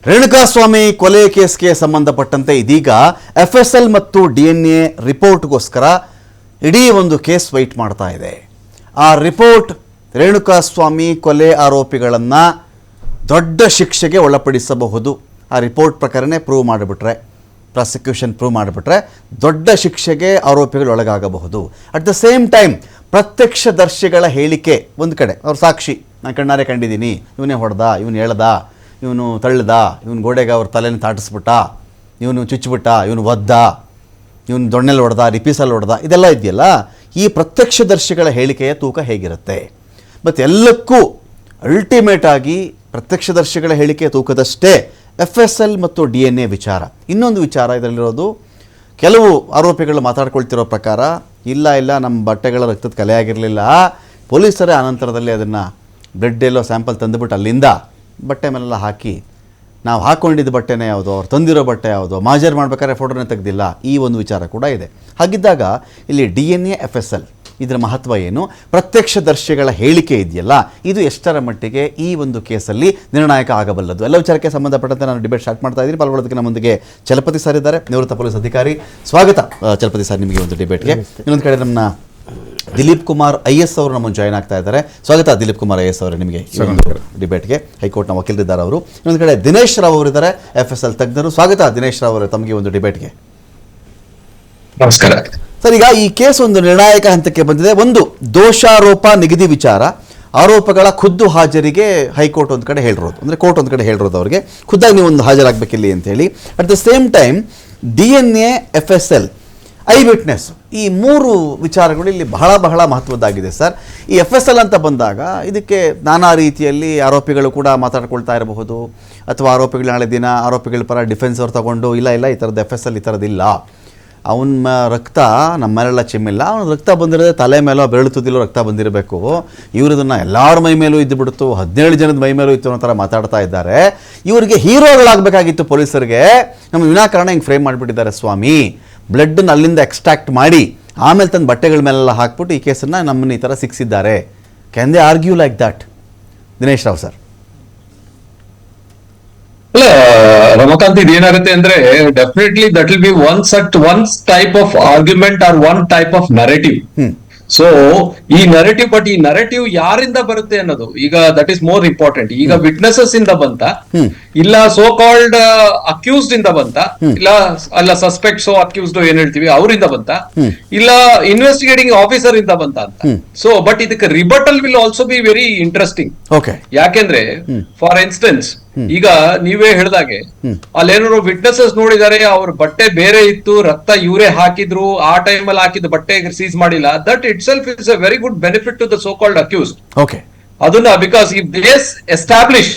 ರೇಣುಕಾಸ್ವಾಮಿ ಕೊಲೆ ಕೇಸ್ಗೆ ಸಂಬಂಧಪಟ್ಟಂತೆ ಇದೀಗ FSL ಮತ್ತು DNA ರಿಪೋರ್ಟ್ಗೋಸ್ಕರ ಇಡೀ ಒಂದು ಕೇಸ್ ವೈಟ್ ಮಾಡ್ತಾ ಇದೆ. ಆ ರಿಪೋರ್ಟ್ ರೇಣುಕಾಸ್ವಾಮಿ ಕೊಲೆ ಆರೋಪಿಗಳನ್ನು ದೊಡ್ಡ ಶಿಕ್ಷೆಗೆ ಒಳಪಡಿಸಬಹುದು. ಆ ರಿಪೋರ್ಟ್ ಪ್ರಕಾರನೇ ಪ್ರೂವ್ ಮಾಡಿಬಿಟ್ರೆ, ಪ್ರಾಸಿಕ್ಯೂಷನ್ ಪ್ರೂವ್ ಮಾಡಿಬಿಟ್ರೆ ದೊಡ್ಡ ಶಿಕ್ಷೆಗೆ ಆರೋಪಿಗಳು ಒಳಗಾಗಬಹುದು. ಅಟ್ ದ ಸೇಮ್ ಟೈಮ್ ಪ್ರತ್ಯಕ್ಷದರ್ಶಿಗಳ ಹೇಳಿಕೆ ಒಂದು ಕಡೆ, ಅವ್ರ ಸಾಕ್ಷಿ, ನಾನು ಕಣ್ಣಾರೆ ಕಂಡಿದ್ದೀನಿ, ಇವನೇ ಹೊಡೆದ, ಇವನು ಹೇಳ್ದ, ಇವನು ತಳ್ಳ್ದ, ಇವನು ಗೋಡೆಗೆ ಅವ್ರ ತಲೆನ ತಾಟಿಸ್ಬಿಟ್ಟ, ಇವನು ಚುಚ್ಚಿಬಿಟ್ಟ, ಇವನು ಒದ್ದ, ಇವನು ದೊಣ್ಣೆಲ್ಲಿ ಹೊಡೆದ, ರಿಪೀಸಲ್ಲಿ ಹೊಡೆದ, ಇದೆಲ್ಲ ಇದೆಯಲ್ಲ, ಈ ಪ್ರತ್ಯಕ್ಷದರ್ಶಿಗಳ ಹೇಳಿಕೆಯ ತೂಕ ಹೇಗಿರುತ್ತೆ? ಮತ್ತು ಎಲ್ಲಕ್ಕೂ ಅಲ್ಟಿಮೇಟ್ ಆಗಿ ಪ್ರತ್ಯಕ್ಷದರ್ಶಿಗಳ ಹೇಳಿಕೆಯ ತೂಕದಷ್ಟೇ FSL ಮತ್ತು DNA ವಿಚಾರ. ಇನ್ನೊಂದು ವಿಚಾರ ಇದರಲ್ಲಿರೋದು, ಕೆಲವು ಆರೋಪಿಗಳು ಮಾತಾಡ್ಕೊಳ್ತಿರೋ ಪ್ರಕಾರ ಇಲ್ಲ ನಮ್ಮ ಬಟ್ಟೆಗಳ ರಕ್ತದ ಕಲೆ ಆಗಿರಲಿಲ್ಲ, ಪೊಲೀಸರೇ ಅನಂತರದಲ್ಲಿ ಅದನ್ನು ಬ್ಲಡ್ ಎಲ್ಲೋ ಸ್ಯಾಂಪಲ್ ತಂದುಬಿಟ್ಟು ಅಲ್ಲಿಂದ ಬಟ್ಟೆ ಮೇಲೆಲ್ಲ ಹಾಕಿ, ನಾವು ಹಾಕ್ಕೊಂಡಿದ್ದ ಬಟ್ಟೆನೇ ಯಾವುದೋ, ಅವ್ರು ತಂದಿರೋ ಬಟ್ಟೆ ಯಾವುದೋ, ಮಾಜರ್ ಮಾಡ್ಬೇಕಾದ್ರೆ ಫೋಟೋನೇ ತೆಗೆದಿಲ್ಲ, ಈ ಒಂದು ವಿಚಾರ ಕೂಡ ಇದೆ. ಹಾಗಿದ್ದಾಗ ಇಲ್ಲಿ DNA FSL ಇದರ ಮಹತ್ವ ಏನು? ಪ್ರತ್ಯಕ್ಷದರ್ಶಿಗಳ ಹೇಳಿಕೆ ಇದೆಯಲ್ಲ, ಇದು ಎಷ್ಟರ ಮಟ್ಟಿಗೆ ಈ ಒಂದು ಕೇಸಲ್ಲಿ ನಿರ್ಣಾಯಕ ಆಗಬಲ್ಲದು? ಎಲ್ಲ ವಿಚಾರಕ್ಕೆ ಸಂಬಂಧಪಟ್ಟಂತೆ ನಾನು ಡಿಬೇಟ್ ಸ್ಟಾರ್ಟ್ ಮಾಡ್ತಾ ಇದ್ದೀನಿ. ಪಾಲ್ಗೊಳ್ಳೋದಕ್ಕೆ ನಮ್ಮೊಂದಿಗೆ ಚಲಪತಿ ಸರ್ ಇದ್ದಾರೆ, ನಿವೃತ್ತ ಪೊಲೀಸ್ ಅಧಿಕಾರಿ. ಸ್ವಾಗತ ಚಲಪತಿ ಸರ್ ನಿಮಗೆ ಒಂದು ಡಿಬೇಟ್ಗೆ. ಇನ್ನೊಂದು ಕಡೆ ನಮ್ಮ ದಿಲೀಪ್ ಕುಮಾರ್ IS ಅವರು ನಮ್ಮನ್ನು ಜಾಯ್ನ್ ಆಗ್ತಾ ಇದ್ದಾರೆ. ಸ್ವಾಗತ ದಿಲೀಪ್ ಕುಮಾರ್ IS ಅವರೇ ನಿಮಗೆ ಈ ಒಂದು ಡಿಬೇಟ್ಗೆ. ಹೈಕೋರ್ಟ್ನ ವಕೀಲರಿದ್ದಾರೆ ಅವರು. ಇನ್ನೊಂದು ಕಡೆ ದಿನೇಶ್ ರಾವ್ ಅವರಿದ್ದಾರೆ, FSL ತಜ್ಞರು. ಸ್ವಾಗತ ದಿನೇಶ್ ರಾವ್ ಅವರೇ ತಮಗೆ ಒಂದು ಡಿಬೇಟ್ಗೆ. ನಮಸ್ಕಾರ ಸರ್, ಈಗ ಈ ಕೇಸ್ ಒಂದು ನಿರ್ಣಾಯಕ ಹಂತಕ್ಕೆ ಬಂದಿದೆ. ಒಂದು ದೋಷಾರೋಪ ನಿಗದಿ ವಿಚಾರ, ಆರೋಪಗಳ ಖುದ್ದು ಹಾಜರಿಗೆ ಹೈಕೋರ್ಟ್ ಒಂದು ಕಡೆ ಹೇಳಿರೋದು, ಅಂದರೆ ಕೋರ್ಟ್ ಒಂದು ಕಡೆ ಹೇಳಿರೋದು ಅವರಿಗೆ ಖುದ್ದಾಗಿ ನೀವು ಒಂದು ಹಾಜರಾಗಬೇಕಿಲ್ಲಿ ಅಂತೇಳಿ. At the same time DNA FSL eye witness, ಈ ಮೂರು ವಿಚಾರಗಳು ಇಲ್ಲಿ ಬಹಳ ಮಹತ್ವದ್ದಾಗಿದೆ ಸರ್. ಈ FSL ಅಂತ ಬಂದಾಗ ಇದಕ್ಕೆ ನಾನಾ ರೀತಿಯಲ್ಲಿ ಆರೋಪಿಗಳು ಕೂಡ ಮಾತಾಡ್ಕೊಳ್ತಾ ಇರಬಹುದು, ಅಥವಾ ಆರೋಪಿಗಳು ನಾಳೆ ದಿನ ಆರೋಪಿಗಳ ಪರ ಡಿಫೆನ್ಸ್ ಅವ್ರು ತಗೊಂಡು ಇಲ್ಲ ಈ ಥರದ್ದು FSL ಈ ಥರದ್ದಿಲ್ಲ, ಅವನ ರಕ್ತ ನಮ್ಮ ಮೇಲೆಲ್ಲ ಚಿಮ್ಮಿಲ್ಲ, ಅವನ ರಕ್ತ ಬಂದಿರೋದೇ ತಲೆ ಮೇಲೋ ಬೆರಳು ತುದಿಲೋ ರಕ್ತ ಬಂದಿರಬೇಕು, ಇವರದನ್ನು ಎಲ್ಲರ ಮೈ ಮೇಲೂ ಇದ್ದು ಬಿಡ್ತು, 17 ಜನದ ಮೈ ಮೇಲೂ ಇತ್ತು ಅನ್ನೋ ಥರ ಮಾತಾಡ್ತಾ ಇದ್ದಾರೆ. ಇವರಿಗೆ ಹೀರೋಗಳಾಗಬೇಕಾಗಿತ್ತು ಪೊಲೀಸರಿಗೆ, ನಮ್ಮ ವಿನಾಕಾರಣ ಹಿಂಗೆ ಫ್ರೇಮ್ ಮಾಡಿಬಿಟ್ಟಿದ್ದಾರೆ ಸ್ವಾಮಿ. ಬ್ಲಡ್ಡನ್ನು ಅಲ್ಲಿಂದ ಎಕ್ಸ್ಟ್ರಾಕ್ಟ್ ಮಾಡಿ ಆಮೇಲೆ ತಂದು ಬಟ್ಟೆಗಳ ಮೇಲೆಲ್ಲ ಹಾಕ್ಬಿಟ್ಟು ಈ ಕೇಸನ್ನು ನಮ್ಮನ್ನು ಈ ಥರ ಸಿಕ್ಸಿದ್ದಾರೆ. Can they argue like that? Dinesh Rao sir. ಅಲ್ಲ ರಮಕಾಂತ್, ಇದೇನಾಗುತ್ತೆ ಅಂದ್ರೆ definitely that will be one type of argument or one type of narrative. So ಈ ನರೇಟಿವ್, ಬಟ್ ಈ ನರೇಟಿವ್ ಯಾರಿಂದ ಬರುತ್ತೆ ಅನ್ನೋದು ಈಗ ದಟ್ ಈಸ್ ಮೋರ್ ಇಂಪಾರ್ಟೆಂಟ್. ಈಗ ವಿಟ್ನೆಸಸ್ ಇಂದ ಬಂತ, ಇಲ್ಲ ಸೋ ಕಾಲ್ಡ್ ಅಕ್ಯೂಸ್ಡ್ ಇಂದ ಬಂತ, ಇಲ್ಲ ಸಸ್ಪೆಕ್ಟ್ಸ್ ಅಕ್ಯೂಸ್ಡ್ ಏನ್ ಹೇಳ್ತೀವಿ ಅವರಿಂದ ಬಂತ, ಇಲ್ಲ ಇನ್ವೆಸ್ಟಿಗೇಟಿಂಗ್ ಆಫೀಸರ್ ಇಂದ ಬಂತ ಅಂತ. ಸೊ ಬಟ್ ಇದಕ್ಕೆ rebuttal will also be very interesting. ಯಾಕೆಂದ್ರೆ ಫಾರ್ ಇನ್ಸ್ಟೆನ್ಸ್ ಈಗ ನೀವೇ ಹೇಳ್ದಾಗೆ ಅಲ್ಲೇನಾದ್ರು ವಿಟ್ನೆಸಸ್ ನೋಡಿದಾರೆ, ಅವ್ರ ಬಟ್ಟೆ ಬೇರೆ ಇತ್ತು, ರಕ್ತ ಇವರೇ ಹಾಕಿದ್ರು, ಆ ಟೈಮಲ್ಲಿ ಹಾಕಿದ ಬಟ್ಟೆ ಸೀಸ್ ಮಾಡಿಲ್ಲ, that itself is a very good benefit to the so called accused. ಅದನ್ನ because if they establish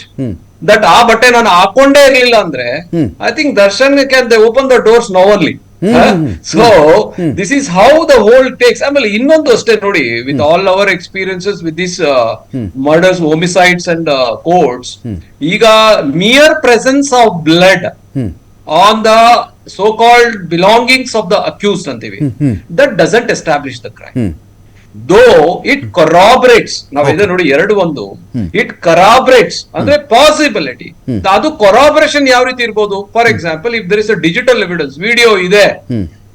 that ಆ ಬಟ್ಟೆ ನಾನು ಹಾಕೊಂಡೇ ಇರ್ಲಿಲ್ಲ ಅಂದ್ರೆ I think Darshan can they open the doors normally. So this is how the whole takes. ಆಮೇಲೆ ಇನ್ನೊಂದು ಅಷ್ಟೇ ನೋಡಿ, with all our experiences with this murders, homicides and courts, ಈಗ mere presence of blood on the so called belongings of the accused ಅಂತೀವಿ, that doesn't establish the crime. Though it corroborates. ನಾವಿದೆ ನೋಡಿ ಎರಡು, ಒಂದು ಇಟ್ ಕೊರಾಬರೇಟ್ಸ್ ಅಂದ್ರೆ possibility. ಅದು ಕೊರಾಬರೇಷನ್ ಯಾವ ರೀತಿ ಇರ್ಬೋದು? For example, if there is a digital evidence, video ಇದೆ,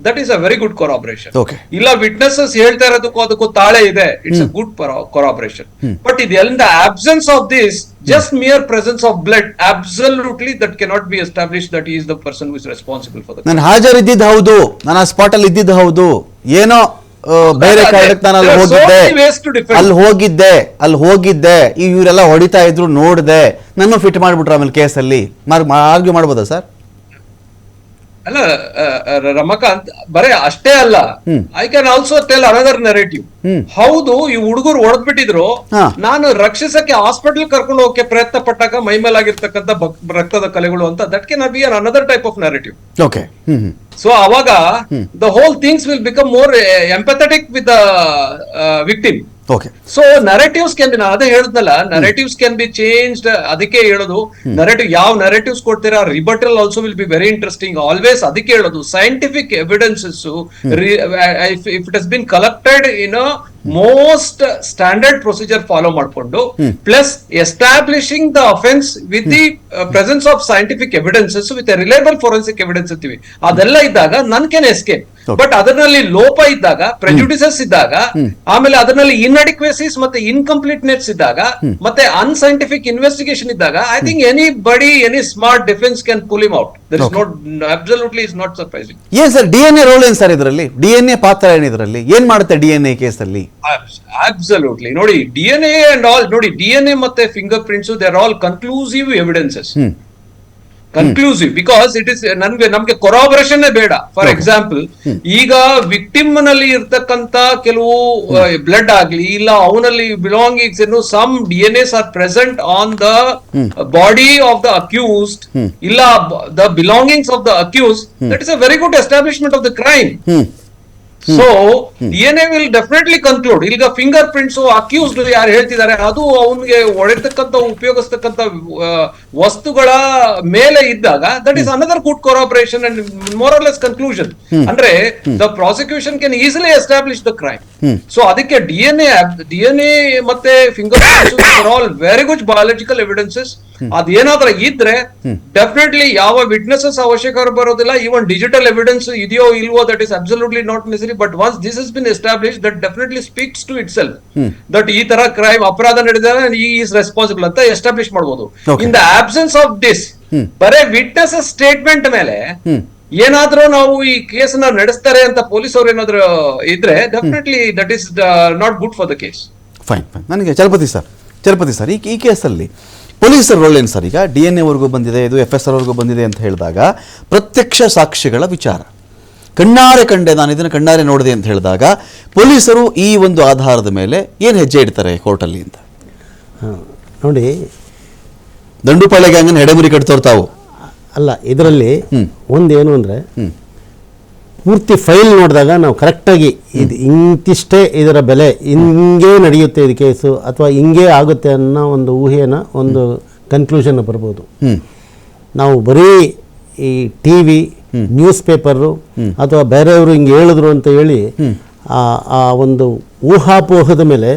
that is a very good corroboration. ಇಲ್ಲ ವಿಟ್ನೆಸಸ್ ಹೇಳ್ತಾ ಇರೋದಕ್ಕೂ ಅದಕ್ಕೂ ತಾಳೆ ಇದೆ, it's a good corroboration. But ಇದೆಲ್ಲ absence of this, just mere presence of blood, absolutely that cannot be established that he is the person who is responsible for the crime. ನಾನು ಹಾಜರಿದ್ದಿದ್ದು ಹೌದು, ನಾನು ಆ ಸ್ಪಾಟ್ ಅಲ್ಲಿ ಇದ್ದಿದ್ದು ಹೌದು, ಏನೋ ಬೇರೆ ಕಾರಣಕ್ಕೆ ನಾನು ಅಲ್ಲಿ ಹೋಗಿದ್ದೆ ಇವರೆಲ್ಲ ಹೊಡಿತಾ ಇದ್ರು ನೋಡಿದೆ, ನನ್ನ ಫಿಟ್ ಮಾಡ್ಬಿಟ್ರೆ ಆಮೇಲೆ ಕೇಸಲ್ಲಿ ಆರ್ಗ್ಯೂ ಮಾಡ್ಬೋದಾ ಸರ್? ಅಲ್ಲ ರಮಕಾಂತ್, ಬರೇ ಅಷ್ಟೇ ಅಲ್ಲ, I can also tell another narrative. ಹೌದು, ಈ ಹುಡುಗರು ಹೊಡೆದ್ಬಿಟ್ಟಿದ್ರು, ನಾನು ರಕ್ಷಿಸಕ್ಕೆ ಹಾಸ್ಪಿಟಲ್ ಕರ್ಕೊಂಡು ಹೋಗಕ್ಕೆ ಪ್ರಯತ್ನ ಪಟ್ಟಾಗ ಮೈಮೇಲಾಗಿರ್ತಕ್ಕಂಥ ರಕ್ತದ ಕಲೆಗಳು ಅಂತ, that can be another type of narrative. So ಅವಾಗ the whole things will become more empathetic with the victim. So narratives can be, ನಾನು ಅದೇ ಹೇಳಿದ್ನಲ್ಲ, ನರೇಟಿವ್ಸ್ ಕ್ಯಾನ್ ಬಿ ಚೇಂಜ್ಡ್. ಅದಕ್ಕೆ ಹೇಳೋದು ನರೇಟಿವ್, ಯಾವ ನರೇಟಿವ್ಸ್ ಕೊಡ್ತೀರಾ, rebuttal also will be very interesting always. ಅದಕ್ಕೆ ಹೇಳೋದು scientific evidences, if it has been collected in a most standard procedure follow ಮಾಡಿಕೊಂಡು plus establishing the offence with the presence of scientific evidences with reliable forensic evidence ಅಂತೀವಿ, ಅದೆಲ್ಲ ಇದ್ದಾಗ ನನ್ can escape. But ಅದರಲ್ಲಿ ಲೋಪ ಇದ್ದಾಗ, ಪ್ರೆಜುಡಿಸಸ್ ಇದ್ದಾಗ, ಆಮೇಲೆ ಅದರಲ್ಲಿ ಇನ್ಅಡಿಕ್ವೆಸಿಸ್ ಮತ್ತೆ ಇನ್ಕಂಪ್ಲೀಟ್ನೆಸ್ ಇದ್ದಾಗ, ಮತ್ತೆ ಅನ್ಸೈಂಟಿಫಿಕ್ ಇನ್ವೆಸ್ಟಿಗೇಷನ್ ಇದ್ದಾಗ, I think any smart defence can pull him out. That is not absolutely is not surprising. ಏನ್ ಸರ್ ಡಿಎನ್ಎ ರೋಲ್ ಏನ್ ಸರ್ ಇದರಲ್ಲಿ? ಡಿಎನ್ಎ ಪಾತ್ರ ಏನಿದ್ರಲ್ಲಿ ಏನ್ ಮಾಡುತ್ತೆ ಡಿಎನ್ಎ ಕೇಸಲ್ಲಿ? ಅಬ್ಸಲ್ಯೂಟ್ಲಿ ನೋಡಿ, ಡಿಎನ್ಎ ಅಂಡ್ ಆಲ್ ನೋಡಿ, ಡಿಎನ್ಎ ಮತ್ತೆ fingerprints they are all conclusive evidences. Conclusive because it is ನಮ್ಗೆ ಕೊರಾಬರೇಷನ್ ಬೇಡ. ಫಾರ್ ಎಕ್ಸಾಂಪಲ್, ಈಗ ವಿಕ್ಟಿಮ್ ನಲ್ಲಿ ಇರ್ತಕ್ಕಂತ ಕೆಲವು ಬ್ಲಡ್ ಆಗ್ಲಿ, ಇಲ್ಲ ಅವನಲ್ಲಿ ಬಿಲಾಂಗಿಂಗ್ಸ್ ಏನು, some DNAs are present on the body of the accused, ಇಲ್ಲ the belongings of the accused, that is a very good establishment of the crime. So DNA will definitely conclude. ಈಗ finger prints accused ಯಾರು ಹೇಳ್ತಿದ್ದಾರೆ, ಅದು ಅವನಿಗೆ ಹೊಡೆತಕ್ಕಂತ ಉಪಯೋಗಿಸ್ತಕ್ಕಂತ ವಸ್ತುಗಳ ಮೇಲೆ ಇದ್ದಾಗ, that is another good corroboration and more or less conclusion. ಅಂದ್ರೆ the prosecution can easily establish the crime. So ಅದಕ್ಕೆ ಡಿಎನ್ಎ ಮತ್ತೆ finger prints are all very good biological evidences. ಅದೇನಾದ್ರೂ ಇದ್ರೆ ಡೆಫಿನೆಟ್ಲಿ ಯಾವ ವಿಟ್ನೆಸಸ್ ಅವಶ್ಯಕ ಬರೋದಿಲ್ಲ. ಈವನ್ ಡಿಜಿಟಲ್ ಎವಿಡೆನ್ಸ್ ಇದೆಯೋ ಇಲ್ವೋ, that is absolutely not necessary. But once this has been establish, that definitely speaks to itself that ಈ ತರ crime ಅಪರಾಧ ನಡೆದಿದೆ, ಈ ಈಸ್ ರೆಸ್ಪಾನ್ಸಿಬಲ್ ಅಂತ ಎಸ್ಟಾಬ್ಲಿಷ್ ಮಾಡಬಹುದು. In the absence of this, ಬರೇ ವಿಟ್ನೆಸಸ್ ಸ್ಟೇಟ್ಮೆಂಟ್ ಮೇಲೆ ಏನಾದ್ರೂ ನಾವು ಈ ಕೇಸ್ ನ ನಡೆಸ್ತಾರೆ ಅಂತ ಪೊಲೀಸ್ ಅವ್ರು ಏನಾದ್ರು ಇದ್ರೆ, definitely that is not good for the case. Fine. ನನಗೆ ಚಲಪತಿ ಸರ್ ಈ ಕೇಸಲ್ಲಿ ಪೊಲೀಸರ ರೋಲ್ ಏನು ಸರ್? ಈಗ ಡಿಎನ್ಎ ವರೆಗೂ ಬಂದಿದೆ, ಇದು FSR ವರೆಗೂ ಬಂದಿದೆ ಅಂತ ಹೇಳಿದಾಗ, ಪ್ರತ್ಯಕ್ಷ ಸಾಕ್ಷಿಗಳ ವಿಚಾರ ಕಣ್ಣಾರೆ ಕಂಡೆ, ನಾನು ಇದನ್ನು ಕಣ್ಣಾರೆ ನೋಡಿದೆ ಅಂತ ಹೇಳಿದಾಗ, ಪೊಲೀಸರು ಈ ಒಂದು ಆಧಾರದ ಮೇಲೆ ಏನು ಹೆಜ್ಜೆ ಇಡ್ತಾರೆ ಕೋರ್ಟಲ್ಲಿ ಅಂತ? ನೋಡಿ, ದಂಡುಪಾಳ್ಯ ಗ್ಯಾಂಗನ್ನು ಎಡೆಮುರಿ ಕಟ್ತವ್ರು ತಾವು ಅಲ್ಲ. ಇದರಲ್ಲಿ ಒಂದೇನು ಅಂದರೆ, ಪೂರ್ತಿ ಫೈಲ್ ನೋಡಿದಾಗ ನಾವು ಕರೆಕ್ಟಾಗಿ ಇದು ಇಂತಿಷ್ಟೇ ಇದರ ಬೆಲೆ, ಹಿಂಗೆ ನಡೆಯುತ್ತೆ ಇದು ಕೇಸು, ಅಥವಾ ಹಿಂಗೆ ಆಗುತ್ತೆ ಅನ್ನೋ ಒಂದು ಊಹೆನ, ಒಂದು ಕನ್ಕ್ಲೂಷನ್ ಬರ್ಬೋದು. ನಾವು ಬರೀ ಈ TV, ನ್ಯೂಸ್ ಪೇಪರು ಅಥವಾ ಬೇರೆಯವರು ಹಿಂಗೆ ಹೇಳಿದ್ರು ಅಂತ ಹೇಳಿ ಆ ಒಂದು ಊಹಾಪೋಹದ ಮೇಲೆ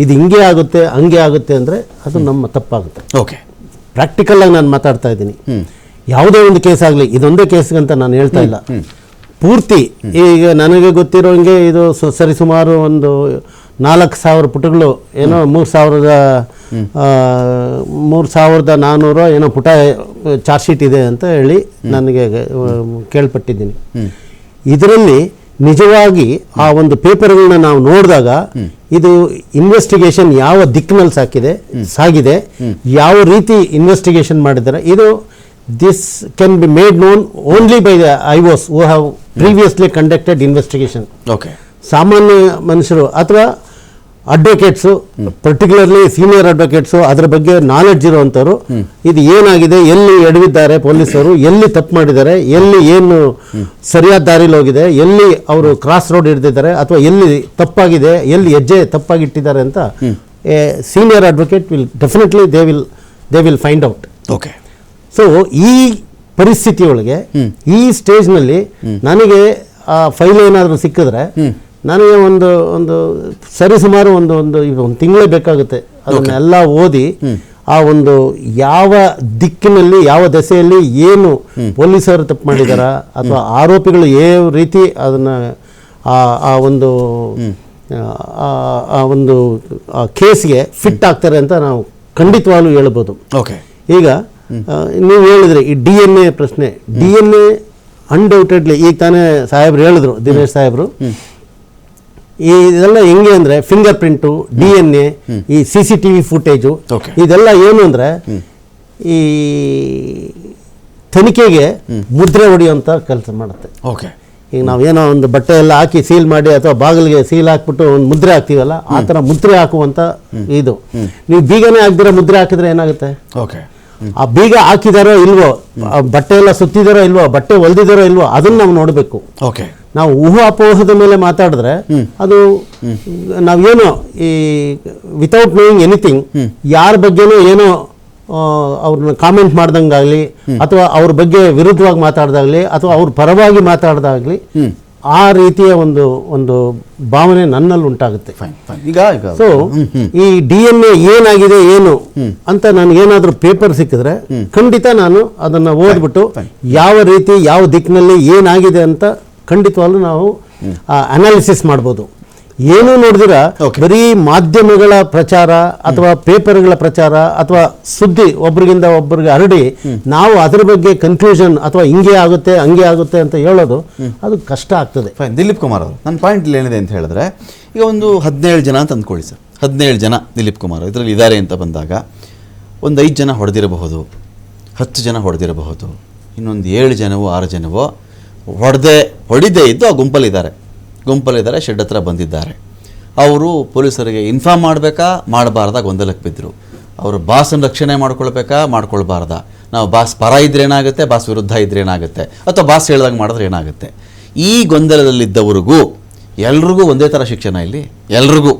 ಇದು ಹಿಂಗೆ ಆಗುತ್ತೆ ಹಂಗೆ ಆಗುತ್ತೆ ಅಂದರೆ ಅದು ನಮ್ಮ ತಪ್ಪಾಗುತ್ತೆ. ಓಕೆ, ಪ್ರಾಕ್ಟಿಕಲ್ ಆಗಿ ನಾನು ಮಾತಾಡ್ತಾ ಇದ್ದೀನಿ. ಯಾವುದೇ ಒಂದು ಕೇಸ್ ಆಗಲಿ, ಇದೊಂದೇ ಕೇಸ್ಗಂತ ನಾನು ಹೇಳ್ತಾ ಇಲ್ಲ. ಪೂರ್ತಿ ಈಗ ನನಗೆ ಗೊತ್ತಿರೋ ಹಂಗೆ ಇದು ಸರಿಸುಮಾರು ಒಂದು 4,000 ಪುಟಗಳು, ಏನೋ 3,400 ಏನೋ ಪುಟ ಚಾರ್ಜ್ ಶೀಟ್ ಇದೆ ಅಂತ ಹೇಳಿ ನನಗೆ ಕೇಳ್ಪಟ್ಟಿದ್ದೀನಿ. ಇದರಲ್ಲಿ ನಿಜವಾಗಿ ಆ ಒಂದು ಪೇಪರ್ಗಳನ್ನ ನಾವು ನೋಡಿದಾಗ, ಇದು ಇನ್ವೆಸ್ಟಿಗೇಷನ್ ಯಾವ ದಿಕ್ಕಿನಲ್ಲಿ ಸಾಗಿದೆ, ಯಾವ ರೀತಿ ಇನ್ವೆಸ್ಟಿಗೇಷನ್ ಮಾಡಿದ್ದಾರೆ, ಇದು this can be made known only by the IOs who have previously conducted investigation. Okay. ಸಾಮಾನ್ಯ ಮನುಷ್ಯರು ಅಥವಾ ಅಡ್ವೊಕೇಟ್ಸು, ಪರ್ಟಿಕ್ಯುಲರ್ಲಿ ಸೀನಿಯರ್ ಅಡ್ವೊಕೇಟ್ಸು, ಅದರ ಬಗ್ಗೆ ನಾಲೆಡ್ಜ್ ಇರುವಂಥವ್ರು, ಇದು ಏನಾಗಿದೆ, ಎಲ್ಲಿ ಎಡವಿದ್ದಾರೆ ಪೊಲೀಸರು, ಎಲ್ಲಿ ತಪ್ಪು ಮಾಡಿದ್ದಾರೆ, ಎಲ್ಲಿ ಏನು ಸರಿಯಾದ ದಾರಿಲಿ ಹೋಗಿದೆ, ಎಲ್ಲಿ ಅವರು ಕ್ರಾಸ್ ರೋಡ್ ಹಿಡಿದಿದ್ದಾರೆ, ಅಥವಾ ಎಲ್ಲಿ ತಪ್ಪಾಗಿದೆ, ಎಲ್ಲಿ ಹೆಜ್ಜೆ ತಪ್ಪಾಗಿಟ್ಟಿದ್ದಾರೆ ಅಂತ senior advocate will definitely they will find out. Okay. So ಈ ಪರಿಸ್ಥಿತಿಯೊಳಗೆ, ಈ ಸ್ಟೇಜ್ನಲ್ಲಿ ನನಗೆ ಆ ಫೈಲ್ ಏನಾದರೂ ಸಿಕ್ಕಿದ್ರೆ, ನನಗೆ ಒಂದು ಸರಿಸುಮಾರು ಒಂದು ತಿಂಗಳೇ ಬೇಕಾಗುತ್ತೆ ಅದನ್ನೆಲ್ಲ ಓದಿ, ಆ ಒಂದು ಯಾವ ದಿಕ್ಕಿನಲ್ಲಿ, ಯಾವ ದೆಸೆಯಲ್ಲಿ ಏನು ಪೊಲೀಸರು ತಪ್ಪು ಮಾಡಿದಾರ, ಅಥವಾ ಆರೋಪಿಗಳು ಯಾವ ರೀತಿ ಅದನ್ನು ಆ ಒಂದು ಕೇಸ್ಗೆ ಫಿಟ್ ಆಗ್ತಾರೆ ಅಂತ ನಾವು ಖಂಡಿತವಾಗ್ಲೂ ಹೇಳ್ಬೋದು. ಓಕೆ. ಈಗ ನೀವು ಹೇಳಿದ್ರಿ ಈ DNA ಪ್ರಶ್ನೆ. DNA ಅನ್ಡೌಟೆಡ್ಲಿ, ಈಗ ತಾನೇ ಸಾಹೇಬ್ರು ಹೇಳಿದ್ರು, ದಿನೇಶ್ ಸಾಹೇಬ್ರು, ಇದೆಲ್ಲ ಹೆಂಗೆ ಅಂದರೆ, ಫಿಂಗರ್ ಪ್ರಿಂಟು, DNA, ಈ CCTV ಫುಟೇಜು, ಇದೆಲ್ಲ ಏನು ಅಂದರೆ ಈ ತನಿಖೆಗೆ ಮುದ್ರೆ ಹೊಡೆಯುವಂಥ ಕೆಲಸ ಮಾಡುತ್ತೆ. ಓಕೆ. ಈಗ ನಾವೇನೋ ಒಂದು ಬಟ್ಟೆ ಎಲ್ಲ ಹಾಕಿ ಸೀಲ್ ಮಾಡಿ, ಅಥವಾ ಬಾಗಿಲಿಗೆ ಸೀಲ್ ಹಾಕ್ಬಿಟ್ಟು ಒಂದು ಮುದ್ರೆ ಹಾಕ್ತೀವಲ್ಲ, ಆ ಥರ ಮುದ್ರೆ ಹಾಕುವಂಥ ಇದು. ನೀವು ಬೀಗನೇ ಹಾಕ್ದಿರ ಮುದ್ರೆ ಹಾಕಿದ್ರೆ ಏನಾಗುತ್ತೆ? ಓಕೆ. ಆ ಬೀಗ ಹಾಕಿದಾರೋ ಇಲ್ವೋ, ಬಟ್ಟೆ ಎಲ್ಲ ಸುತ್ತಿದಾರೋ ಇಲ್ವೋ, ಬಟ್ಟೆ ಹೊಲ್ದಿದಾರೋ ಇಲ್ವೋ, ಅದನ್ನ ನಾವು ನೋಡಬೇಕು. ಓಕೆ. ನಾವು ಊಹಾಪೋಹದ ಮೇಲೆ ಮಾತಾಡಿದ್ರೆ ಅದು ನಾವೇನೋ ಈ ವಿತೌಟ್ ನೋಯಿಂಗ್ ಎನಿಥಿಂಗ್, ಯಾರ ಬಗ್ಗೆನೂ ಏನೋ ಅವ್ರನ್ನ ಕಾಮೆಂಟ್ ಮಾಡ್ದಂಗಾಗ್ಲಿ, ಅಥವಾ ಅವ್ರ ಬಗ್ಗೆ ವಿರುದ್ಧವಾಗಿ ಮಾತಾಡ್ದಾಗ್ಲಿ, ಅಥವಾ ಅವ್ರ ಪರವಾಗಿ ಮಾತಾಡ್ದಾಗ್ಲಿ, ಆ ರೀತಿಯ ಒಂದು ಭಾವನೆ ನನ್ನಲ್ಲಿ ಉಂಟಾಗುತ್ತೆ. ಈಗ ಸೊ ಈ DNA ಏನಾಗಿದೆ ಏನು ಅಂತ ನನಗೇನಾದ್ರೂ ಪೇಪರ್ ಸಿಕ್ಕಿದ್ರೆ ಖಂಡಿತ ನಾನು ಅದನ್ನ ಓದ್ಬಿಟ್ಟು ಯಾವ ರೀತಿ ಯಾವ ದಿಕ್ಕಿನಲ್ಲಿ ಏನಾಗಿದೆ ಅಂತ ಖಂಡಿತವಾಗ್ಲೂ ನಾವು ಅನಾಲಿಸಿಸ್ ಮಾಡ್ಬೋದು. ಏನೂ ನೋಡಿದಿರ ಬರೀ ಮಾಧ್ಯಮಗಳ ಪ್ರಚಾರ ಅಥವಾ ಪೇಪರ್ಗಳ ಪ್ರಚಾರ ಅಥವಾ ಸುದ್ದಿ ಒಬ್ರಿಗಿಂದ ಒಬ್ಬರಿಗೆ ಹರಡಿ ನಾವು ಅದರ ಬಗ್ಗೆ ಕನ್ಫ್ಯೂಷನ್ ಅಥವಾ ಹಿಂಗೆ ಆಗುತ್ತೆ ಹಂಗೆ ಆಗುತ್ತೆ ಅಂತ ಹೇಳೋದು ಅದು ಕಷ್ಟ ಆಗ್ತದೆ. ದಿಲೀಪ್ ಕುಮಾರ್ ಅವರು, ನನ್ನ ಪಾಯಿಂಟ್ ಏನಿದೆ ಅಂತ ಹೇಳಿದ್ರೆ, ಈಗ ಒಂದು 17 ಜನ ಅಂತ ಅಂದ್ಕೊಳ್ಳಿ ಸರ್, 17 ಜನ ದಿಲೀಪ್ ಕುಮಾರ್ ಇದರಲ್ಲಿ ಇದ್ದಾರೆ ಅಂತ ಬಂದಾಗ ಒಂದು 5 ಜನ ಹೊಡೆದಿರಬಹುದು, 10 ಜನ ಹೊಡೆದಿರಬಹುದು, ಇನ್ನೊಂದು 7 ಜನವೋ 6 ಜನವೋ ಹೊಡಿದೇ ಇದ್ದು ಆ ಗುಂಪಲ್ಲಿದ್ದಾರೆ, ಶೆಡ್ ಹತ್ರ ಬಂದಿದ್ದಾರೆ. ಅವರು ಪೊಲೀಸರಿಗೆ ಇನ್ಫಾರ್ಮ್ ಮಾಡಬೇಕಾ ಮಾಡಬಾರ್ದ ಗೊಂದಲಕ್ಕೆ ಬಿದ್ದರು. ಅವರು ಬಾಸನ್ನು ರಕ್ಷಣೆ ಮಾಡ್ಕೊಳ್ಬಾರ್ದ, ನಾವು ಬಾಸ್ ಪರ ಇದ್ರೆ ಏನಾಗುತ್ತೆ, ಬಾಸ್ ವಿರುದ್ಧ ಇದ್ರೆ ಏನಾಗುತ್ತೆ, ಅಥವಾ ಬಾಸ್ ಹೇಳ್ದಂಗೆ ಮಾಡಿದ್ರೆ ಏನಾಗುತ್ತೆ, ಈ ಗೊಂದಲದಲ್ಲಿದ್ದವ್ರಿಗೂ ಎಲ್ರಿಗೂ ಒಂದೇ ಥರ ಶಿಕ್ಷಣ ಇಲ್ಲಿ ಎಲ್ರಿಗೂ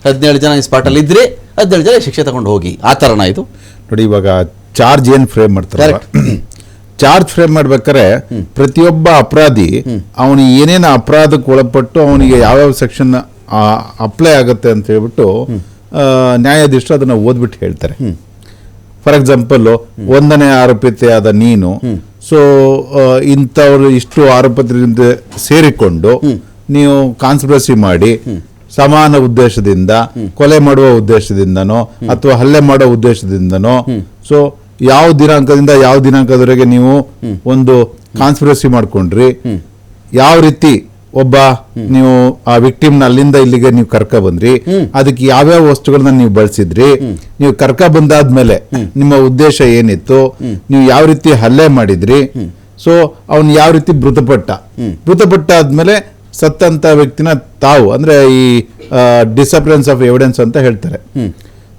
17 ಜನ ಈ ಸ್ಪಾಟಲ್ಲಿ ಇದ್ರಿ 17 ಜನ ಶಿಕ್ಷೆ ತಗೊಂಡು ಹೋಗಿ, ಆ ಥರನ ಇದು ನೋಡಿ. ಇವಾಗ ಚಾರ್ಜ್ ಏನು ಫ್ರೇಮ್ ಮಾಡ್ತಾರೆ, ಚಾರ್ಜ್ ಫ್ರೇಮ್ ಮಾಡ್ಬೇಕಾದ್ರೆ ಪ್ರತಿಯೊಬ್ಬ ಅಪರಾಧಿ ಅವನು ಏನೇನು ಅಪರಾಧಕ್ಕೆ ಒಳಪಟ್ಟು ಅವನಿಗೆ ಯಾವ್ಯಾವ ಸೆಕ್ಷನ್ ಅಪ್ಲೈ ಆಗುತ್ತೆ ಅಂತ ಹೇಳ್ಬಿಟ್ಟು ನ್ಯಾಯಾಧೀಶರು ಅದನ್ನ ಓದ್ಬಿಟ್ಟು ಹೇಳ್ತಾರೆ. ಫಾರ್ ಎಕ್ಸಾಂಪಲ್ 1ನೇ ಆರೋಪಿತೆ ಆದ ನೀನು, ಸೊ ಇಂಥವ್ರು ಇಷ್ಟು ಆರೋಪಿತರಿಂದ ಸೇರಿಕೊಂಡು ನೀವು ಕಾನ್ಸ್ಪಿರಸಿ ಮಾಡಿ ಸಮಾನ ಉದ್ದೇಶದಿಂದ ಕೊಲೆ ಮಾಡುವ ಉದ್ದೇಶದಿಂದನೋ ಅಥವಾ ಹಲ್ಲೆ ಮಾಡೋ ಉದ್ದೇಶದಿಂದನೋ, ಸೊ ಯಾವ ದಿನಾಂಕದಿಂದ ಯಾವ ದಿನಾಂಕದವರೆಗೆ ನೀವು ಒಂದು ಕಾನ್ಸ್ಪಿರಸಿ ಮಾಡ್ಕೊಂಡ್ರಿ, ಯಾವ ರೀತಿ ಒಬ್ಬ ನೀವು ಆ ವಿಕ್ಟಿಮ್ನ ಅಲ್ಲಿಂದ ಇಲ್ಲಿಗೆ ನೀವು ಕರ್ಕ ಬಂದ್ರಿ, ಅದಕ್ಕೆ ಯಾವ್ಯಾವ ವಸ್ತುಗಳನ್ನ ನೀವು ಬಳಸಿದ್ರಿ, ನೀವು ಕರ್ಕ ಬಂದಾದ್ಮೇಲೆ ನಿಮ್ಮ ಉದ್ದೇಶ ಏನಿತ್ತು, ನೀವು ಯಾವ ರೀತಿ ಹಲ್ಲೆ ಮಾಡಿದ್ರಿ, ಸೊ ಅವನು ಯಾವ ರೀತಿ ಮೃತಪಟ್ಟ ಆದ್ಮೇಲೆ ಸತ್ತಂತ ವ್ಯಕ್ತಿನ ತಾವು ಅಂದ್ರೆ ಈ ಡಿಸಪರೆನ್ಸ್ ಆಫ್ ಎವಿಡೆನ್ಸ್ ಅಂತ ಹೇಳ್ತಾರೆ.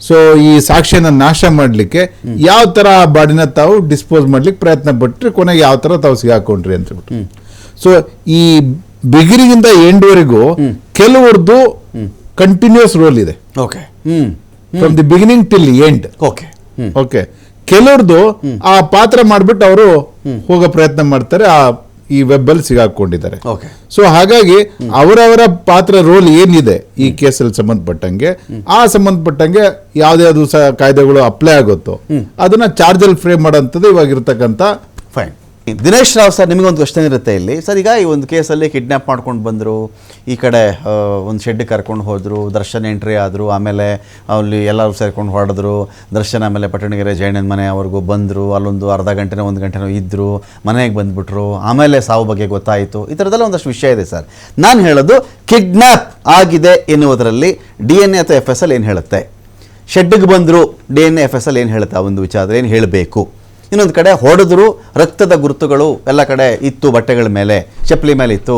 ಸೊ ಈ ಸಾಕ್ಷ್ಯನ ನಾಶ ಮಾಡ್ಲಿಕ್ಕೆ ಯಾವ ತರ ಬಾಡಿನ ತಾವು ಡಿಸ್ಪೋಸ್ ಮಾಡ್ಲಿಕ್ಕೆ ಪ್ರಯತ್ನ ಪಟ್ರಿ, ಕೊನೆಗೆ ಯಾವ ತರ ತಾವು ಸಿಗಾಕೊಂಡ್ರಿ ಅಂತ ಹೇಳ್ಬಿಟ್ಟು. ಸೊ ಈ ಬಿಗಿನಿಂಗ್ ಇಂದ ಎಂಡ್ವರೆಗೂ ಕೆಲವ್ರದ್ದು ಕಂಟಿನ್ಯೂಸ್ ರೋಲ್ ಇದೆ, from the beginning till end. Okay, ಕೆಲವ್ರದ್ದು ಆ ಪಾತ್ರ ಮಾಡ್ಬಿಟ್ಟು ಅವರು ಹೋಗೋ ಪ್ರಯತ್ನ ಮಾಡ್ತಾರೆ, ಈ ವೆಬ್ ಅಲ್ಲಿ ಸಿಗಾಕೊಂಡಿದ್ದಾರೆ. ಸೊ ಹಾಗಾಗಿ ಅವರವರ ಪಾತ್ರ ರೋಲ್ ಏನಿದೆ ಈ ಕೇಸಲ್ಲಿ ಸಂಬಂಧಪಟ್ಟಂಗೆ ಸಂಬಂಧಪಟ್ಟಂಗೆ ಯಾವ್ದು ಕಾಯ್ದೆಗಳು ಅಪ್ಲೈ ಆಗುತ್ತೋ ಅದನ್ನ ಚಾರ್ಜ್ ಅಲ್ಲಿ ಫ್ರೇಮ್ ಮಾಡೋಂಥದ್ದು ಇವಾಗ ಇರ್ತಕ್ಕಂಥ. ಫೈನ್. ದಿನೇಶ್ ರಾವ್ ಸರ್, ನಿಮಗೊಂದು ಕ್ವಶನ್ ಇರುತ್ತೆ ಇಲ್ಲಿ ಸರ್. ಈಗ ಈ ಒಂದು ಕೇಸಲ್ಲಿ ಕಿಡ್ನ್ಯಾಪ್ ಮಾಡ್ಕೊಂಡು ಬಂದರು, ಈ ಕಡೆ ಒಂದು ಶೆಡ್ಗೆ ಕರ್ಕೊಂಡು ಹೋದರು, ದರ್ಶನ್ ಎಂಟ್ರಿ ಆದರು, ಆಮೇಲೆ ಅಲ್ಲಿ ಎಲ್ಲರೂ ಸೇರ್ಕೊಂಡು ಹೊಡೆದ್ರು, ದರ್ಶನ್ ಆಮೇಲೆ ಪಟ್ಟಣಗೆರೆ ಜಯಣ್ಣನ ಮನೆಯವರೆಗೂ ಬಂದರು, ಅಲ್ಲೊಂದು ಅರ್ಧ ಗಂಟೆನೋ 1 ಗಂಟೆನೋ ಇದ್ದರು, ಮನೆಗೆ ಬಂದುಬಿಟ್ರು, ಆಮೇಲೆ ಸಾವು ಬಗ್ಗೆ ಗೊತ್ತಾಯಿತು. ಈ ಥರದ್ದೆಲ್ಲ ಒಂದಷ್ಟು ವಿಷಯ ಇದೆ ಸರ್. ನಾನು ಹೇಳೋದು ಕಿಡ್ನ್ಯಾಪ್ ಆಗಿದೆ ಎನ್ನುವುದರಲ್ಲಿ DNA ಅಥವಾ FSL ಏನು ಹೇಳುತ್ತೆ, ಶೆಡ್ಗೆ ಬಂದರು DNA FSL ಏನು ಹೇಳುತ್ತೆ, ಆ ಒಂದು ವಿಚಾರ ಏನು ಹೇಳಬೇಕು. ಇನ್ನೊಂದು ಕಡೆ ಹೊಡೆದ್ರು, ರಕ್ತದ ಗುರುತುಗಳು ಎಲ್ಲ ಕಡೆ ಇತ್ತು, ಬಟ್ಟೆಗಳ ಮೇಲೆ, ಚಪ್ಪಲಿ ಮೇಲೆ ಇತ್ತು,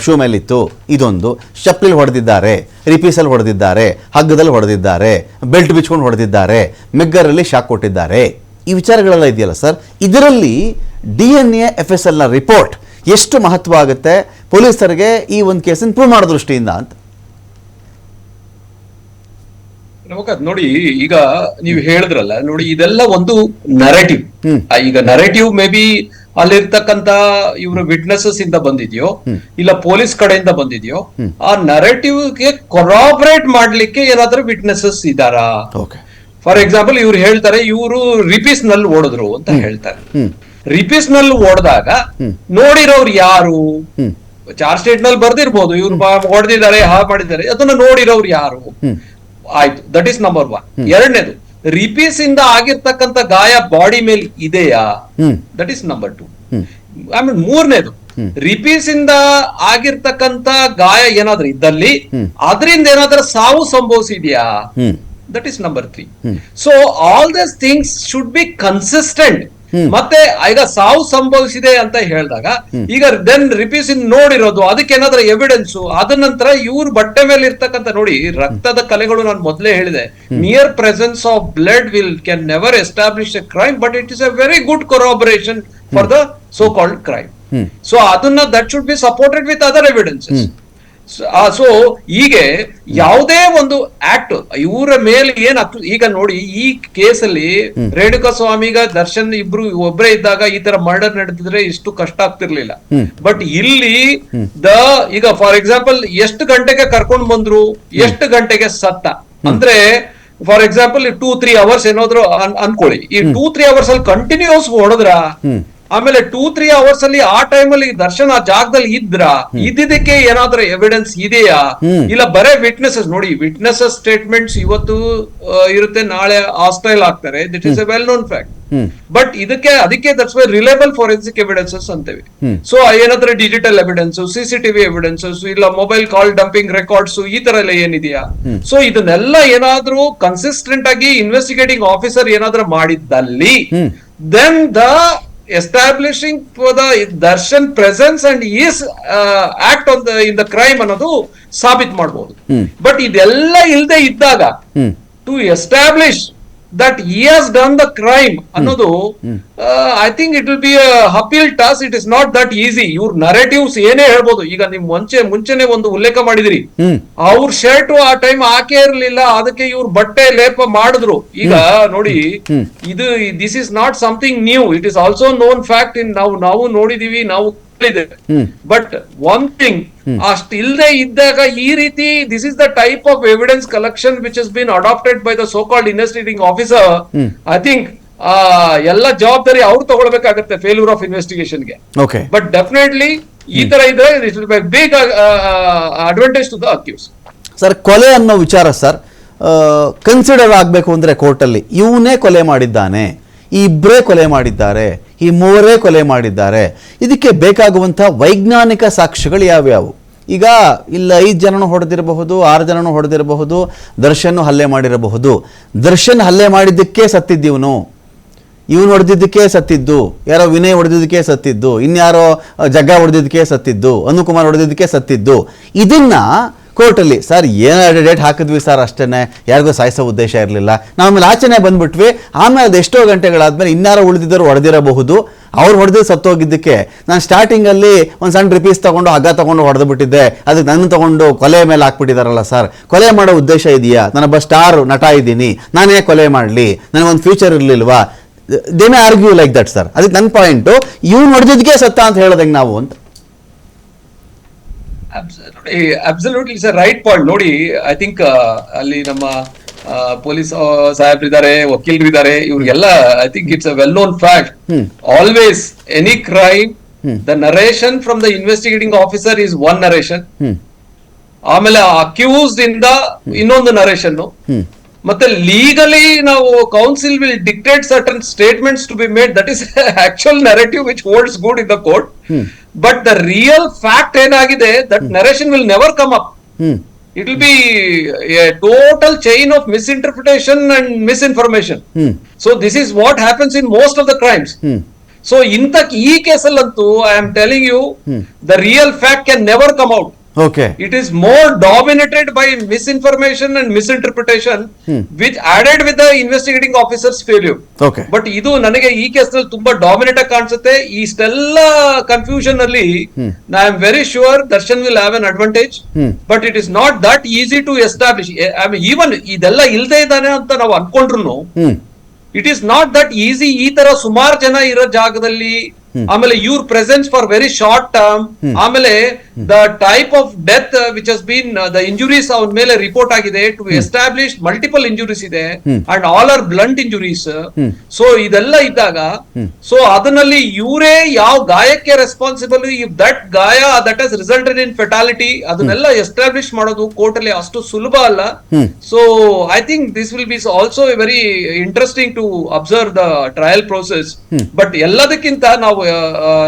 ಶೂ ಮೇಲೆ ಇತ್ತು. ಇದೊಂದು ಚಪ್ಪಲಿ ಹೊಡೆದಿದ್ದಾರೆ, ರಿಪೀಸಲ್ಲಿ ಹೊಡೆದಿದ್ದಾರೆ, ಹಗ್ಗದಲ್ಲಿ ಹೊಡೆದಿದ್ದಾರೆ, ಬೆಲ್ಟ್ ಬಿಚ್ಕೊಂಡು ಹೊಡೆದಿದ್ದಾರೆ, ಮೆಗ್ಗರಲ್ಲಿ ಶಾಕ್ ಕೊಟ್ಟಿದ್ದಾರೆ. ಈ ವಿಚಾರಗಳೆಲ್ಲ ಇದೆಯಲ್ಲ ಸರ್, ಇದರಲ್ಲಿ DNA FSLನ ರಿಪೋರ್ಟ್ ಎಷ್ಟು ಮಹತ್ವ ಆಗುತ್ತೆ ಪೊಲೀಸರಿಗೆ ಈ ಒಂದು ಕೇಸನ್ನು ಪ್ರೂವ್ ಮಾಡೋ ದೃಷ್ಟಿಯಿಂದ ಅಂತ? ನೋಡಿ, ಈಗ ನೀವು ಹೇಳಿದ್ರಲ್ಲ, ನೋಡಿ ಇದೆಲ್ಲ ಒಂದು ನರೇಟಿವ್. ಈಗ ನರೇಟಿವ್ ಮೇ ಬಿ ಅಲ್ಲಿರ್ತಕ್ಕಂತ ಇವ್ರ ವಿಟ್ನೆಸಸ್ ಇಂದ ಬಂದಿದ್ಯೋ ಇಲ್ಲ ಪೊಲೀಸ್ ಕಡೆಯಿಂದ ಬಂದಿದ್ಯೋ, ಆ ನರೇಟಿವ್ಗೆ ಕೊರಾಬರೇಟ್ ಮಾಡ್ಲಿಕ್ಕೆ ಏನಾದ್ರೂ ವಿಟ್ನೆಸಸ್ ಇದಾರಾ? ಫಾರ್ ಎಕ್ಸಾಂಪಲ್ ಇವ್ರು ಹೇಳ್ತಾರೆ ಇವರು ರಿಪೀಸ್ ನಲ್ಲಿ ಓಡಿದ್ರು ಅಂತ ಹೇಳ್ತಾರೆ. ರಿಪೀಸ್ ನಲ್ಲಿ ಓಡಿದಾಗ ನೋಡಿರೋರು ಯಾರು? ಚಾರ್ಜ್ ಶೀಟ್ ನಲ್ಲಿ ಬರ್ದಿರ್ಬೋದು ಇವ್ರು ಹೊಡೆದಿದ್ದಾರೆ, ಮಾಡಿದ್ದಾರೆ, ಅದನ್ನ ನೋಡಿರೋರು ಯಾರು? ಆಯ್ತು, ದಟ್ ಈಸ್ ನಂಬರ್ 1. ಎರಡನೇದು, ರಿಪೀಸ್ ಇಂದ ಆಗಿರ್ತಕ್ಕಂಥ ಗಾಯ ಬಾಡಿ ಮೇಲೆ ಇದೆಯಾ? That is number 2. ಆಮೇಲೆ ಮೂರನೇದು, ರಿಪೀಸ್ ಇಂದ ಆಗಿರ್ತಕ್ಕಂಥ ಗಾಯ ಏನಾದ್ರೂ ಇದ್ದಲ್ಲಿ ಅದರಿಂದ ಏನಾದ್ರೂ ಸಾವು ಸಂಭವಿಸಿದ್ಯಾ? That is number 3. So all these things should be consistent. ಮತ್ತೆ ಈಗ ಸಾವು ಸಂಭವಿಸಿದೆ ಅಂತ ಹೇಳಿದಾಗ ಈಗ ದೆನ್ ರಿಪೀಸ್ ಇನ್ ನೋಡಿರೋದು ಅದಕ್ಕೆ ಏನಾದ್ರೂ ಎವಿಡೆನ್ಸ್, ಅದ ನಂತರ ಇವ್ರ ಬಟ್ಟೆ ಮೇಲೆ ಇರ್ತಕ್ಕಂಥ ನೋಡಿ ರಕ್ತದ ಕಲೆಗಳು, ನಾನು ಮೊದಲೇ ಹೇಳಿದೆ, near presence of blood can never establish a crime, but it is a very good corroboration for the so called crime. So ಅದನ್ನ that should be supported with other evidences. So ಹೀಗೆ ಯಾವುದೇ ಒಂದು ಆಕ್ಟ್ ಇವರ ಮೇಲೆ ಈಗ ನೋಡಿ ಈ ಕೇಸಲ್ಲಿ ರೇಣುಕಾ ಸ್ವಾಮಿಗ ದರ್ಶನ್ ಇಬ್ರು ಒಬ್ಬರೇ ಇದ್ದಾಗ ಈ ತರ ಮರ್ಡರ್ ನಡೆದಿದ್ರೆ ಇಷ್ಟು ಕಷ್ಟ ಆಗ್ತಿರ್ಲಿಲ್ಲ. ಬಟ್ ಇಲ್ಲಿ ಈಗ ಫಾರ್ ಎಕ್ಸಾಂಪಲ್ ಎಷ್ಟು ಗಂಟೆಗೆ ಕರ್ಕೊಂಡ್ ಬಂದ್ರು, ಎಷ್ಟು ಗಂಟೆಗೆ ಸತ್ತ ಅಂದ್ರೆ ಫಾರ್ ಎಕ್ಸಾಂಪಲ್ 2-3 ಅವರ್ಸ್ ಏನಾದ್ರು ಅನ್ಕೊಳ್ಳಿ. ಈ 2-3 ಅವರ್ಸ್ ಅಲ್ಲಿ ಕಂಟಿನ್ಯೂಸ್ ಹೊಡೆದ್ರ, ಆಮೇಲೆ 2-3 ಅವರ್ಸ್ ಅಲ್ಲಿ ಆ ಟೈಮ್ ಅಲ್ಲಿ ದರ್ಶನ್ ಆ ಜಾಗದಲ್ಲಿ ಇದ್ದಿದ್ದಕ್ಕೆ ಏನಾದ್ರೂ ಎವಿಡೆನ್ಸ್ ಇದೆಯಾ, ಇಲ್ಲ ಬರೇ ವಿಟ್ನೆಸಸ್ ನೋಡಿ, ವಿಟ್ನೆಸಸ್ ಸ್ಟೇಟ್ಮೆಂಟ್ಸ್ ಇವತ್ತು ಇರುತ್ತೆ, ನಾಳೆ ಹಾಸ್ಟೈಲ್ ಆಗ್ತಾರೆ, that is a well known fact. But ಅದಕ್ಕೆ that's why reliable forensic evidences ಅಂತೇವೆ. ಸೊ ಏನಾದ್ರೂ ಡಿಜಿಟಲ್ ಎವಿಡೆನ್ಸ್, ಸಿಸಿಟಿವಿ ಎವಿಡೆನ್ಸಸ್, ಇಲ್ಲ ಮೊಬೈಲ್ ಕಾಲ್ ಡಂಪಿಂಗ್ ರೆಕಾರ್ಡ್ಸ್, ಈ ತರ ಎಲ್ಲ ಏನಿದೆಯಾ, ಸೊ ಇದನ್ನೆಲ್ಲ ಏನಾದ್ರೂ ಕನ್ಸಿಸ್ಟೆಂಟ್ ಆಗಿ ಇನ್ವೆಸ್ಟಿಗೇಟಿಂಗ್ ಆಫೀಸರ್ ಏನಾದ್ರೂ ಮಾಡಿದ್ದಲ್ಲಿ then the establishing for the Darshan presence and his act on in the crime ಅನ್ನೋದು ಸಾಬೀತ್ ಮಾಡಬಹುದು. ಬಟ್ ಇದೆಲ್ಲ ಇಲ್ಲದೆ ಇದ್ದಾಗ to establish that he has done the crime ಅನ್ನೋದು I think it will be a uphill task. It is not that easy. ಇವ್ರ narratives ಏನೇ ಹೇಳ್ಬೋದು. ಈಗ ನಿಮ್ ಮುಂಚೆನೆ ಒಂದು ಉಲ್ಲೇಖ ಮಾಡಿದ್ರಿ, ಅವ್ರ ಶರ್ಟ್ ಆ ಟೈಮ್ ಹಾಕೇ ಇರ್ಲಿಲ್ಲ, ಅದಕ್ಕೆ ಇವ್ರ ಬಟ್ಟೆ ಲೇಪ ಮಾಡಿದ್ರು. ಈಗ ನೋಡಿ, this is not something new, it is also known fact in ನಾವು ನೋಡಿದೀವಿ, ನಾವು ಬಟ್ ಒನ್ ಥಿಂಗ್ ಅಷ್ಟು ಇಲ್ಲದೆ ಇದ್ದಾಗ ಈ ರೀತಿ this is the type of evidence collection which has been adopted by the so called investigating officer. I think ಎಲ್ಲ ಜವಾಬ್ದಾರಿ ಅವ್ರು ತಗೊಳ್ಬೇಕಾಗತ್ತೆ ಫೇಲ್ಯೂರ್ ಆಫ್ ಇನ್ವೆಸ್ಟಿಗೇಷನ್ಗೆ. ಬಟ್ ಡೆಫಿನೆಟ್ಲಿ ಈ ತರ ಇದ್ರೆ it will be big advantage to the accuse. Sir, ಕೊಲೆ ಅನ್ನೋ ವಿಚಾರ ಸರ್ ಕನ್ಸಿಡರ್ ಆಗಬೇಕು ಅಂದ್ರೆ ಕೋರ್ಟಲ್ಲಿ ಇವನೇ ಕೊಲೆ ಮಾಡಿದ್ದಾನೆ, ಈ ಇಬ್ಬರೇ ಕೊಲೆ ಮಾಡಿದ್ದಾರೆ, ಈ ಮೂವರೇ ಕೊಲೆ ಮಾಡಿದ್ದಾರೆ, ಇದಕ್ಕೆ ಬೇಕಾಗುವಂಥ ವೈಜ್ಞಾನಿಕ ಸಾಕ್ಷ್ಯಗಳು ಯಾವ್ಯಾವು? ಈಗ ಇಲ್ಲ 5 ಜನನು ಹೊಡೆದಿರಬಹುದು, 6 ಜನನು ಹೊಡೆದಿರಬಹುದು, ದರ್ಶನ್ ಹಲ್ಲೆ ಮಾಡಿರಬಹುದು. ದರ್ಶನ್ ಹಲ್ಲೆ ಮಾಡಿದ್ದಕ್ಕೆ ಸತ್ತಿದ್ದೀವನು, ಇವನು ಹೊಡೆದಿದ್ದಕ್ಕೆ ಸತ್ತಿದ್ದು, ಯಾರೋ ವಿನಯ್ ಹೊಡೆದಿದ್ದಕ್ಕೆ ಸತ್ತಿದ್ದು, ಇನ್ಯಾರೋ ಜಗ್ಗ ಹೊಡೆದಿದ್ದಕ್ಕೆ ಸತ್ತಿದ್ದು, ಅನುಕುಮಾರ್ ಹೊಡೆದಿದ್ದಕ್ಕೆ ಸತ್ತಿದ್ದು. ಇದನ್ನ ಕೋರ್ಟಲ್ಲಿ ಸರ್ ಏನೋ ಡೇಟ್ ಹಾಕಿದ್ವಿ ಸರ್, ಅಷ್ಟೇ, ಯಾರಿಗೂ ಸಾಯಿಸೋ ಉದ್ದೇಶ ಇರಲಿಲ್ಲ, ನಾವು ಆಮೇಲೆ ಆಚೆನೆ ಬಂದ್ಬಿಟ್ವಿ, ಆಮೇಲೆ ಅದು ಎಷ್ಟೋ ಗಂಟೆಗಳಾದ್ಮೇಲೆ ಇನ್ಯಾರೋ ಉಳಿದಿದ್ದರು ಹೊಡೆದಿರಬಹುದು, ಅವ್ರು ಹೊಡೆದು ಸತ್ತೋಗಿದ್ದಕ್ಕೆ ನಾನು ಸ್ಟಾರ್ಟಿಂಗಲ್ಲಿ ಒಂದು ಸಣ್ಣ ರಿಪೀಸ್ ತಗೊಂಡು ಹಗ್ಗ ತಗೊಂಡು ಹೊಡೆದು ಬಿಟ್ಟಿದ್ದೆ, ಅದಕ್ಕೆ ನನ್ನ ತಗೊಂಡು ಕೊಲೆ ಮೇಲೆ ಹಾಕ್ಬಿಟ್ಟಿದಾರಲ್ಲ ಸರ್, ಕೊಲೆ ಮಾಡೋ ಉದ್ದೇಶ ಇದೆಯಾ? ನಾನೊಬ್ಬ ಸ್ಟಾರ್ ನಟ ಇದ್ದೀನಿ, ನಾನೇ ಕೊಲೆ ಮಾಡಲಿ, ನನಗೊಂದು ಫ್ಯೂಚರ್ ಇರಲಿಲ್ವಾ? They may argue like that sir. ಅದಕ್ಕೆ ನನ್ನ ಪಾಯಿಂಟು, ಇವ್ನು ಹೊಡೆದಿದ್ದಕ್ಕೆ ಸತ್ತ ಅಂತ ಹೇಳೋದಂಗೆ ನಾವು ಅಂತ. Absolutely sir, right point. ನೋಡಿ, ಐ ಥಿಂಕ್ ಅಲ್ಲಿ ನಮ್ಮ ಪೊಲೀಸ್ ಸಾಹೇಬ್ರಿದ್ದಾರೆ, ವಕೀಲರಿದ್ದಾರೆ, ಇವ್ರಿಗೆಲ್ಲ I think it's a well known fact. Always any crime the narration from the investigating officer is one narration, ಆಮೇಲೆ ಅಕ್ಯೂಸ್ಡ್ ಇಂದ ಇನ್ನೊಂದು ನರೇಷನ್, ಮತ್ತೆ ಲೀಗಲಿ ನಾವು counsel will dictate certain statements to be made, that is actual narrative which holds good in the court. But the real fact ಏನಾಗಿದೆ, that narration will never come up. It will be a total chain of misinterpretation and misinformation. So this is what happens in most of the crimes. So ee case allantu I am telling you, the real fact can never come out. Okay. It is more dominated by misinformation and misinterpretation, which added with the investigating officer's failure. Okay. But idu nanage ee case nalli tumba dominate ಆಗಿ ಕಾಣಿಸುತ್ತೆ. ಈ ಸ್ಟೆಲ್ಲ confusion ಅಲ್ಲಿ I am very sure Darshan will have an advantage, but it is not that easy to establish. I mean, even ಇದೆಲ್ಲ ಇಲ್ಲದೆ ಇದ್ದಾನೆ ಅಂತ ನಾವು ಅನ್ಕೊಂಡ್ರು it is not that easy. ಈ ತರ ಸುಮಾರು ಜನ ಇರೋ ಜಾಗದಲ್ಲಿ, ಆಮೇಲೆ ಇವ್ರ presence for very short term, ಆಮೇಲೆ the type of death which has been the injuries ಅವನ ಮೇಲೆ ರಿಪೋರ್ಟ್ ಆಗಿದೆ, ಟು ಎಸ್ಟಾಬ್ಲಿಷ್ ಮಲ್ಟಿಪಲ್ ಇಂಜುರೀಸ್ ಇದೆ and all are blunt injuries. So ಇದೆಲ್ಲ ಇದ್ದಾಗ, ಸೊ ಅದನ್ನಲ್ಲಿ ಇವರೇ ಯಾವ ಗಾಯಕ್ಕೆ ರೆಸ್ಪಾನ್ಸಿಬಲ್, ಇಫ್ ದಟ್ ಗಾಯ that has resulted in fatality, ಅದನ್ನೆಲ್ಲ ಎಸ್ಟಾಬ್ಲಿಷ್ ಮಾಡೋದು ಕೋರ್ಟ್ ಅಲ್ಲಿ ಅಷ್ಟು ಸುಲಭ ಅಲ್ಲ. So I think this will be also very interesting to observe the trial process. But ಎಲ್ಲದಕ್ಕಿಂತ ನಾವು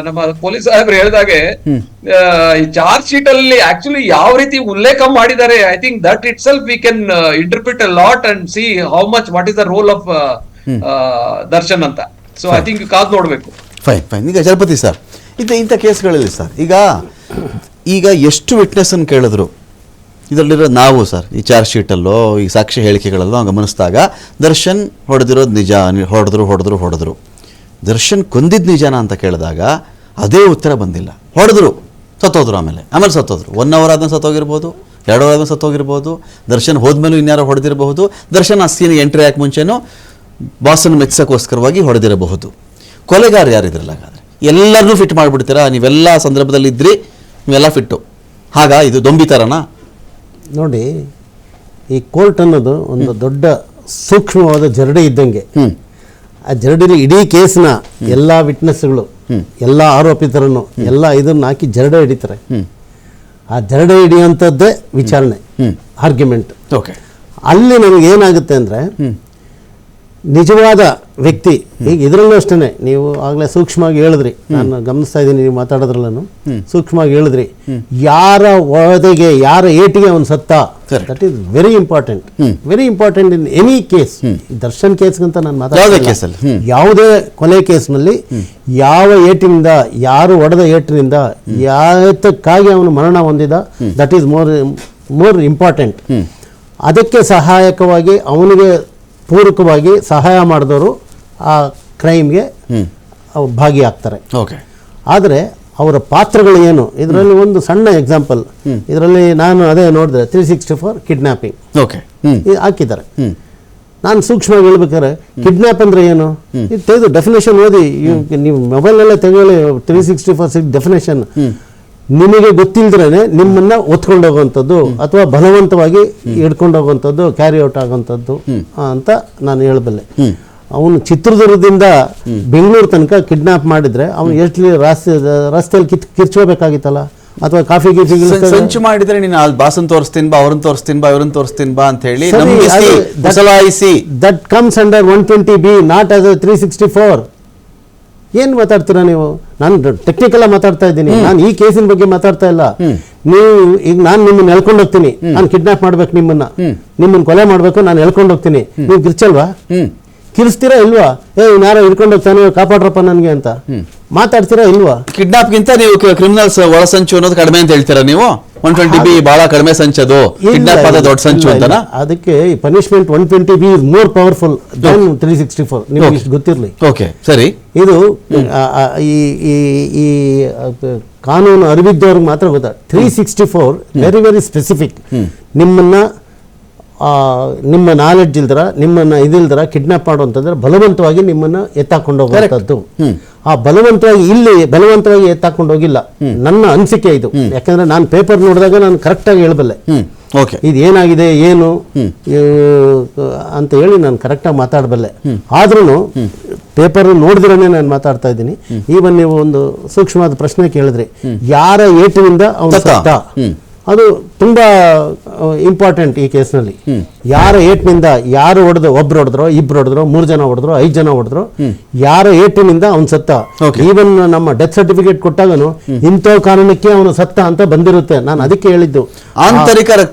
ನಮ್ಮ ಪೊಲೀಸ್ ಸಾಹೇಬ್ರು ಹೇಳಿದಾಗೆ ಈ ಚಾರ್ಜ್ ಶೀಟ್ ಅಲ್ಲಿ ಆಕ್ಚುಲಿ ಯಾವ ರೀತಿ ಉಲ್ಲೇಖ ಮಾಡಿದ್ದಾರೆ, I think that itself we can interpret a lot and see how much what is the role of Darshan ಅಂತ. ಸೊ ಐ ಥಿಂಕ್ ಕಾದ್ ನೋಡ್ಬೇಕು. ಫೈನ್. ಈಗ ಜಲಪತಿ ಸರ್, ಇಂಥ ಕೇಸ್ಗಳಲ್ಲಿ ಸರ್ ಈಗ ಎಷ್ಟು ವಿಟ್ನೆಸ್ ಅನ್ನು ಕೇಳಿದ್ರು ಇದರಲ್ಲಿರೋ ನಾವು ಸರ್ ಈ ಚಾರ್ಜ್ ಶೀಟಲ್ಲೋ ಈ ಸಾಕ್ಷ್ಯ ಹೇಳಿಕೆಗಳಲ್ಲೋ ಗಮನಿಸಿದಾಗ ದರ್ಶನ್ ಹೊಡೆದಿರೋದು ನಿಜ, ಹೊಡೆದ್ರು ದರ್ಶನ್ ಕೊಂದಿದ್ದು ನಿಜಾನ ಅಂತ ಕೇಳಿದಾಗ ಅದೇ ಉತ್ತರ ಬಂದಿಲ್ಲ. ಹೊಡೆದ್ರು, ಸತ್ತೋದ್ರು. ಆಮೇಲೆ ಸತ್ತೋದ್ರು. 1 ಅವರ್ ಆದ್ಮೇಲೆ ಸತ್ತೋಗಿರ್ಬೋದು, 2 ಅವರ್ ಆದ್ಮೇಲೆ ಸತ್ತೋಗಿರ್ಬೋದು. ದರ್ಶನ್ ಹೋದ್ಮೇಲೂ ಇನ್ಯಾರೋ ಹೊಡೆದಿರಬಹುದು. ದರ್ಶನ್ ಆ ಸೀನ್ಗೆ ಎಂಟ್ರಿ ಹಾಕಿ ಮುಂಚೆನೂ ಬಾಸನ್ನು ಮೆಚ್ಚೋಕ್ಕೋಸ್ಕರವಾಗಿ ಹೊಡೆದಿರಬಹುದು. ಕೊಲೆಗಾರ ಯಾರಿದ್ರಲ್ಲ ಹಾಗಾದ್ರೆ? ಎಲ್ಲರನ್ನೂ ಫಿಟ್ ಮಾಡಿಬಿಡ್ತೀರಾ? ನೀವೆಲ್ಲ ಸಂದರ್ಭದಲ್ಲಿ ಇದ್ರಿ, ನೀವೆಲ್ಲ ಫಿಟ್ಟು. ಇದು ದೊಂಬಿ ಥರನಾ? ನೋಡಿ, ಈ ಕೋರ್ಟ್ ಅನ್ನೋದು ಒಂದು ದೊಡ್ಡ ಸೂಕ್ಷ್ಮವಾದ ಜರಡಿ ಇದ್ದಂಗೆ. ಆ ಜರಡಿಲಿ ಇಡೀ ಕೇಸ್ನ ಎಲ್ಲ ವಿಟ್ನೆಸ್ಗಳು, ಎಲ್ಲ ಆರೋಪಿತರನ್ನು ಎಲ್ಲ ಇದನ್ನ ಹಾಕಿ ಜರಡೆ ಹಿಡಿತಾರೆ. ಆ ಜರಡೆ ಹಿಡಿಯುವಂಥದ್ದೇ ವಿಚಾರಣೆ, ಆರ್ಗ್ಯುಮೆಂಟ್. ಓಕೆ, ಅಲ್ಲಿ ನಮಗೆ ಏನಾಗುತ್ತೆ ಅಂದರೆ, ನಿಜವಾದ ವ್ಯಕ್ತಿ, ಈಗ ಇದರಲ್ಲೂ ಅಷ್ಟೇ, ನೀವು ಆಗಲೇ ಸೂಕ್ಷ್ಮವಾಗಿ ಹೇಳಿದ್ರಿ, ನಾನು ಗಮನಿಸ್ತಾ ಇದ್ದೀನಿ ನೀವು ಮಾತಾಡೋದ್ರಲ್ಲೂ ಸೂಕ್ಷ್ಮವಾಗಿ ಹೇಳಿದ್ರಿ, ಯಾರ ಒಳಗೆ ಯಾರ ಏಟಿಗೆ ಅವನು ಸತ್ತ. That is very important, very important in any case. Darshan ಕೇಸ್ಗಂತ ನಾನು ಮಾತಾಡ್ತೀನಿ, ಯಾವುದೇ ಕೊಲೆ ಕೇಸ್ನಲ್ಲಿ ಯಾವ ಏಟಿನಿಂದ, ಯಾರು ಹೊಡೆದ ಏಟಿನಿಂದ ಯಾತಕ್ಕಾಗಿ ಅವನು ಮರಣ ಹೊಂದಿದ, ದಟ್ ಈಸ್ ಮೋರ್ ಇಂಪಾರ್ಟೆಂಟ್. ಅದಕ್ಕೆ ಸಹಾಯಕವಾಗಿ ಅವನಿಗೆ ಪೂರಕವಾಗಿ ಸಹಾಯ ಮಾಡಿದವರು ಆ ಕ್ರೈಮ್ಗೆ ಭಾಗಿಯಾಗ್ತಾರೆ. ಓಕೆ, ಆದರೆ ಅವರ ಪಾತ್ರಗಳು ಏನು, ಇದರಲ್ಲಿ ಒಂದು ಸಣ್ಣ ಎಕ್ಸಾಂಪಲ್, ಇದರಲ್ಲಿ ನಾನು ಅದೇ ನೋಡಿದ್ರೆ 364 ಕಿಡ್ನಾಪಿಂಗ್ ಹಾಕಿದ್ದಾರೆ. ನಾನು ಸೂಕ್ಷ್ಮವಾಗಿ ಹೇಳ್ಬೇಕಾದ್ರೆ, ಕಿಡ್ನಾಪ್ ಅಂದ್ರೆ ಏನು ಇದು ತೆಗೆದು ಡೆಫಿನೇಷನ್ ಓದಿ, ನೀವು ಮೊಬೈಲಲ್ಲೇ ತೆಗೆಯಲಿ 364 ಡೆಫಿನೇಷನ್. ನಿಮಗೆ ಗೊತ್ತಿಲ್ದ್ರೇನೆ ನಿಮ್ಮನ್ನ ಒತ್ಕೊಂಡು ಹೋಗುವಂಥದ್ದು ಅಥವಾ ಬಲವಂತವಾಗಿ ಹಿಡ್ಕೊಂಡು ಹೋಗುವಂಥದ್ದು, ಕ್ಯಾರಿ ಔಟ್ ಆಗುವಂಥದ್ದು ಅಂತ ನಾನು ಹೇಳಬಲ್ಲೆ. ಅವನು ಚಿತ್ರದುರ್ಗದಿಂದ ಬೆಂಗಳೂರು ತನಕ ಕಿಡ್ನಾಪ್ ಮಾಡಿದ್ರೆ ಅವನು ಎಷ್ಟು ರಸ್ತೆಯಲ್ಲಿ ಕಿರ್ಚೋಬೇಕಾಗಿತ್ತಲ್ಲ, ಅಥವಾ ಕಾಫಿ ಗೀಫಿ ಸಂಚು ಮಾಡಿದ್ರೆ ನೀನು ಅಲ್ಲಿ ಬಾಸನ್ ತೋರಿಸ್ತೀನಿ ಬಾ, ಅವ್ರನ್ನ ತೋರಿಸ್ತೀನಿ ಬಾ, ಇವ್ರನ್ನ ತೋರಿಸ್ತೀನಿ ಬಾ ಅಂತ ಹೇಳಿ that comes under 120B, not as 364. ಏನು ಮಾತಾಡ್ತೀರಾ ನೀವು? ನಾನು ಟೆಕ್ನಿಕಲ್ ಮಾತಾಡ್ತಾ ಇದ್ದೀನಿ, ನಾನು ಈ ಕೇಸಿನ ಬಗ್ಗೆ ಮಾತಾಡ್ತಾ ಇಲ್ಲ. ನೀವು ಈಗ ನಾನು ನಿಮ್ಮನ್ನ ಎಳ್ಕೊಂಡು ಹೋಗ್ತೀನಿ, ನಾನು ಕಿಡ್ನಾಪ್ ಮಾಡ್ಬೇಕು, ನಿಮ್ಮನ್ನ ಕೊಲೆ ಮಾಡ್ಬೇಕು, ನಾನು ಎಳ್ಕೊಂಡು ಹೋಗ್ತೀನಿ, ನೀವು ಕಿರ್ಚಲ್ವಾ? ಕಿರಿಸ್ತೀರಾ ಇಲ್ವಾ? ಯಾರೋ ಹಿಡ್ಕೊಂಡು ಹೋಗ್ತಾನೆ, ಕಾಪಾಡ್ರಪ್ಪ ನನಗೆ ಅಂತ ಮಾತಾಡ್ತೀರಾ ಇಲ್ವಾ? ಕಿಡ್ನಾಪ್ಗಿಂತ ನೀವು ಕ್ರಿಮಿನಲ್ಸ್ ಒಳಸಂಚು ಅನ್ನೋದು ಕಡಿಮೆ ಅಂತ ಹೇಳ್ತೀರಾ ನೀವು? 120B ಬಹಳ ಕಡಿಮೆ ಸಂಚದು, ಕಿಡ್ನಾಪ್ ಆದ ದೊಡ್ಡ ಸಂಚು ಅಂತನಾ? ಅದಕ್ಕೆ punishment 120B is more powerful Dhan 364. ನಿಮಗೆ ಇಷ್ಟು ಗೊತ್ತಿರಲಿ. ಓಕೆ, ಸರಿ. ಇದು ಈ ಕಾನೂನು ಅರಿವಿದ್ದವ್ರಿಗೆ ಮಾತ್ರ ಗೊತ್ತಾ. 364 ವೆರಿ ವೆರಿ ಸ್ಪೆಸಿಫಿಕ್. ನಿಮ್ಮ ನಾಲೆಡ್ಜ್ ಇಲ್ದರ, ನಿಮ್ಮನ್ನ ಇದಿಲ್ದರ ಕಿಡ್ನಾಪ್ ಮಾಡುವಂತಂದ್ರೆ ಬಲವಂತವಾಗಿ ನಿಮ್ಮನ್ನ ಎತ್ತಾಕೊಂಡು ಹೋಗುವಂಥದ್ದು. ಆ ಬಲವಂತವಾಗಿ ಎತ್ತಾಕೊಂಡು ಹೋಗಿಲ್ಲ, ನನ್ನ ಅನಿಸಿಕೆ ಇದು. ಯಾಕಂದ್ರೆ ನಾನು ಪೇಪರ್ ನೋಡಿದಾಗ ನಾನು ಕರೆಕ್ಟಾಗಿ ಹೇಳಬಲ್ಲೆ ಇದು ಏನಾಗಿದೆ ಏನು ಅಂತ ಹೇಳಿ ನಾನು ಕರೆಕ್ಟಾಗಿ ಮಾತಾಡಬಲ್ಲೆ. ಆದ್ರೂ ಪೇಪರ್ ನೋಡಿದ್ರೇ ನಾನು ಮಾತಾಡ್ತಾ ಇದ್ದೀನಿ. ಈವನ್ ನೀವು ಒಂದು ಸೂಕ್ಷ್ಮವಾದ ಪ್ರಶ್ನೆ ಕೇಳಿದ್ರಿ, ಯಾರ ಏಟಿನಿಂದ ಅವನು ಸತ್ತ, ಅದು ತುಂಬಾ ಇಂಪಾರ್ಟೆಂಟ್ ಈ ಕೇಸ್ನಲ್ಲಿ. ಯಾರ ಏಟ್ನಿಂದ, ಯಾರು ಹೊಡೆದ್ರು, ಒಬ್ರು ಹೊಡೆದ್ರು, ಇಬ್ರು ಹೊಡೆದ್ರು, 3 ಜನ ಹೊಡೆದ್ರು, 5 ಜನ ಹೊಡೆದ್ರು, ಯಾರ ಏಟಿನಿಂದ ಅವನು ಸತ್ತ. ಈವನ್ ನಮ್ಮ ಡೆತ್ ಸರ್ಟಿಫಿಕೇಟ್ ಕೊಟ್ಟಾಗನು ಇಂಥ ಕಾರಣಕ್ಕೆ ಅವನು ಸತ್ತ ಅಂತ ಬಂದಿರುತ್ತೆ. ನಾನು ಅದಕ್ಕೆ ಹೇಳಿದ್ದು,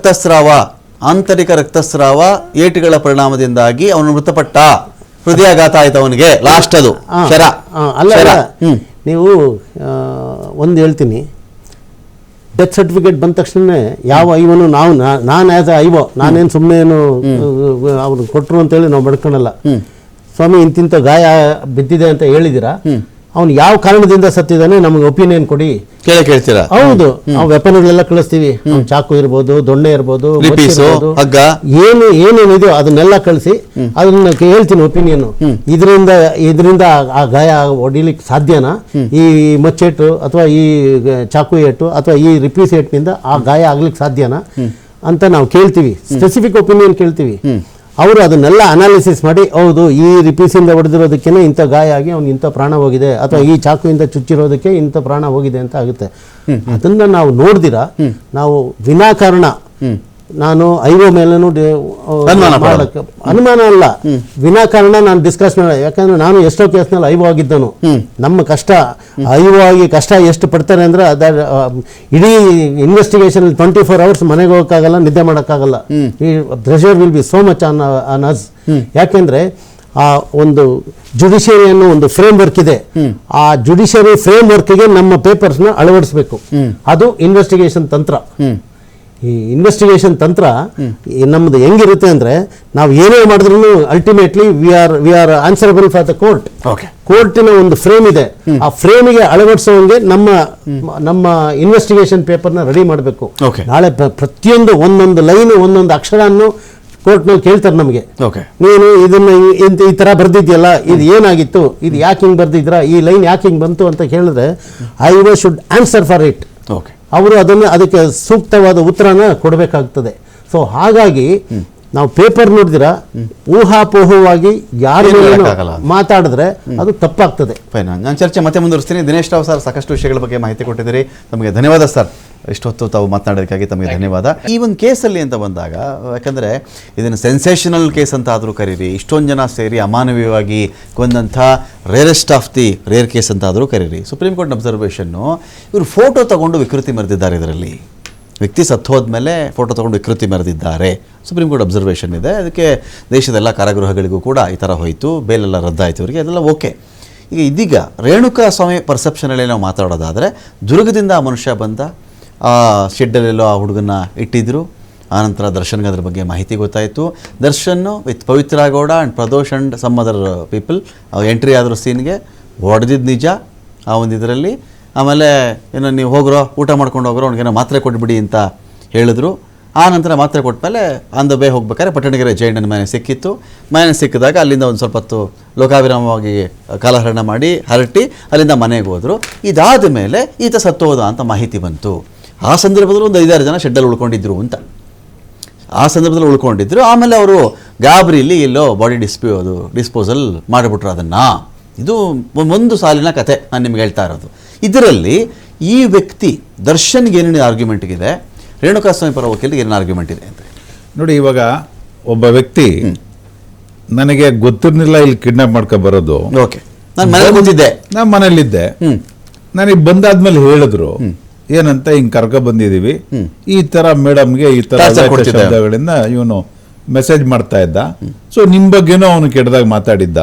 ಆಂತರಿಕ ರಕ್ತಸ್ರಾವ ಏಟುಗಳ ಪರಿಣಾಮದಿಂದಾಗಿ ಅವನು ಮೃತಪಟ್ಟ, ಹೃದಯಾಘಾತ ಆಯ್ತು ಅವನಿಗೆ, ಲಾಸ್ಟ್ ಅದು ಅಲ್ಲ. ನೀವು ಒಂದು ಹೇಳ್ತೀನಿ, ಡೆತ್ ಸರ್ಟಿಫಿಕೇಟ್ ಬಂದ ತಕ್ಷಣ ಯಾವ ಐವನು ನಾನು ಆಸ್ ಅ ಐವೋ ನಾನೇನು ಸುಮ್ಮನೆ ಏನು ಅವ್ರು ಕೊಟ್ಟರು ಅಂತೇಳಿ ನಾವು ಬಡ್ಕೊಳಲ್ಲ. ಸ್ವಾಮಿ ಇಂತಿಂಥ ಗಾಯ ಬಿದ್ದಿದೆ ಅಂತ ಹೇಳಿದಿರಾ, ಅವ್ನು ಯಾವ ಕಾರಣದಿಂದ ಸತ್ತಿದ್ದಾನೆ ನಮಗೆ ಒಪಿನಿಯನ್ ಕೊಡಿ ಕೇಳ್ತೀರಾ? ಹೌದು, ನಾವು ವೆಪನ್ಗಳೆಲ್ಲ ಕಳಿಸ್ತೀವಿ, ಚಾಕು ಇರ್ಬೋದು, ದೊಣ್ಣೆ ಇರ್ಬೋದು, ಏನೇನಿದೆಯೋ ಅದನ್ನೆಲ್ಲ ಕಳಿಸಿ ಅದನ್ನ ಹೇಳ್ತೀನಿ ಒಪಿನಿಯನ್. ಇದರಿಂದ ಆ ಗಾಯ ಹೊಡಿಲಿಕ್ಕೆ ಸಾಧ್ಯನಾ? ಈ ಮಚ್ಚೇಟು ಅಥವಾ ಈ ಚಾಕು ಏಟು ಅಥವಾ ಈ ರಿಪೀಸ್ ಏಟ್ನಿಂದ ಆ ಗಾಯ ಆಗ್ಲಿಕ್ಕೆ ಸಾಧ್ಯನಾ ಅಂತ ನಾವು ಕೇಳ್ತೀವಿ, ಸ್ಪೆಸಿಫಿಕ್ ಒಪಿನಿಯನ್ ಕೇಳ್ತೀವಿ. ಅವರು ಅದನ್ನೆಲ್ಲ ಅನಾಲಿಸಿಸ್ ಮಾಡಿ, ಹೌದು ಈ ರಿಪೀಸಿಂದ ಹೊಡೆದಿರೋದಕ್ಕೇನೆ ಇಂಥ ಗಾಯ ಆಗಿ ಅವ್ನು ಇಂಥ ಪ್ರಾಣ ಹೋಗಿದೆ, ಅಥವಾ ಈ ಚಾಕುವಿಂದ ಚುಚ್ಚಿರೋದಕ್ಕೆ ಇಂಥ ಪ್ರಾಣ ಹೋಗಿದೆ ಅಂತ ಆಗುತ್ತೆ. ಅದನ್ನ ನಾವು ನೋಡ್ದಿರಾ ನಾವು ವಿನಾಕಾರಣ ನಾನು ಐವೋ ಮೇಲೂ ಅನುಮಾನ ಅಲ್ಲ, ವಿನಾಕಾರಣ ನಾನು ಡಿಸ್ಕಸ್ ಮಾಡ. ಯಾಕಂದ್ರೆ ನಾನು ಎಷ್ಟೋ ಕೇಸ್ನಲ್ಲಿ ಐವೋ ಆಗಿದ್ದನು. ನಮ್ಮ ಕಷ್ಟ ಐವೋ ಆಗಿ ಕಷ್ಟ ಎಷ್ಟು ಪಡ್ತಾರೆ ಅಂದ್ರೆ ಇಡೀ ಇನ್ವೆಸ್ಟಿಗೇಷನ್ 24 hours ಮನೆಗೆ ಹೋಗೋಕ್ಕಾಗಲ್ಲ, ನಿದ್ದೆ ಮಾಡೋಕ್ಕಾಗಲ್ಲ. ಈ pressure will be so much on us. ಯಾಕೆಂದ್ರೆ ಆ ಒಂದು ಜುಡಿಷಿಯರಿ ಅನ್ನೋ ಒಂದು ಫ್ರೇಮ್ ವರ್ಕ್ ಇದೆ, ಆ ಜುಡಿಷಿಯರಿ ಫ್ರೇಮ್ ವರ್ಕ್ಗೆ ನಮ್ಮ ಪೇಪರ್ಸ್ನ ಅಳವಡಿಸಬೇಕು. ಅದು ಇನ್ವೆಸ್ಟಿಗೇಷನ್ ತಂತ್ರ. ಈ ಇನ್ವೆಸ್ಟಿಗೇಷನ್ ತಂತ್ರ ನಮ್ದು ಹೆಂಗಿರುತ್ತೆ ಅಂದ್ರೆ ನಾವು ಏನೇ ಮಾಡಿದ್ರು ultimately we are answerable for the court. Okay. ಕೋರ್ಟಿನ ಒಂದು ಫ್ರೇಮ್ ಇದೆ, ಆ ಫ್ರೇಮಿಗೆ ಅಳವಡಿಸೋಂಗೆ ನಮ್ಮ ಇನ್ವೆಸ್ಟಿಗೇಷನ್ ಪೇಪರ್ನ ರೆಡಿ ಮಾಡಬೇಕು. Okay. ನಾಳೆ ಪ್ರತಿಯೊಂದು ಒಂದೊಂದು ಲೈನ್ ಒಂದೊಂದು ಅಕ್ಷರನ್ನು ಕೋರ್ಟ್ನಲ್ಲಿ ಕೇಳ್ತಾರೆ ನಮಗೆ. ಓಕೆ. ನೀನು ಇದನ್ನ ಈ ತರ ಬರ್ದಿದ್ಯಲ್ಲ, ಇದು ಏನಾಗಿತ್ತು, ಇದು ಯಾಕೆ ಹಿಂಗೆ ಬರ್ದಿದ್ರಾ, ಈ ಲೈನ್ ಯಾಕೆ ಹಿಂಗೆ ಬಂತು ಅಂತ ಕೇಳಿದ್ರೆ I should answer for it. Okay. ಅವರು ಅದಕ್ಕೆ ಸೂಕ್ತವಾದ ಉತ್ತರನ ಕೊಡಬೇಕಾಗ್ತದೆ. ಸೊ ಹಾಗಾಗಿ ನಾವು ಪೇಪರ್ ನೋಡಿದಿರಾ ಊಹಾಪೋಹವಾಗಿ ಯಾರು ಮಾತಾಡಿದ್ರೆ ಅದು ತಪ್ಪಾಗ್ತದೆ. ಫೈನ್, ನಾನು ಚರ್ಚೆ ಮತ್ತೆ ಮುಂದುವರಿಸ್ತೀನಿ. ದಿನೇಶ್ ರಾವ್ ಸರ್ ಸಾಕಷ್ಟು ವಿಷಯಗಳ ಬಗ್ಗೆ ಮಾಹಿತಿ ಕೊಟ್ಟಿದ್ದೀರಿ, ತಮಗೆ ಧನ್ಯವಾದ ಸರ್. ಇಷ್ಟೊತ್ತು ತಾವು ಮಾತನಾಡೋದಕ್ಕಾಗಿ ತಮಗೆ ಧನ್ಯವಾದ. ಈ ಒಂದು ಕೇಸಲ್ಲಿ ಅಂತ ಬಂದಾಗ, ಯಾಕಂದರೆ ಇದನ್ನು ಸೆನ್ಸೇಷನಲ್ ಕೇಸ್ ಅಂತ ಆದರೂ ಕರೀರಿ, ಇಷ್ಟೊಂದು ಜನ ಸೇರಿ ಅಮಾನವೀಯವಾಗಿ ಕೊಂದಂಥ rarest of the rare case ಅಂತ ಆದರೂ ಕರೀರಿ. ಸುಪ್ರೀಂ ಕೋರ್ಟ್ ಅಬ್ಸರ್ವೇಷನ್ನು ಇವರು ಫೋಟೋ ತಗೊಂಡು ವಿಕೃತಿ ಮೆರೆದಿದ್ದಾರೆ. ಇದರಲ್ಲಿ ವ್ಯಕ್ತಿ ಸತ್ತೋದ್ಮೇಲೆ ಫೋಟೋ ತೊಗೊಂಡು ವಿಕೃತಿ ಮೆರೆದಿದ್ದಾರೆ. ಸುಪ್ರೀಂ ಕೋರ್ಟ್ ಅಬ್ಸರ್ವೇಷನ್ ಇದೆ. ಅದಕ್ಕೆ ದೇಶದ ಎಲ್ಲ ಕಾರಾಗೃಹಗಳಿಗೂ ಕೂಡ ಈ ಥರ ಹೋಯಿತು, ಬೇಲೆಲ್ಲ ರದ್ದಾಯಿತು ಇವರಿಗೆ, ಅದೆಲ್ಲ ಓಕೆ. ಈಗ ಇದೀಗ ರೇಣುಕಾ ಸ್ವಾಮಿ ಪರ್ಸೆಪ್ಷನಲ್ಲಿ ನಾವು ಮಾತಾಡೋದಾದರೆ, ದುರ್ಗದಿಂದ ಆ ಮನುಷ್ಯ ಬಂದ, ಆ ಶೆಡ್ಡಲ್ಲೆಲ್ಲೋ ಆ ಹುಡುಗನ್ನ ಇಟ್ಟಿದ್ದರು. ಆನಂತರ ದರ್ಶನ್ಗೆ ಅದ್ರ ಬಗ್ಗೆ ಮಾಹಿತಿ ಗೊತ್ತಾಯಿತು. ದರ್ಶನ್ನು with Pavithra Gowda and Pradosh and some other people entry ಆದರೂ ಸೀನ್ಗೆ ಹೊಡೆದಿದ್ದು ನಿಜ ಆ ಒಂದು ಇದರಲ್ಲಿ. ಆಮೇಲೆ ಏನೋ ನೀವು ಹೋಗ್ರೋ, ಊಟ ಮಾಡ್ಕೊಂಡು ಹೋಗ್ರೋ, ಅವ್ನಿಗೇನೋ ಮಾತ್ರೆ ಕೊಟ್ಬಿಡಿ ಅಂತ ಹೇಳಿದ್ರು. ಆ ನಂತರ ಮಾತ್ರೆ ಕೊಟ್ಟಮೇಲೆ ಆನ್ ದ ವೇ ಹೋಗ್ಬೇಕಾದ್ರೆ ಪಟ್ಟಣಗೆರೆ ಜೈಂಡನ ಮನೆ ಸಿಕ್ಕಿತ್ತು. ಮನೆ ಸಿಕ್ಕಿದಾಗ ಅಲ್ಲಿಂದ ಒಂದು ಸ್ವಲ್ಪ ಹೊತ್ತು ಲೋಕಾಭಿರಾಮವಾಗಿ ಕಾಲಹರಣ ಮಾಡಿ ಹರಟಿ ಅಲ್ಲಿಂದ ಮನೆಗೆ ಹೋದರು. ಇದಾದ ಮೇಲೆ ಈತ ಸತ್ತೋದ ಅಂತ ಮಾಹಿತಿ ಬಂತು. ಆ ಸಂದರ್ಭದಲ್ಲಿ ಒಂದು 5-6 ಜನ ಶೆಡ್ಡಲ್ಲಿ ಉಳ್ಕೊಂಡಿದ್ರು ಅಂತ, ಆ ಸಂದರ್ಭದಲ್ಲಿ ಉಳ್ಕೊಂಡಿದ್ರು. ಆಮೇಲೆ ಅವರು ಗಾಬರಿಲಿ ಎಲ್ಲೋ ಬಾಡಿ ಡಿಸ್ಪೋಸಲ್ ಮಾಡಿಬಿಟ್ರು ಅದನ್ನು. ಇದು ಒಂದು ಸಾಲಿನ ಕತೆ ನಾನು ನಿಮ್ಗೆ ಹೇಳ್ತಾ ಇರೋದು. ಇದರಲ್ಲಿ ಈ ವ್ಯಕ್ತಿ ದರ್ಶನ್ಗೆ ಏನೇನು ಆರ್ಗ್ಯುಮೆಂಟ್ಗಿದೆ, ರೇಣುಕಾಸ್ವಾಮಿ ಪರ ವಕೀಲರಿಗೆ ಏನೇನು ಆರ್ಗ್ಯುಮೆಂಟ್ ಇದೆ ಅಂತ ನೋಡಿ. ಇವಾಗ ಒಬ್ಬ ವ್ಯಕ್ತಿ ನನಗೆ ಗೊತ್ತಿರಲಿಲ್ಲ ಇಲ್ಲಿ ಕಿಡ್ನಾಪ್ ಮಾಡ್ಕೊಂಡು ಬರೋದು. ಓಕೆ, ನಾನು ಮನೇಲಿ ಕೂತಿದ್ದೆ, ನಾನು ಮನೇಲಿದ್ದೆ. ನನಗೆ ಬಂದಾದ್ಮೇಲೆ ಹೇಳಿದ್ರು ಏನಂತ, ಹಿಂಗ್ ಕರ್ಕ ಬಂದಿದೀವಿ, ಈ ತರ ಮೇಡಮ್ಗೆ ಈ ತರ ಶಬ್ದಗಳಿಂದ ಇವನು ಮೆಸೇಜ್ ಮಾಡ್ತಾ ಇದ್ದ. ಸೊ ನಿಮ್ ಬಗ್ಗೆನೂ ಅವನು ಕೆಟ್ಟದಾಗ ಮಾತಾಡಿದ್ದ.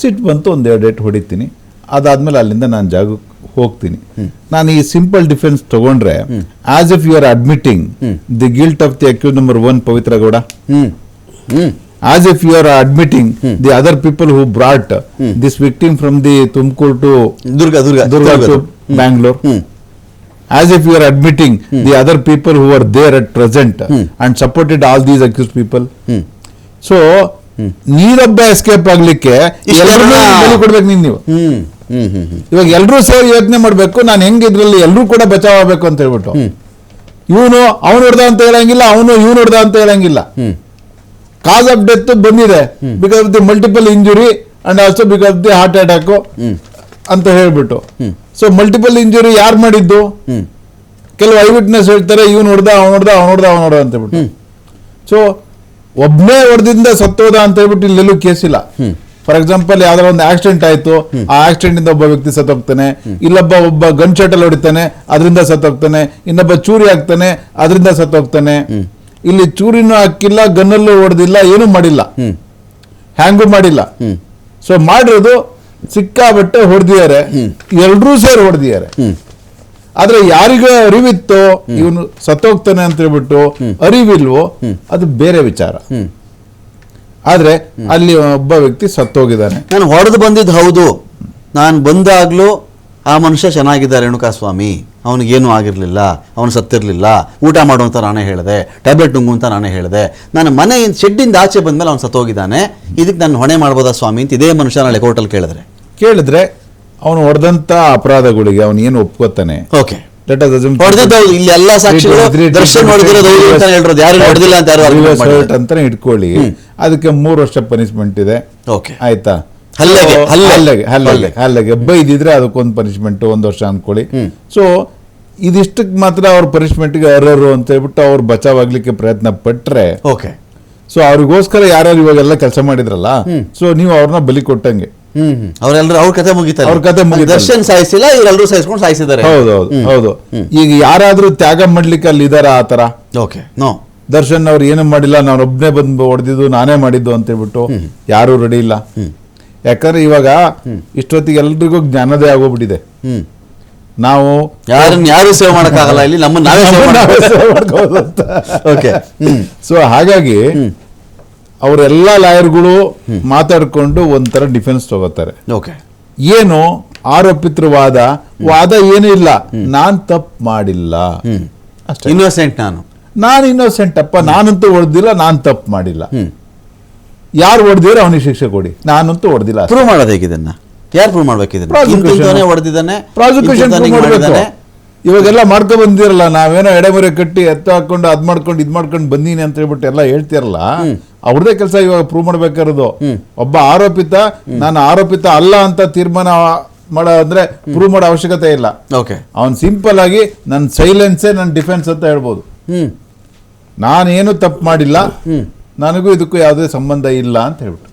ಸಿಟ್ ಬಂತು, ಒಂದ್ 2 ಡೇಟ್ ಹೊಡಿತೀನಿ, ಅದಾದ್ಮೇಲೆ ಅಲ್ಲಿಂದ ನಾನು ಜಾಗಕ್ಕೆ ಹೋಗ್ತೀನಿ. ನಾನು ಈ ಸಿಂಪಲ್ ಡಿಫೆನ್ಸ್ ತಗೊಂಡ್ರೆ as if you are admitting the guilt of the accuse number 1 Pavithra Gowda, as if you are admitting the other people who brought this victim from the Tumkur to Durga to Bangalore, as if you are admitting the other people who were there at present and supported all these accused people. So ನೀರೊಬ್ಬ escape ಆಗ್ಲಿಕ್ಕೆ ಬಲಿ ಕೊಡ್ಬೇಕು ನೀವು. ಇವಾಗ ಎಲ್ಲರೂ ಸೇರಿ ಯೋಚನೆ ಮಾಡ್ಬೇಕು, ನಾನು ಹೆಂಗ್ ಇದ್ರಲ್ಲಿ ಎಲ್ಲರೂ ಕೂಡ ಬಚಾವ್ ಆಗ್ಬೇಕು ಅಂತ ಹೇಳ್ಬಿಟ್ಟು. ಇವನು ಅವನು ಹೊಡೆದ ಅಂತ ಹೇಳಂಗಿಲ್ಲ, ಅವನು ಇವನು ಹೊಡೆದ ಅಂತ ಹೇಳಂಗಿಲ್ಲ. ಕಾಸ್ ಆಫ್ ಡೆತ್ ಬಂದಿದೆ because of the multiple injury and also because of the heart attack ಅಂತ ಹೇಳ್ಬಿಟ್ಟು. ಸೊ ಮಲ್ಟಿಪಲ್ ಇಂಜುರಿ ಯಾರು ಮಾಡಿದ್ದು? ಕೆಲವು ಐ ವಿಟ್ನೆಸ್ ಹೇಳ್ತಾರೆ ಇವನು ಹೊಡೆದ ಅವನು ಅಂತ ಹೇಳ್ಬಿಟ್ಟು. ಸೊ ಒಬ್ಬನೇ ಹೊಡೆದಿಂದ ಸತ್ತೋದ ಅಂತ ಹೇಳ್ಬಿಟ್ಟು ಇಲ್ಲೆಲ್ಲೂ ಕೇಸ್ ಇಲ್ಲ. ಫಾರ್ ಎಕ್ಸಾಂಪಲ್ ಯಾವ್ದಾರ ಒಂದು ಆಕ್ಸಿಡೆಂಟ್ ಆಯ್ತು, ಆ ಆಕ್ಸಿಡೆಂಟ್ ಇಂದ ಒಬ್ಬ ವ್ಯಕ್ತಿ ಸತ್ತೋಗ್ತಾನೆ, ಒಬ್ಬ ಗನ್ ಶಾಟ್ ಅಲ್ಲಿ ಹೊಡಿತಾನೆ ಅದರಿಂದ ಸತ್ತೋಗ್ತಾನೆ, ಇನ್ನೊಬ್ಬ ಚೂರಿ ಹಾಕ್ತಾನೆ ಅದರಿಂದ ಸತ್ತೋಗ್ತಾನೆ. ಇಲ್ಲಿ ಚೂರಿನೂ ಹಾಕಿಲ್ಲ, ಗನ್ನಲ್ಲೂ ಹೊಡೆದಿಲ್ಲ, ಏನೂ ಮಾಡಿಲ್ಲ, ಹ್ಯಾಂಗೂ ಮಾಡಿಲ್ಲ. ಸೊ ಮಾಡಿರೋದು ಸಿಕ್ಕಾಬಟ್ಟೆ ಹೊಡೆದಿದ್ದಾರೆ, ಎಲ್ರೂ ಸೇರಿ ಹೊಡೆದಿದ್ದಾರೆ. ಆದ್ರೆ ಯಾರಿಗೂ ಅರಿವಿತ್ತೋ ಇವನು ಸತ್ತೋಗ್ತಾನೆ ಅಂತ ಹೇಳ್ಬಿಟ್ಟು ಅರಿವಿಲ್ವೋ ಅದು ಬೇರೆ ವಿಚಾರ. ಆದ್ರೆ ಅಲ್ಲಿ ಒಬ್ಬ ವ್ಯಕ್ತಿ ಸತ್ತೋಗಿದ್ದಾನೆ. ನಾನು ಹೊಡೆದು ಬಂದಿದ್ದು ಹೌದು, ನಾನು ಬಂದಾಗ್ಲೂ ಆ ಮನುಷ್ಯ ಚೆನ್ನಾಗಿದ್ದ ರೇಣುಕಾಸ್ವಾಮಿ, ಅವನಿಗೇನು ಆಗಿರಲಿಲ್ಲ, ಅವನು ಸತ್ತಿರಲಿಲ್ಲ, ಊಟ ಮಾಡುವಂತ ನಾನೇ ಹೇಳಿದೆ, ಟ್ಯಾಬ್ಲೆಟ್ ನುಂಗು ಅಂತ ನಾನೇ ಹೇಳಿದೆ, ನಾನು ಮನೆಯಿಂದ ಶೆಡ್ಡಿಂದ ಆಚೆ ಬಂದ್ಮೇಲೆ ಅವ್ನು ಸತ್ತೋಗಿದ್ದಾನೆ, ಇದಕ್ಕೆ ನಾನು ಹೊಣೆ ಮಾಡ್ಬೋದಾ ಸ್ವಾಮಿ ಅಂತ ಇದೇ ಮನುಷ್ಯ ನಾಳೆ ಕೋರ್ಟಲ್ಲಿ ಕೇಳಿದ್ರೆ ಅವನು ಹೊಡೆದಂತ ಅಪರಾಧಗಳಿಗೆ ಅವನು ಏನು ಒಪ್ಕೋತಾನೆ. ಓಕೆ, ಇಲ್ಲಿ ಎಲ್ಲ ಸಾಕ್ಷಿಗಳು ದರ್ಶನ್ ಅಂತಾನೆ ಇಟ್ಕೊಳ್ಳಿ, ಅದಕ್ಕೆ 3 ವರ್ಷ ಪನಿಷ್ಮೆಂಟ್ ಇದೆ. ಆಯ್ತಾ, ಹಲ್ಲೆಗೆ ಬೈದಿದ್ರೆ ಅದಕ್ಕೊಂದು ಪನಿಷ್ಮೆಂಟ್ 1 ವರ್ಷ ಅನ್ಕೊಳ್ಳಿ. ಸೊ ಇದಿಷ್ಟಕ್ಕೆ ಮಾತ್ರ ಅವ್ರ ಪನಿಷ್ಮೆಂಟ್ಗೆ ಅರ್ಹರು ಅಂತ ಹೇಳ್ಬಿಟ್ಟು ಅವ್ರು ಬಚಾವಾಗ್ಲಿಕ್ಕೆ ಪ್ರಯತ್ನ ಪಟ್ರೆ ಓಕೆ. ಸೊ ಅವ್ರಿಗೋಸ್ಕರ ಯಾರ್ಯಾರು ಇವಾಗೆಲ್ಲ ಕೆಲಸ ಮಾಡಿದ್ರಲ್ಲ, ಸೊ ನೀವು ಅವ್ರನ್ನ ಬಲಿ ಕೊಟ್ಟಂಗೆ. ಅವರೆಲ್ಲರೂ ಅವ್ರ ಕತೆ ಮುಗಿತಾರೆ. ದರ್ಶನ್ ಸಾಯಿಸಿಲ್ಲ, ಇವರೆಲ್ಲರೂ ಸಾಯಿಸ್ಕೊಂಡು ಸಾಯಿಸಿದ್ದಾರೆ. ಹೌದು. ಈಗ ಯಾರಾದ್ರೂ ತ್ಯಾಗ ಮಾಡ್ಲಿಕ್ಕೆ ಅಲ್ಲಿ ಇದಾರ ಆ ತರ? Okay, no. ದರ್ಶನ್ ಅವ್ರು ಏನು ಮಾಡಿಲ್ಲ, ನಾನು ಒಬ್ಬನೇ ಬಂದು ಹೊಡೆದಿದ್ದು, ನಾನೇ ಮಾಡಿದ್ದು ಅಂತ ಹೇಳ್ಬಿಟ್ಟು ಯಾರು ರೆಡಿ ಇಲ್ಲ. ಯಾಕಂದ್ರೆ ಇವಾಗ ಇಷ್ಟೊತ್ತಿಗೆ ಎಲ್ರಿಗೂ ಜ್ಞಾನೋದಯ ಆಗೋಗ್ಬಿಟ್ಟಿದೆ. ನಾವು ಯಾರು ಸೇವ್ ಮಾಡಕ್ಕಾಗಲ್ಲ ಇಲ್ಲಿ, ನಮ್ಮನ್ನ ನಾವೇ ಸೇವ್ ಮಾಡ್ಕೋಬೋದು ಅಂತ. ಓಕೆ. ಸೊ ಹಾಗಾಗಿ ಅವರೆಲ್ಲ ಲಾಯರ್ಗಳು ಮಾತಾಡ್ಕೊಂಡು ಒಂಥರ ಡಿಫೆನ್ಸ್ ತಗೋತಾರೆ. ಓಕೆ. ಏನು ಆರೋಪಿತರ ವಾದ ಏನೂ ಇಲ್ಲ, ನಾನ್ ತಪ್ಪು ಮಾಡಿಲ್ಲ, ಇನ್ನೋಸೆಂಟ್, ನಾನು ಇನ್ನೋಸೆಂಟ್ ಅಪ್ಪ, ನಾನಂತೂ ಹೊಡೆದಿಲ್ಲ, ನಾನ್ ತಪ್ಪು ಮಾಡಿಲ್ಲ. ಯಾರು ಹೊಡೆದಿರೋ ಅವನಿಗೆ ಶಿಕ್ಷೆ ಕೊಡಿ, ನಾನಂತೂ ಹೊಡೆದಿಲ್ಲ. ಪ್ರೂವ್ ಮಾಡೋದು ಹೇಗೆ ಇದನ್ನ? ಯಾರು ಪ್ರೂವ್ ಮಾಡ್ಬೇಕಿದ್ದಾನೆ? ಹೊಡೆದಿದ್ದಾನೆ, ಪ್ರಾಸಿಕ್ಯೂಷನ್ ಇವಾಗೆಲ್ಲ ಮಾಡ್ಕೊ ಬಂದಿರಲ್ಲ, ನಾವೇನೋ ಎಡೆಮರೆ ಕಟ್ಟಿ ಎತ್ತ ಹಾಕೊಂಡು ಅದ್ ಮಾಡ್ಕೊಂಡು ಇದ್ ಮಾಡ್ಕೊಂಡು ಬಂದೀನಿ ಅಂತ ಹೇಳ್ಬಿಟ್ಟು ಎಲ್ಲ ಹೇಳ್ತಿರಲ್ಲ, ಅವ್ರದೇ ಕೆಲಸ ಇವಾಗ ಪ್ರೂವ್ ಮಾಡ್ಬೇಕಾರದು. ಒಬ್ಬ ಆರೋಪಿತ ನಾನು ಆರೋಪಿತ ಅಲ್ಲ ಅಂತ ತೀರ್ಮಾನ ಅಂದ್ರೆ ಪ್ರೂವ್ ಮಾಡೋ ಅವಶ್ಯಕತೆ ಇಲ್ಲ. ಅವನ್ ಸಿಂಪಲ್ ಆಗಿ ನನ್ನ ಸೈಲೆನ್ಸೇ ನನ್ನ ಡಿಫೆನ್ಸ್ ಅಂತ ಹೇಳ್ಬೋದು. ನಾನೇನು ತಪ್ಪು ಮಾಡಿಲ್ಲ, ನನಗೂ ಇದಕ್ಕೂ ಯಾವುದೇ ಸಂಬಂಧ ಇಲ್ಲ ಅಂತ ಹೇಳ್ಬಿಟ್ಟು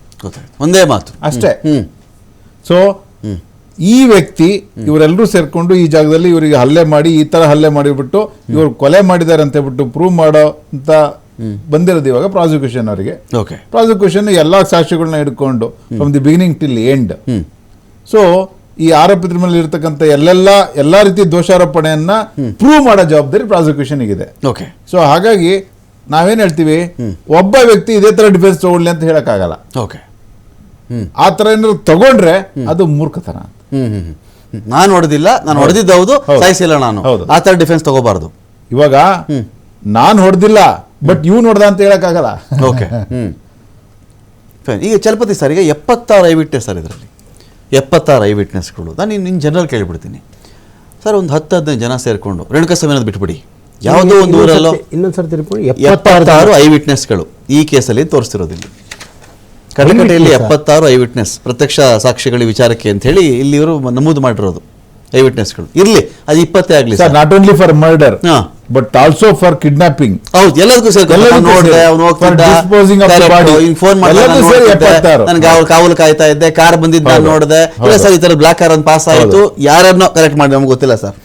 ಒಂದೇ ಮಾತು ಅಷ್ಟೇ. ಸೊ ಈ ವ್ಯಕ್ತಿ ಇವರೆಲ್ಲರೂ ಸೇರ್ಕೊಂಡು ಈ ಜಾಗದಲ್ಲಿ ಇವರಿಗೆ ಹಲ್ಲೆ ಮಾಡಿ, ಈ ತರ ಹಲ್ಲೆ ಮಾಡಿಬಿಟ್ಟು ಇವರು ಕೊಲೆ ಮಾಡಿದ್ದಾರೆ ಅಂತ ಹೇಳ್ಬಿಟ್ಟು ಪ್ರೂವ್ ಮಾಡೋ ಅಂತ ಬಂದಿರೋದು ಇವಾಗ ಪ್ರಾಸಿಕ್ಯೂಷನ್ ಅವರಿಗೆ. ಪ್ರಾಸಿಕ್ಯೂಷನ್ ಎಲ್ಲಾ ಸಾಕ್ಷಿಗಳನ್ನ ಹಿಡ್ಕೊಂಡು from the beginning till end. So ಈ ಆರೋಪಿತರ ಮೇಲೆ ಇರತಕ್ಕಂಥ ಎಲ್ಲಾ ರೀತಿ ದೋಷಾರೋಪಣೆಯನ್ನ ಪ್ರೂವ್ ಮಾಡೋ ಜವಾಬ್ದಾರಿ ಪ್ರಾಸಿಕ್ಯೂಷನ್ ಇದೆ. ಸೊ ಹಾಗಾಗಿ ನಾವೇನ್ ಹೇಳ್ತೀವಿ, ಒಬ್ಬ ವ್ಯಕ್ತಿ ಇದೇ ತರ ಡಿಫೆನ್ಸ್ ತಗೊಳ್ಳಿ ಅಂತ ಹೇಳಕ್ಕಾಗಲ್ಲ. ಆ ತರ ಏನಾದ್ರು ತಗೊಂಡ್ರೆ ಅದು ಮೂರ್ಖತನ. ನಾನು ಹೊಡೆದಿಲ್ಲ, ನಾನು ಹೊಡೆದಿದ್ದು ಹೌದು, ಸಾಯಿಸಿಲ್ಲ ನಾನು, ಆ ತರ ಡಿಫೆನ್ಸ್ ತಗೋಬಾರ್ದು. ಇವಾಗ ನಾನು ಹೊಡೆದಿಲ್ಲ ಬಟ್ ಇವ್ನು ಹೊಡೆದ ಅಂತ ಹೇಳಕ್ಕಾಗಲ್ಲ. ಓಕೆ. ಈಗ ಚಲಪತಿ ಸರ್, ಈಗ 76 ಐ ವಿಟ್ನೆಸ್ ಸರ್, ಇದರಲ್ಲಿ 76 ಐ ವಿಟ್ನೆಸ್ಗಳು. ನಾನು ಇನ್ನು ಜನರಲ್ ಕೇಳಿಬಿಡ್ತೀನಿ ಸರ್, ಒಂದು 10-15 ಜನ ಸೇರಿಕೊಂಡು ರೇಣುಕಾಸ್ವಾಮಿ ಬಿಟ್ಬಿಡಿ, ಯಾವುದೋ ಒಂದು ಊರಲ್ಲೋ ಇನ್ನೊಂದ್ಸರ್ತಿ 76 ಐ ವಿಟ್ನೆಸ್ಗಳು ಈ ಕೇಸಲ್ಲಿ ತೋರಿಸ್ತಿರೋದಿಲ್ಲ. ಕಡಕಟೆಯಲ್ಲಿ 76 ಐ ವಿಟ್ನೆಸ್ ಪ್ರತ್ಯಕ್ಷ ಸಾಕ್ಷಿಗಳ ವಿಚಾರಕ್ಕೆ ಅಂತ ಹೇಳಿ ಇಲ್ಲಿ ಇವರು ನಮೂದು ಮಾಡಿರೋದು ಐ ವಿಟ್ನೆಸ್ಗಳು. ಇರ್ಲಿ, ಅದು 20 ಆಗಲಿ sir. Not only for murder but also for kidnapping. ಹೌದು, ಎಲ್ಲದಕ್ಕೂ ನನಗೆ ಅವ್ರು ಕಾವಲು ಕಾಯ್ತಾ ಇದ್ದೆ, ಕಾರ್ ಬಂದಿದ್ದ ನಾನು ನೋಡಿದೆ, ಇಲ್ಲ ಸರ್ ಈ ತರ ಬ್ಲಾಕ್ ಕಾರ್ ಒಂದು ಪಾಸ್ ಆಯಿತು, ಯಾರನ್ನೋ ಕರೆಕ್ಟ್ ಮಾಡಿ ನಮ್ಗೆ ಗೊತ್ತಿಲ್ಲ ಸರ್.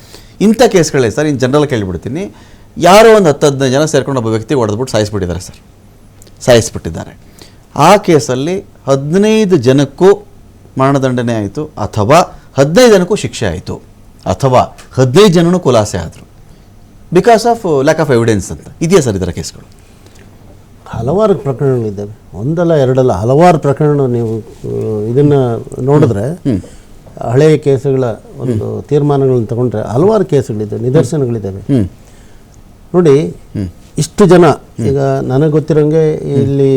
ಇಂಥ ಕೇಸ್ಗಳೇ ಸರ್. ಇನ್ನು ಜನರಲ್ ಕೇಳಿಬಿಡ್ತೀನಿ, ಯಾರೋ ಒಂದು 10-15 ಜನ ಸೇರ್ಕೊಂಡು ಒಬ್ಬ ವ್ಯಕ್ತಿ ಹೊಡೆದ್ಬಿಟ್ಟು ಸಾಯಿಸ್ಬಿಟ್ಟಿದ್ದಾರೆ ಸರ್, ಸಾಯಿಸ್ಬಿಟ್ಟಿದ್ದಾರೆ. ಆ ಕೇಸಲ್ಲಿ 15 ಜನಕ್ಕೂ ಮರಣದಂಡನೆ ಆಯಿತು, ಅಥವಾ 15 ಜನಕ್ಕೂ ಶಿಕ್ಷೆ ಆಯಿತು, ಅಥವಾ 15 ಜನನೂ ಖುಲಾಸೆ ಆದರು because of lack of evidence ಅಂತ. ಇದೆಯಾ ಸರ್ ಇದರ ಕೇಸ್ಗಳು? ಹಲವಾರು ಪ್ರಕರಣಗಳಿದ್ದಾವೆ, ಒಂದಲ್ಲ ಎರಡಲ್ಲ, ಹಲವಾರು ಪ್ರಕರಣ. ನೀವು ಇದನ್ನು ನೋಡಿದ್ರೆ ಹಳೆಯ ಕೇಸುಗಳ ಒಂದು ತೀರ್ಮಾನಗಳನ್ನು ತಗೊಂಡ್ರೆ ಹಲವಾರು ಕೇಸುಗಳಿದ್ದಾವೆ, ನಿದರ್ಶನಗಳಿದ್ದಾವೆ. ನೋಡಿ, ಇಷ್ಟು ಜನ, ಈಗ ನನಗೆ ಗೊತ್ತಿರೋಂಗೆ ಇಲ್ಲಿ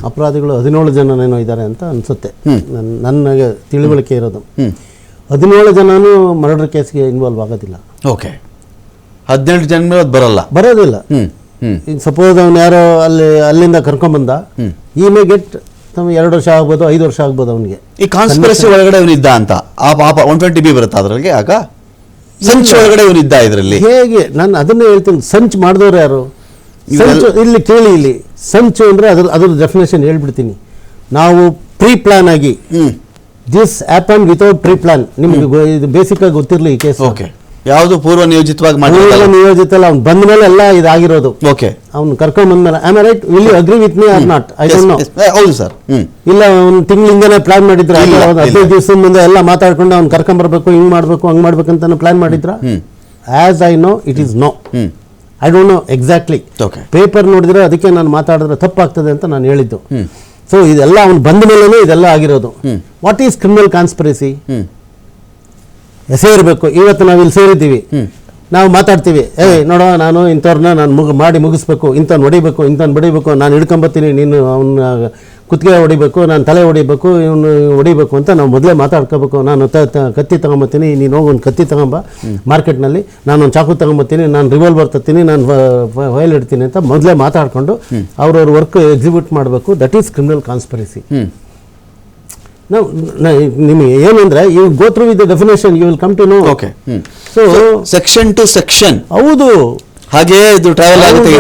ಅಪರಾಧಿಗಳು 17 ಜನನೇನೋ ಇದ್ದಾರೆ ಅಂತ ಅನಿಸುತ್ತೆ, ನನಗೆ ತಿಳುವಳಿಕೆ ಇರೋದು. 17 ಜನನೂ ಮರ್ಡರ್ ಕೇಸ್ಗೆ ಇನ್ವಾಲ್ವ್ ಆಗೋದಿಲ್ಲ. ಓಕೆ. 18 ಜನ ಮೇಲೆ ಬರೋದಿಲ್ಲ. ಈಗ ಸಪೋಸ್ ಅವನು ಯಾರೋ ಅಲ್ಲಿಂದ ಕರ್ಕೊಂಬಂದ, ಈ ಮೇ ಗೆಟ್ 2 ವರ್ಷ ಆಗ್ಬೋದು, 5 ವರ್ಷ ಆಗ್ಬೋದು ಅವನಿಗೆ. ಈ ಕಾನ್ಸ್ಪಿರಸಿ ಒಳಗಡೆ ಇವನಿದ್ದ ಅಂತ 120B ಬರುತ್ತೆ ಅದ್ರಲ್ಲಿ. ಆಗ ಸಂಚು ಒಳಗಡೆ ಇವನಿದ್ದ ಇದರಲ್ಲಿ. ಹೇಗೆ? ನಾನು ಅದನ್ನೇ ಹೇಳ್ತೀನಿ, ಸಂಚು ಮಾಡಿದವ್ರು ಯಾರು? ಸಂಚು ಇಲ್ಲಿ ಕೇಳಿ, ಇಲ್ಲಿ ಸಂಚು ಅಂದ್ರೆ ಅದ್ರ ಡೆಫಿನೇಷನ್ ಹೇಳ್ಬಿಡ್ತೀನಿ. ನಾವು ಪ್ರೀ ಪ್ಲಾನ್ ಆಗಿ, this happen without pre plan. ನಿಮ್ಗೆ ಇದು ಬೇಸಿಕ್ ಆಗಿ ಗೊತ್ತಿರಲಿ ಈ ಕೇಸ್. ಓಕೆ. ಯಾವುದು ಪೂರ್ವ ನಿಯೋಜಿತವಾಗಿ ನಿಯೋಜಿತ ಅಲ್ಲ, ಅವ್ನು ಬಂದ ಮೇಲೆ ಎಲ್ಲ ಇದಾಗಿರೋದು. ಓಕೆ. ಅವ್ನು ಕರ್ಕೊಂಡ್ ಬಂದ್ಮೇಲೆ I am right, will you agree with me or not? I don't know. ಹೌದು ಸರ್. ಇಲ್ಲ, ಒಂದು ತಿಂಗಳಿಂದನೇ ಪ್ಲಾನ್ ಮಾಡಿದ್ರ? 15 ದಿವಸದ ಮುಂದೆ ಎಲ್ಲ ಮಾತಾಡ್ಕೊಂಡು ಅವ್ನು ಕರ್ಕೊಂಡ್ ಬರ್ಬೇಕು, ಹಿಂಗ್ ಮಾಡ್ಬೇಕು, ಹಂಗ್ ಮಾಡ್ಬೇಕಂತ ಪ್ಲಾನ್ ಮಾಡಿದ್ರ? As I know it is no. I don't know exactly. Paper ನೋಡಿದ್ರೆ ಅದಕ್ಕೆ ನಾನು ಮಾತಾಡಿದ್ರೆ ತಪ್ಪಾಗ್ತದೆ ಅಂತ ನಾನು ಹೇಳಿದ್ದು. ಸೊ ಇದೆಲ್ಲ ಅವ್ನು ಬಂದ ಮೇಲೇ ಇದೆಲ್ಲ ಆಗಿರೋದು. What is criminal conspiracy? ಎಸೆ ಇರಬೇಕು. ಇವತ್ತು ನಾವು ಇಲ್ಲಿ ಸೇರಿದ್ದೀವಿ, ನಾವು ಮಾತಾಡ್ತೀವಿ, ನೋಡೋ ನಾನು ಇಂಥವ್ರನ್ನ ನಾನು ಮಾಡಿ ಮುಗಿಸ್ಬೇಕು, ಇಂಥವ್ನು ಹೊಡಿಬೇಕು, ಇಂಥವ್ನು ಬಡಿಬೇಕು, ನಾನು ಹಿಡ್ಕೊಂಬತ್ತೀನಿ, ನೀನು ಅವನ್ನ ಕುತ್ತಿಗೆ ಹೊಡಿಬೇಕು, ನಾನು ತಲೆ ಹೊಡಿಬೇಕು, ಇವನು ಹೊಡಿಬೇಕು ಅಂತ ನಾವು ಮೊದಲೇ ಮಾತಾಡ್ಕೋಬೇಕು. ನಾನು ಕತ್ತಿ ತಗೊಂಬತ್ತೀನಿ, ನೀನು ಹೋಗಿ ಒಂದು ಕತ್ತಿ ತಗೊಂಬ ಮಾರ್ಕೆಟ್ನಲ್ಲಿ, ನಾನು ಒಂದು ಚಾಕು ತಗೊಂಬತ್ತೀನಿ, ನಾನು ರಿವಾಲ್ವರ್ ತರ್ತೀನಿ, ನಾನು ಫೈಲ್ ಇಡ್ತೀನಿ ಅಂತ ಮೊದಲೇ ಮಾತಾಡ್ಕೊಂಡು ಅವ್ರವ್ರ ವರ್ಕ್ ಎಕ್ಸಿಕ್ಯೂಟ್ ಮಾಡಬೇಕು. That is criminal conspiracy. ನಿಮಗೆ ಏನಂದ್ರೆ you go through with the definition, you will come to know. Okay. So section to section. ಹೌದು, ಹಾಗೆ ಇದು ಟ್ರಯಲ್ ಆಗುತ್ತೆ.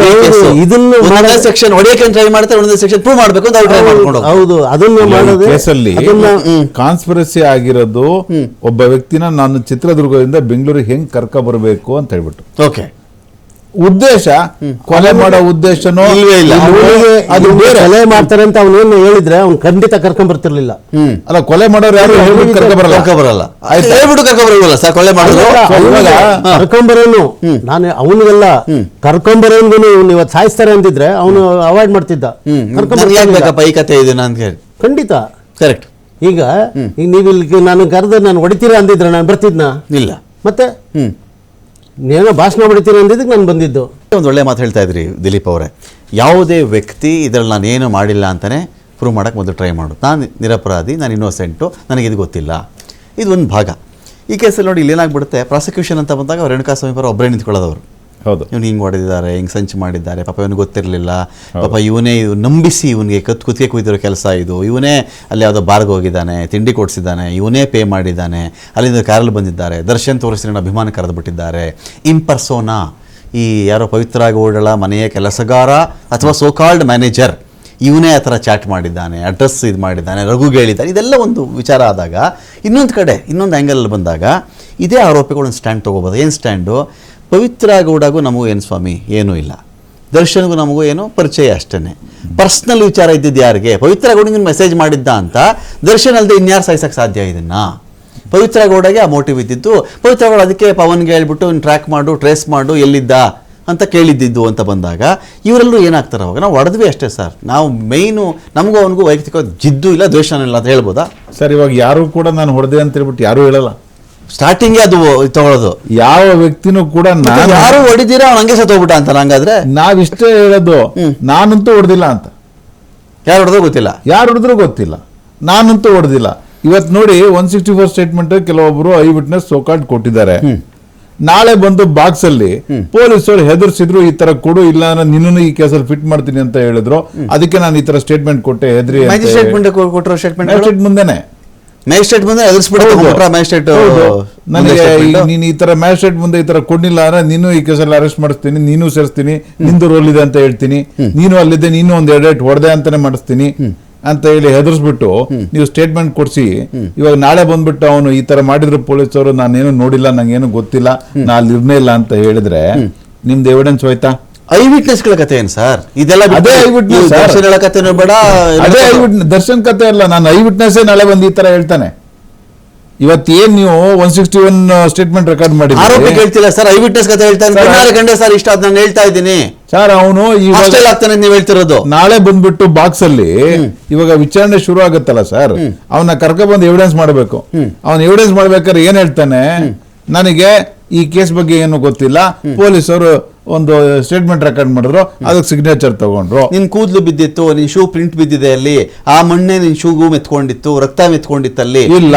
ಇದನ್ನ ಸೆಕ್ಷನ್ ಹೊಡೆಯಕ್ಕೆ ಟ್ರೈ ಮಾಡ್ತಾರೆ, ಒಂದೊಂದು ಸೆಕ್ಷನ್ ಪ್ರೂವ್ ಮಾಡಬೇಕು ಅಂತ ಟ್ರೈ ಮಾಡ್ಕೊಂಡು. ಹೌದು, ಅದನ್ನ ಮಾಡೋದು. ಕೇಸಲ್ಲಿ ಕಾನ್ಸ್ಪಿರಸಿ ಆಗಿರೋದು ಒಬ್ಬ ವ್ಯಕ್ತಿನ ನಾನು ಚಿತ್ರದುರ್ಗದಿಂದ ಬೆಂಗಳೂರಿಗೆ ಹೆಂಗ್ ಕರ್ಕ ಬರಬೇಕು ಅಂತ ಹೇಳ್ಬಿಟ್ಟು. ಓಕೆ. ಉದ್ದೇಶ ಕೊಲೆ ಮಾಡೋ ಉದ್ದೇಶನೋ ಇಲ್ವೇ ಇಲ್ಲ. ಅದು ಕೊಲೆ ಮಾಡ್ತಾರೆ ಅಂತ ಅವನೇನು ಹೇಳಿದ್ರೆ ಅವ್ನು ಖಂಡಿತ ಕರ್ಕೊಂಡ್ ಬರ್ತಿರ್ಲಿಲ್ಲ. ಅಲ್ಲ, ಕೊಲೆ ಮಾಡೋರು ಯಾರು ಹೇಳ್ಬಿಟ್ಟು ಕರ್ಕೊಬರಲ್ಲ. ಹೇಳ್ಬಿಟ್ಟು ಕರ್ಕೊಬರಲ್ಲ ಸರ್, ಕೊಲೆ ಮಾಡಿದ್ರು ಕರ್ಕೊಂಬರೋನು ನಾನು ಅವನಿಗೆಲ್ಲ ಕರ್ಕೊಂಬರೋನ್ಗು ಇವತ್ತು ಸಾಯಿಸ್ತಾರೆ ಅಂತಿದ್ರೆ ಅವನು ಅವಾಯ್ಡ್ ಮಾಡ್ತಿದ್ದ. ಬೇಕಪ್ಪ ಈ ಕತೆ ಇದನ್ನ ಅಂತ ಹೇಳಿ. ಖಂಡಿತ ಕರೆಕ್ಟ್. ಈಗ ನೀವು ಇಲ್ಲಿ ನಾನು ಕರೆದ ನಾನು ಹೊಡಿತೀರಾ ಅಂದಿದ್ರೆ ನಾನು ಬರ್ತಿದ್ನ ಇಲ್ಲ. ಮತ್ತೆ ಏನೋ ಭಾಷಣ ಹೊಡಿತೀರಾ ಅಂದಿದ್ದಕ್ಕೆ ನಾನು ಬಂದಿದ್ದು. ಒಂದು ಒಳ್ಳೆ ಮಾತು ಹೇಳ್ತಾ ಇದ್ರಿ ದಿಲೀಪ್ ಅವರೇ, ಯಾವುದೇ ವ್ಯಕ್ತಿ ಇದರಲ್ಲಿ ನಾನು ಏನು ಮಾಡಿಲ್ಲ ಅಂತಾನೆ ಪ್ರೂವ್ ಮಾಡೋಕ್ಕೆ ಮೊದಲು ಟ್ರೈ ಮಾಡು. ನಾನು ನಿರಪರಾಧಿ, ನಾನು ಇನ್ನೋಸೆಂಟು, ನನಗಿದು ಗೊತ್ತಿಲ್ಲ. ಇದು ಒಂದು ಭಾಗ. ಈ ಕೇಸಲ್ಲಿ ನೋಡಿ ಇಲ್ಲಿ ಏನಾಗ್ಬಿಡುತ್ತೆ, ಪ್ರಾಸಿಕ್ಯೂಷನ್ ಅಂತ ಬಂದಾಗ ರೇಣುಕಾಸ್ವಾಮಿ ಪರ ಒಬ್ಬರೇ ನಿಂತ್ಕೊಳ್ಳೋದವರು. ಹೌದು, ಇವ್ನು ಹಿಂಗೆ ಹೊಡೆದಿದ್ದಾರೆ, ಹಿಂಗೆ ಸಂಚು ಮಾಡಿದ್ದಾರೆ, ಪಾಪ ಇವನಿಗೆ ಗೊತ್ತಿರಲಿಲ್ಲ, ಪಾಪ ಇವನೇ ನಂಬಿಸಿ ಇವನಿಗೆ ಕುತ್ತಿಗೆ ಕುಯ್ದಿರೋ ಕೆಲಸ ಇದು, ಇವನೇ ಅಲ್ಲಿ ಯಾವುದೋ ಬಾರ್ಗೆ ಹೋಗಿದ್ದಾನೆ, ತಿಂಡಿ ಕೊಡಿಸಿದ್ದಾನೆ, ಇವನೇ ಪೇ ಮಾಡಿದ್ದಾನೆ, ಅಲ್ಲಿಂದ ಕಾರಲ್ಲಿ ಬಂದಿದ್ದಾರೆ, ದರ್ಶನ್ ತೋರಿಸಿ ಅಭಿಮಾನ ಕರೆದು ಬಿಟ್ಟಿದ್ದಾರೆ, ಇಂಪರ್ಸೋನಾ ಈ ಯಾರೋ ಪವಿತ್ರ ಗೌಡಳ ಮನೆಯ ಕೆಲಸಗಾರ ಅಥವಾ ಸೋಕಾಲ್ಡ್ ಮ್ಯಾನೇಜರ್ ಇವನೇ ಆ ಥರ ಚಾಟ್ ಮಾಡಿದ್ದಾನೆ, ಅಡ್ರೆಸ್ ಇದು ಮಾಡಿದ್ದಾನೆ, ರಘುಗೆ ಹೇಳಿದ್ದಾನೆ. ಇದೆಲ್ಲ ಒಂದು ವಿಚಾರ ಆದಾಗ ಇನ್ನೊಂದು ಕಡೆ ಇನ್ನೊಂದು ಆ್ಯಂಗಲಲ್ಲಿ ಬಂದಾಗ ಇದೇ ಆರೋಪಿಗಳೊಂದು ಸ್ಟ್ಯಾಂಡ್ ತೊಗೋಬೋದು. ಏನು ಸ್ಟ್ಯಾಂಡು? ಪವಿತ್ರ ಗೌಡಗೂ ನಮಗೂ ಏನು ಸ್ವಾಮಿ ಏನೂ ಇಲ್ಲ, ದರ್ಶನ್ಗೂ ನಮಗೂ ಏನೋ ಪರಿಚಯ ಅಷ್ಟೇ, ಪರ್ಸ್ನಲ್ ವಿಚಾರ ಇದ್ದಿದ್ದು ಯಾರಿಗೆ? ಪವಿತ್ರ ಗೌಡನಿಗೆ ಮೆಸೇಜ್ ಮಾಡಿದ್ದ ಅಂತ ದರ್ಶನ್ ಅಲ್ಲದೆ ಇನ್ಯಾರು ಸಾಯಿಸೋಕ್ಕೆ ಸಾಧ್ಯ ಇದನ್ನು? ಪವಿತ್ರ ಗೌಡಗೆ ಆ ಮೋಟಿವ್ ಇದ್ದಿದ್ದು. ಪವಿತ್ರ ಗೌಡ ಅದಕ್ಕೆ ಪವನ್ಗೆ ಹೇಳ್ಬಿಟ್ಟು ಟ್ರ್ಯಾಕ್ ಮಾಡು, ಟ್ರೇಸ್ ಮಾಡು, ಎಲ್ಲಿದ್ದ ಅಂತ ಕೇಳಿದ್ದಿದ್ದು ಅಂತ ಬಂದಾಗ ಇವರೆಲ್ಲರೂ ಏನಾಗ್ತಾರೆ ಅವಾಗ? ನಾವು ಹೊಡೆದ್ವಿ ಅಷ್ಟೇ ಸರ್. ನಾವು ಮೇಯ್ನು ನಮಗೂ ಅವನಿಗೂ ವೈಯಕ್ತಿಕ ಜಿದ್ದು ಇಲ್ಲ, ದ್ವೇಷನೂ ಇಲ್ಲ ಅಂತ ಹೇಳ್ಬೋದಾ ಸರ್? ಇವಾಗ ಯಾರು ಕೂಡ ನಾನು ಹೊಡೆದೆ ಅಂತ ಹೇಳ್ಬಿಟ್ಟು ಯಾರು ಹೇಳಲ್ಲ. ಸ್ಟಾರ್ಟಿಂಗೇ ಅದು ತಗೊಳ್ಳೋದು. ಯಾವ ವ್ಯಕ್ತಿನೂ ಕೂಡ ಯಾರು ಹೊಡಿದಿರ ಅವ್ನು ಹಂಗೆ ಸತ್ತೋಗ್ಬಿಟ್ಟ ಅಂತ ಹಂಗಾದ್ರೆ ನಾವಿಷ್ಟೇ ಹೇಳೋದು, ನಾನಂತೂ ಹೊಡೆದಿಲ್ಲ ಅಂತ. ಯಾರು ಹೊಡೆದ್ರು ಗೊತ್ತಿಲ್ಲ, ಯಾರು ಹೊಡೆದ್ರು ಗೊತ್ತಿಲ್ಲ, ನಾನಂತೂ ಹೊಡೆದಿಲ್ಲ. ಇವತ್ತು ನೋಡಿ 164 ಸ್ಟೇಟ್ಮೆಂಟ್ ಕೆಲವೊಬ್ರು ಐ ವಿಟ್ನೆಸ್ ಸೋಕಾಲ್ಡ್ ಕೊಟ್ಟಿದ್ದಾರೆ. ನಾಳೆ ಬಂದು ಬಾಕ್ಸ್ ಅಲ್ಲಿ ಪೊಲೀಸರು ಹೆದರ್ಸಿದ್ರು, ಈ ತರ ಕೊಡು, ಇಲ್ಲ ನಿನ್ನನ್ನು ಈ ಕೇಸಲ್ಲಿ ಫಿಟ್ ಮಾಡ್ತೀನಿ ಅಂತ ಹೇಳಿದ್ರು. ಅದಕ್ಕೆ ನಾನು ಈ ತರ ಸ್ಟೇಟ್ಮೆಂಟ್ ಕೊಟ್ಟೆ, ಹೆದರಿ ಮ್ಯಾಜಿಸ್ಟ್ರೇಟ್ ಮುಂದೆ ಕೊಟ್ಟರು ಸ್ಟೇಟ್ಮೆಂಟ್ ಮುಂದೆನೆ ಮ್ಯಾಜಿಸ್ಟ್ರೇಟ್ ಮುಂದೆ ಎದುರಿಸ್ಬಿಟ್ಟು ಮ್ಯಾಜಿಸ್ಟ್ರೇಟ್ ನನಗೆ ನೀನು ಈ ತರ ಮ್ಯಾಜಿಸ್ಟ್ರೇಟ್ ಮುಂದೆ ಈ ತರ ಕೊಡ್ಲಿಲ್ಲ ಅಂದ್ರೆ ನೀನು ಈ ಕೇಸಲ್ಲಿ ಅರೆಸ್ಟ್ ಮಾಡಿಸ್ತೀನಿ, ನೀನು ಸೇರಿಸ್ತೀನಿ, ನಿಂದು ರೋಲ್ ಇದೆ ಅಂತ ಹೇಳ್ತೀನಿ, ನೀನು ಅಲ್ಲಿದ್ದೆ, ನೀನು ಒಂದ್ 2 ಹೊಡೆದೆ ಅಂತಾನೆ ಮಾಡಿಸ್ತೀನಿ ಅಂತ ಹೇಳಿ ಹೆದರ್ಸ್ಬಿಟ್ಟು ನೀವು ಸ್ಟೇಟ್ಮೆಂಟ್ ಕೊಡ್ಸಿ, ಇವಾಗ ನಾಳೆ ಬಂದ್ಬಿಟ್ಟು ಅವನು ಈ ತರ ಮಾಡಿದ್ರು ಪೊಲೀಸರು, ನಾನೇನು ನೋಡಿಲ್ಲ, ನಂಗೇನು ಗೊತ್ತಿಲ್ಲ, ನಾ ಅಲ್ಲಿ ಇರ್ನೇ ಇಲ್ಲ ಅಂತ ಹೇಳಿದ್ರೆ ನಿಮ್ದು ಎವಿಡೆನ್ಸ್ ಹೋಯ್ತಾ? ಐ ವಿಟ್ನೆಸ್ ಗಳ ಕತೆ ಏನು ಸರ್? ಇದೆಲ್ಲ ಅದೇ ಐ ವಿಟ್ನೆಸ್ ಕಥೆನೂ ಬೇಡ, ಅದೇ ಐ ವಿಟ್ನೆಸ್. ದರ್ಶನ್ ಕತೆ ಅಲ್ಲ, ನಾನು ಐ ವಿಟ್ನೆಸ್ ನಾಳೆ ಬಂದು ಈ ತರ ಹೇಳ್ತಾನೆ. ಇವತ್ತೇನ್ ನೀವು 161 ಸ್ಟೇಟ್ಮೆಂಟ್ ರೆಕಾರ್ಡ್ ಮಾಡಿ ಆರೋಪಿ ಕೇಳ್ತಿಲ್ಲ ಸರ್, ಐ ವಿಟ್ನೆಸ್ ಕತೆ ಹೇಳ್ತಾನೆ. ಗಂಟೆ ಸರ್ ಇಷ್ಟ ನಾನು ಹೇಳ್ತಾ ಇದ್ದೀನಿ ಸರ್. ಅವನು ಆಗ್ತಾನೆ ನೀವು ಹೇಳ್ತಿರೋದು. ನಾಳೆ ಬಂದ್ಬಿಟ್ಟು ಬಾಕ್ಸ್ ಅಲ್ಲಿ ಇವಾಗ ವಿಚಾರಣೆ ಶುರು ಆಗುತ್ತಲ್ಲ ಸರ್, ಅವನ್ನ ಕರ್ಕೊಂಡ್ಬಂದು ಎವಿಡೆನ್ಸ್ ಮಾಡಬೇಕು. ಅವನ್ ಎವಿಡೆನ್ಸ್ ಮಾಡ್ಬೇಕಾದ್ರೆ ಏನ್ ಹೇಳ್ತಾನೆ, ನನಗೆ ಈ ಕೇಸ್ ಬಗ್ಗೆ ಏನು ಗೊತ್ತಿಲ್ಲ, ಪೊಲೀಸರು ಒಂದು ಸ್ಟೇಟ್ಮೆಂಟ್ ರೆಕಾರ್ಡ್ ಮಾಡಿದ್ರು, ಅದಕ್ಕೆ ಸಿಗ್ನೇಚರ್ ತಗೊಂಡ್ರು, ನಿನ್ ಕೂದಲು ಬಿದ್ದಿತ್ತು, ನಿನ್ ಶೂ ಪ್ರಿಂಟ್ ಬಿದ್ದಿದೆ ಅಲ್ಲಿ, ಆ ಮಣ್ಣೆ ನಿನ್ ಶೂಗೂ ಮೆತ್ಕೊಂಡಿತ್ತು, ರಕ್ತ ಮೆತ್ಕೊಂಡಿತ್ತು ಅಲ್ಲಿ,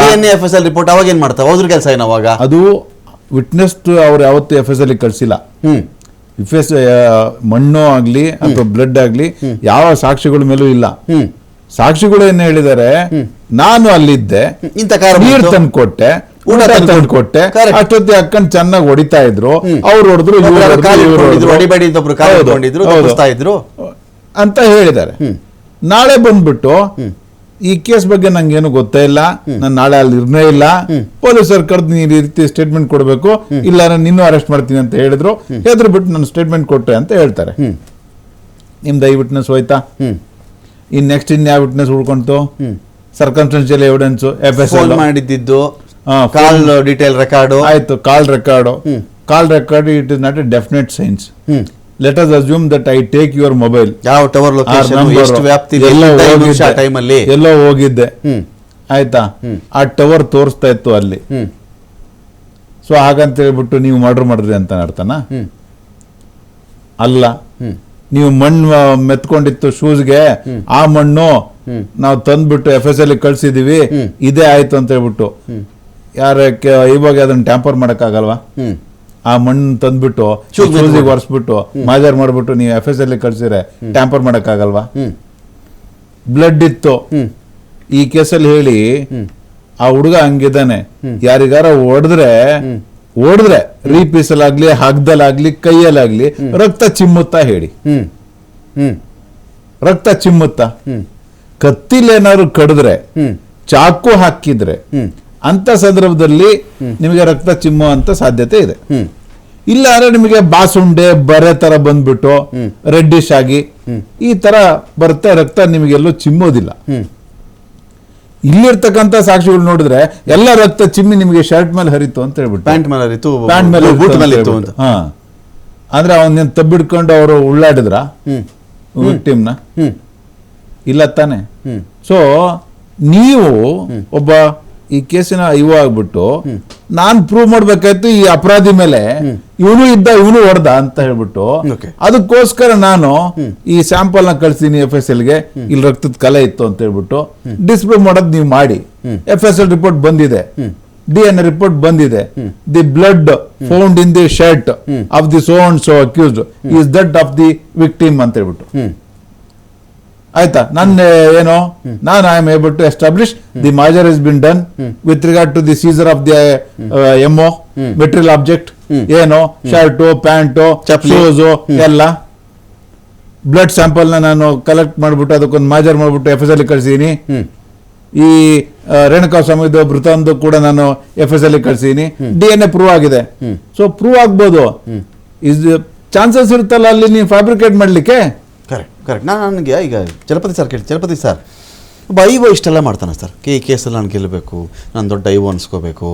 FSL ರಿಪೋರ್ಟ್ ಅವಾಗ ಏನ್ ಮಾಡ್ತಾವ? ಹೋದ್ರ ಕೆಲಸ ಏನು ಅವಾಗ? ಅದು ವಿಟ್ನೆಸ್ ಅವ್ರು ಯಾವತ್ತು FSL ಕಳ್ಸಿಲ್ಲ. ಮಣ್ಣು ಆಗ್ಲಿ ಅಥವಾ ಬ್ಲಡ್ ಆಗ್ಲಿ ಯಾವ ಸಾಕ್ಷಿಗಳ ಮೇಲೂ ಇಲ್ಲ. ಸಾಕ್ಷಿಗಳು ಏನ್ ಹೇಳಿದ್ದಾರೆ, ನಾನು ಅಲ್ಲಿದ್ದೆ, ನೀರು ತಂದು ಕೊಟ್ಟೆ, ಊಟ ತಂದು ಕೊಟ್ಟೆ, ಅಷ್ಟೊತ್ತಿ ಅಕ್ಕನ್ ಚೆನ್ನಾಗಿ ಹೊಡಿತಾ ಇದ್ರು, ಅವ್ರು ಹೊಡೆದ್ರು ಅಂತ ಹೇಳಿದ್ದಾರೆ. ನಾಳೆ ಬಂದ್ಬಿಟ್ಟು ಈ ಕೇಸ್ ಬಗ್ಗೆ ನಂಗೇನು ಗೊತ್ತೇ ಇಲ್ಲ, ನಾನು ನಾಳೆ ಅಲ್ಲಿ ಇರ್ನೇ ಇಲ್ಲ, ಪೊಲೀಸರು ಕರೆದು ನೀನ್ ಈ ರೀತಿ ಸ್ಟೇಟ್ಮೆಂಟ್ ಕೊಡ್ಬೇಕು, ಇಲ್ಲ ನಾನು ನಿನ್ನೂ ಅರೆಸ್ಟ್ ಮಾಡ್ತೀನಿ ಅಂತ ಹೇಳಿದ್ರು, ಹೆದ್ರು ಬಿಟ್ಟು ನಾನು ಸ್ಟೇಟ್ಮೆಂಟ್ ಕೊಟ್ಟೆ ಅಂತ ಹೇಳ್ತಾರೆ. ನಿಮ್ದು ಐ ವಿಟ್ನೆಸ್ ಹೋಯ್ತಾ? ಇನ್ ನೆಕ್ಸ್ಟ್ ಇನ್ಯಾವ ವಿಟ್ನೆಸ್ ಉಳ್ಕೊಂತು? ಸರ್ಕಮ್ಸ್ಟೆನ್ಷಿಯಲ್ ಎವಿಡೆನ್ಸ್, FSL ಮಾಡಿದ್ದು, ಕಾಲ್ ಡೀಟೇಲ್ ರೆಕಾರ್ಡ್ ಆಯ್ತು, call record. It is not A definite science. Let us assume that I take your mobile, ಯಾವ ಟವರ್ ಲೊಕೇಶನ್, ಎಷ್ಟು ವ್ಯಾಪ್ತಿ, ಎಲ್ಲೋ ಹೋಗಿದ್ದೆ, ಆಯ್ತಾ, ಆ ಟವರ್ ತೋರಿಸ್ತಾ ಇತ್ತು ಅಲ್ಲಿ. ಸೊ ಹಾಗಂತ ಹೇಳ್ಬಿಟ್ಟು ನೀವು ಮರ್ಡರ್ ಮಾಡಿದ್ರಿ ಅಂತ ಅರ್ಥನಾ? ಅಲ್ಲ. ನೀವು ಮಣ್ಣು ಮೆತ್ಕೊಂಡಿತ್ತು ಶೂಸ್ಗೆ, ಆ ಮಣ್ಣು ನಾವು ತಂದ್ಬಿಟ್ಟು FSL ಕಳ್ಸಿದೀವಿ, ಇದೇ ಆಯ್ತು ಅಂತ ಹೇಳ್ಬಿಟ್ಟು ಇವಾಗ ಅದನ್ನ ಟ್ಯಾಂಪರ್ ಮಾಡಕ್ ಆಗಲ್ವಾ? ಆ ಮಣ್ಣು ತಂದ್ಬಿಟ್ಟು ಶೂಸಿಗೆ ಒರೆಸ್ಬಿಟ್ಟು ಮಾಜರ್ ಮಾಡ್ಬಿಟ್ಟು ನೀವು FSL ಕಳ್ಸಿದ್ರೆ ಟ್ಯಾಂಪರ್ ಮಾಡಕ್ ಆಗಲ್ವಾ? ಬ್ಲಡ್ ಇತ್ತು ಈ ಕೇಸಲ್ಲಿ ಹೇಳಿ, ಆ ಹುಡುಗ ಹಂಗಿದ್ದಾನೆ, ಯಾರಿಗಾರ ಹೊಡೆದ್ರೆ ರೀಪೀಸಲ್ಲಾಗ್ಲಿ, ಹಗ್ದಲ್ಲಾಗ್ಲಿ, ಕೈಯಲ್ಲಾಗ್ಲಿ ರಕ್ತ ಚಿಮ್ಮುತ್ತಾ ಹೇಳಿ, ರಕ್ತ ಚಿಮ್ಮುತ್ತಾ? ಕತ್ತಿಲೇನಾದ್ರು ಕಡಿದ್ರೆ, ಚಾಕು ಹಾಕಿದ್ರೆ, ಅಂತ ಸಂದರ್ಭದಲ್ಲಿ ನಿಮಗೆ ರಕ್ತ ಚಿಮ್ಮುವಂತ ಸಾಧ್ಯತೆ ಇದೆ. ಇಲ್ಲ ಅಂದ್ರೆ ನಿಮಗೆ ಬಾಸುಂಡೆ ಬರೆ ತರ ಬಂದ್ಬಿಟ್ಟು ರೆಡ್ಡಿಶ್ ಆಗಿ ಈ ತರ ಬರುತ್ತೆ, ರಕ್ತ ನಿಮಗೆಲ್ಲೂ ಚಿಮ್ಮೋದಿಲ್ಲ. ಇಲ್ಲಿರ್ತಕ್ಕಂಥ ಸಾಕ್ಷಿಗಳು ನೋಡಿದ್ರೆ ಎಲ್ಲ ರಕ್ತ ಚಿಮ್ಮಿ ನಿಮಗೆ ಶರ್ಟ್ ಮೇಲೆ ಹರಿತು ಅಂತ ಹೇಳ್ಬಿಟ್ಟು, ಪ್ಯಾಂಟ್ ಮೇಲೆ ಹರಿತು, ಪ್ಯಾಂಟ್ ಮೇಲೆ ಬೂಟ್ ಮೇಲೆ ಇತ್ತು ಅಂತ. ಹಾ, ಅಂದ್ರೆ ಅವನ್ನ ತಬ್ಬಿಡ್ಕೊಂಡು ಅವರು ಉಳ್ಳಾಡಿದ್ರ ವಿಕ್ಟಿಮ್ನ, ಇಲ್ಲ ತಾನೆ. ಸೊ ನೀವು ಒಬ್ಬ ಈ ಕೇಸಿನ ಆಗ್ಬಿಟ್ಟು ನಾನ್ ಪ್ರೂವ್ ಮಾಡ್ಬೇಕಾಯ್ತು ಈ ಅಪರಾಧಿ ಮೇಲೆ ಇವನು ಇದ್ದ ಇವನು ಹೊಡೆದ ಅಂತ ಹೇಳ್ಬಿಟ್ಟು, ಅದಕ್ಕೋಸ್ಕರ ನಾನು ಈ ಸ್ಯಾಂಪಲ್ ನ ಕಳ್ಸಿದೀನಿ FSL ಗೆ, ಇಲ್ಲಿ ರಕ್ತದ ಕಲೆ ಇತ್ತು ಅಂತ ಹೇಳ್ಬಿಟ್ಟು ಡಿಸ್ಪ್ರೂವ್ ಮಾಡೋದು ನೀವು ಮಾಡಿ. FSL ರಿಪೋರ್ಟ್ ಬಂದಿದೆ, DNA ರಿಪೋರ್ಟ್ ಬಂದಿದೆ. The blood found in the shirt of the so and so accused is that of the victim ಅಂತ ಹೇಳ್ಬಿಟ್ಟು, ಆಯ್ತಾ. ನನ್ನ ಏನು ನಾನು I am able to establish the mahazar is been done with regard to the seizure of the MO material object, ಏನು shirt pant shoes ಎಲ್ಲ blood sample ನಾನು collect ಮಾಡ್ಬಿಟ್ಟು ಅದಕ್ಕೊಂದು ಮಾಜರ್ ಮಾಡ್ಬಿಟ್ಟು FSL ಕಳ್ಸಿದೀನಿ. ಈ ರೇಣುಕಾ ಸ್ವಾಮಿದು ಮೃತಂದು ಕೂಡ ನಾನು FSL ಕಳ್ಸಿದೀನಿ. DNA ಪ್ರೂವ್ ಆಗಿದೆ. ಸೊ ಪ್ರೂವ್ ಆಗ್ಬೋದು, ಇಸ್ ಚಾನ್ಸಸ್ ಇರುತ್ತಲ್ಲ ಅಲ್ಲಿ ನೀವು ಫ್ಯಾಬ್ರಿಕೇಟ್ ಮಾಡ್ಲಿಕ್ಕೆ. ಕರೆಕ್ಟ್. ನನಗೆ ಈಗ ಚಲಪತಿ ಸರ್ ಒಬ್ಬ ಐವೋ ಇಷ್ಟೆಲ್ಲ ಮಾಡ್ತಾನೆ ಸರ್, ಈ ಕೇಸಲ್ಲಿ ನಾನು ಗೆಲ್ಲಬೇಕು, ನಾನು ದೊಡ್ಡ ಐವೋ ಅನ್ಸ್ಕೋಬೇಕು